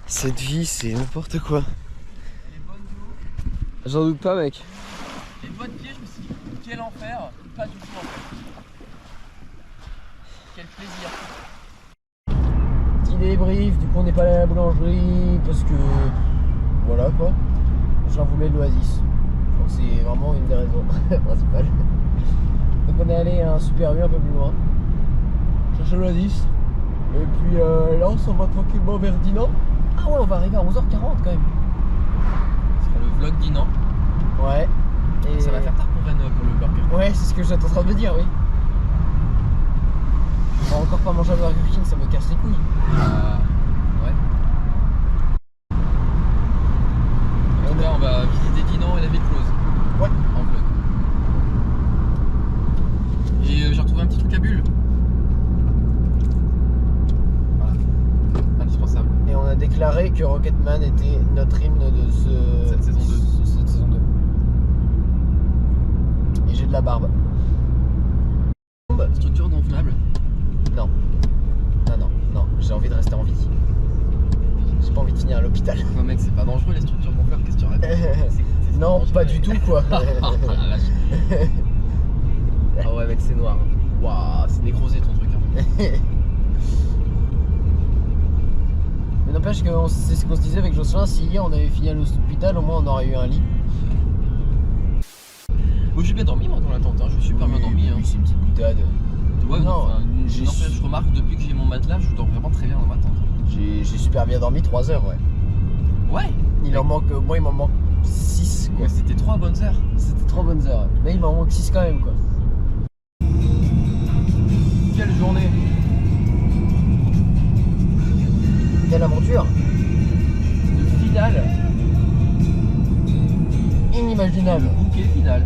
Cette vie, c'est n'importe quoi. J'en doute pas, mec. Les bonnes pieds, je me suis dit, quel enfer, pas du tout en fait. Quel plaisir. Petit débrief, du coup on n'est pas allé à la boulangerie parce que... Voilà quoi. J'en voulais l'Oasis. Je crois que c'est vraiment une des raisons principales. Donc on est allé à un Super U un peu plus loin. Chercher l'Oasis. Et puis là on s'en va tranquillement vers Dinan. Ah ouais, on va arriver à 11h40 quand même. C'est pour le vlog d'Inan. Ouais. Et... Ça va faire tard pour Rennes pour le burger. Ouais, c'est ce que j'étais en train de me dire, oui. On va encore pas manger à Burger King, ça me casse les couilles. Ouais. En tout cas, on va visiter Dinan et la ville close. Ouais. En vlog. Et j'ai retrouvé un petit truc à Bulle. Voilà. Indispensable. Et on a déclaré que Rocketman était notre hymne de Cette saison 2. Cette saison 2. Et j'ai de la barbe. Structure gonflable. Non. Non, j'ai envie de rester en vie. J'ai pas envie de finir à l'hôpital. Non mec, c'est pas dangereux les structures gonflables, qu'est-ce que tu racontes? C'est Non, dangereux, pas mec. du tout quoi. Ah la vache. Ah ouais mec, c'est noir. Waouh, c'est nécrosé ton truc. Hein. Mais n'empêche que c'est ce qu'on se disait avec Jocelyn, si hier on avait fini à l'hôpital, au moins on aurait eu un lit. Oh, j'ai bien dormi moi dans la tente, hein. J'ai super bien dormi. Hein. Oui, c'est une petite boutade. Ouais, Non, enfin, j'ai- n'empêche, je remarque depuis que j'ai mon matelas, je dors vraiment très bien dans ma tente. J'ai super bien dormi 3 heures, ouais. Ouais. Il en manque, moi il m'en manque 6 quoi. Ouais, c'était 3 bonnes heures. C'était 3 bonnes heures. Mais il m'en manque 6 quand même quoi. Quelle journée. Quelle aventure De finale. inimaginable. Bouquet final.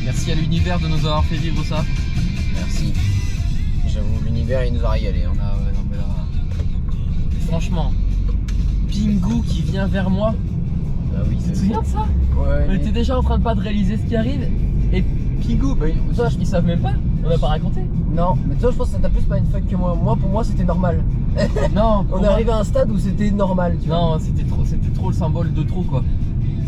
Merci à l'univers de nous avoir fait vivre ça. Merci. J'avoue, l'univers il nous a régalé. Hein. Ah ouais, non mais là. Franchement, Pingu qui vient vers moi. Ah oui, Tu te souviens de ça? Ouais, On était déjà en train de pas de réaliser ce qui arrive. Et Pingu, bah, ça, ils savent même pas. On n'a pas raconté. Non, mais toi je pense que ça t'a plus pas une fuck que moi. Moi pour moi c'était normal. Non, On est arrivé à un stade où c'était normal, tu vois. Non, c'était trop le symbole de trop quoi.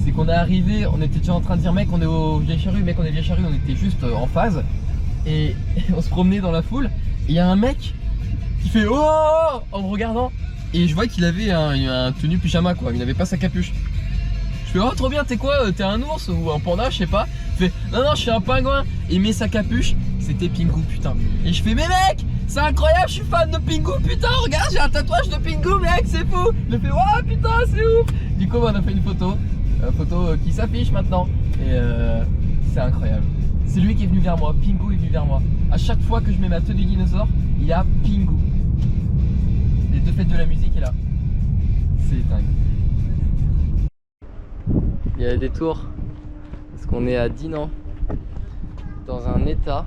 C'est qu'on est arrivé, on était déjà en train de dire mec on est au Vieille Charrue, mec on est Vieille Charrue, on était juste en phase et on se promenait dans la foule et il y a un mec qui fait oh en me regardant et je vois qu'il avait un tenue pyjama quoi, il n'avait pas sa capuche. Je fais oh trop bien, t'es quoi, t'es un ours ou un panda, je sais pas. Il fait non je suis un pingouin et il met sa capuche, c'était Pingu putain. Et je fais mais mec c'est incroyable, je suis fan de Pingu, putain, regarde, j'ai un tatouage de Pingu, mec, c'est fou. Je fais, oh putain, c'est ouf. Du coup, on a fait une photo qui s'affiche maintenant. Et c'est incroyable. C'est lui qui est venu vers moi, Pingu est venu vers moi. À chaque fois que je mets ma tenue dinosaure, il y a Pingu. Les deux fêtes de la musique est là. C'est dingue. Il y a des tours. Parce qu'on est à Dinan. Dans un état.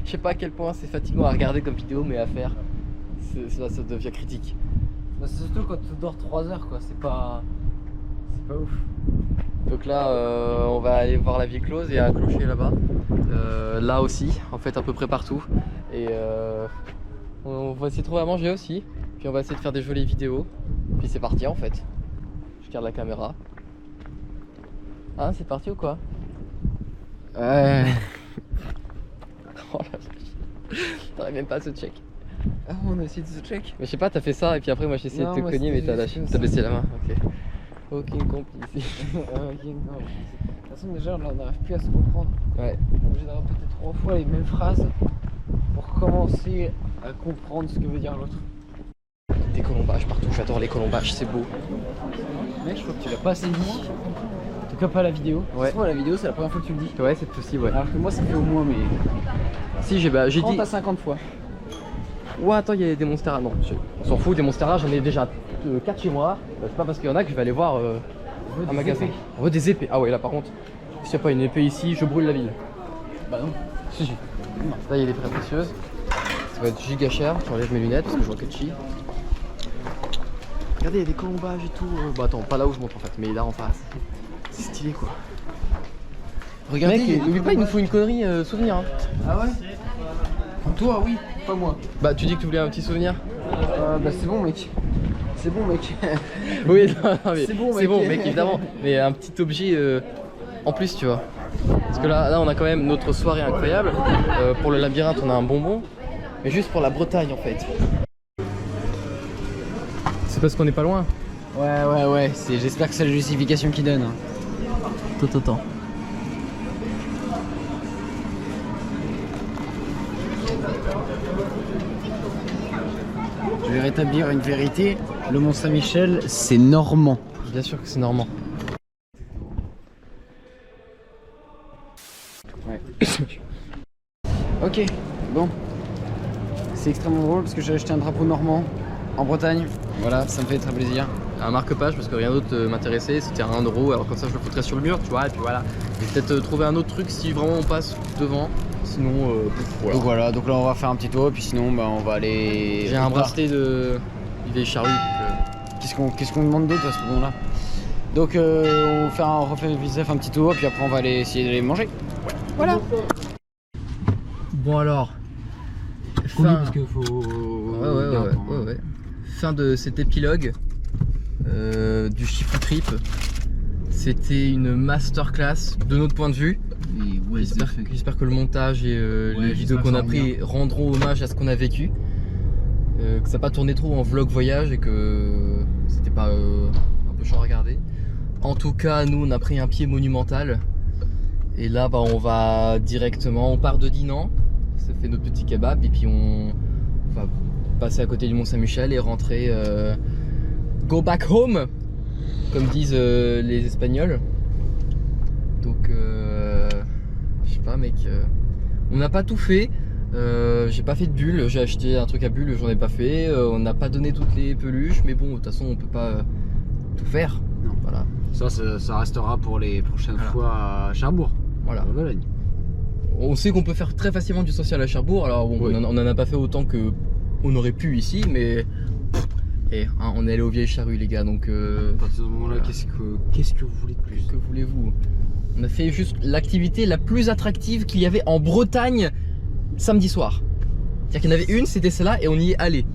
Je sais pas à quel point c'est fatigant à regarder comme vidéo, mais à faire, ça devient critique. Bah, c'est surtout quand tu dors 3 heures quoi, c'est pas ouf. Donc là, on va aller voir la vie close et un clocher là-bas. Là aussi, en fait à peu près partout. Et On va essayer de trouver à manger aussi. Puis on va essayer de faire des jolies vidéos. Puis c'est parti en fait. Je garde la caméra. Ah, c'est parti ou quoi? Ouais. Oh la vache. T'arrives même pas à ce check. Ah, on a essayé de se check. Mais je sais pas, t'as fait ça et puis après moi j'ai essayé de Non, te moi, cogner mais c'était t'as juste lâché, comme t'as ça. baissé la main. Ok. Aucune complice. De toute façon, déjà, là, on n'arrive plus à se comprendre. Ouais. On est obligé de répéter 3 fois les mêmes phrases pour commencer à comprendre ce que veut dire l'autre. Des colombages partout, j'adore les colombages, c'est beau. Mec, je crois que tu l'as pas assez dit. En tout cas, pas à la vidéo. Ouais. Moi, la vidéo, c'est la première fois que tu le dis. Ouais, c'est possible, ouais. Alors que moi, ça fait au moins, mais. Si, j'ai 30 dit. à 50 fois. Ouais, attends, il y a des Monstera. Non, on s'en fout, des Monstera, j'en ai déjà 4 chez moi. C'est pas parce qu'il y en a que je vais aller voir un magasin. On veut des épées. Ah ouais, là par contre, s'il n'y a pas une épée ici, je brûle la ville. Bah non. Si, si. Là, il y a des pierres précieuses. Ça va être giga cher. J'enlève mes lunettes parce que je vois que chi. Regardez, il y a des colombages et tout. Bah attends, pas là où je monte en fait, mais là en face. C'est stylé quoi. Regardez. Mec, n'oublie pas, il nous faut une connerie souvenir. Hein. Ah ouais? Toi, oui, pas moi. Bah, tu dis que tu voulais un petit souvenir? Bah, c'est bon, mec. C'est bon, mec. Oui, non, mais C'est bon, c'est mec. bon, mec, évidemment. Mais un petit objet en plus, tu vois. Parce que là, on a quand même notre soirée incroyable. Pour le labyrinthe, on a un bonbon. Mais juste pour la Bretagne, en fait. C'est parce qu'on n'est pas loin. Ouais. J'espère que c'est la justification qu'il donne. Attends. Je vais rétablir une vérité. Le Mont Saint-Michel, c'est normand. Bien sûr que c'est normand. Ouais. Ok, bon. C'est extrêmement drôle parce que j'ai acheté un drapeau normand en Bretagne. Voilà, ça me fait très plaisir. Un marque-page parce que rien d'autre m'intéressait, c'était à 1 €, alors comme ça je le foutrais sur le mur, tu vois, et puis voilà. Et peut-être trouver un autre truc si vraiment on passe devant, sinon voilà. Donc voilà, donc là on va faire un petit tour et puis sinon bah, on va aller. J'ai un bracelet de vieille charrue. Qu'est-ce qu'on demande d'autre à ce moment-là? Donc on refait un petit tour et puis après on va aller essayer d'aller manger. Voilà. Bon alors. Parce qu'il faut. Ouais. Fin de cet épilogue du Shifu Trip. C'était une masterclass de notre point de vue. J'espère que le montage et les vidéos qu'on a pris rendront hommage à ce qu'on a vécu. Que ça n'a pas tourné trop en vlog voyage et que c'était pas un peu chiant à regarder. En tout cas, nous on a pris un pied monumental. Et là, bah, on part de Dinan. Ça fait notre petit kebab et puis on va passer à côté du Mont Saint-Michel et rentrer go back home comme disent les Espagnols. Donc je sais pas mec, on n'a pas tout fait. J'ai pas fait de bulles, j'ai acheté un truc à bulles, j'en ai pas fait. On n'a pas donné toutes les peluches, mais bon de toute façon on peut pas tout faire. Non. Voilà. Ça restera pour les prochaines fois à Cherbourg. Voilà. À Vologne. On sait qu'on peut faire très facilement du social à Cherbourg, alors bon, Oui. on en a pas fait autant que on aurait pu ici, mais on est allé aux vieilles charrues les gars, donc À partir de ce moment-là, voilà. qu'est-ce que vous voulez de plus? que voulez-vous? On a fait juste l'activité la plus attractive qu'il y avait en Bretagne samedi soir. C'est-à-dire qu'il y en avait une, c'était celle-là, et on y est allé.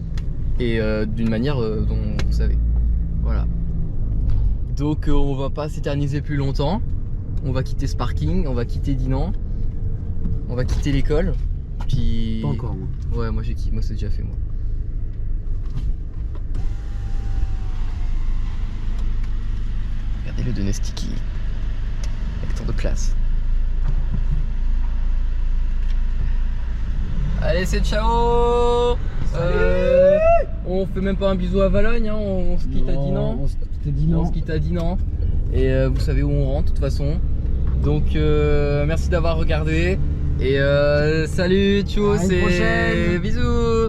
Et d'une manière dont vous savez. Voilà. Donc on va pas s'éterniser plus longtemps. On va quitter ce parking, on va quitter Dinan. On va quitter l'école. Puis. Pas encore, moi. Ouais, moi c'est déjà fait moi. Regardez le Donestiki. Avec tant de classe. Allez, c'est ciao. On fait même pas un bisou à Valogne, hein, on se quitte à Dinan. On se quitte à Dinan. On se quitte à Dinan. Et vous savez où on rentre de toute façon. Donc merci d'avoir regardé. Et salut, tchuss À une et prochaine. bisous.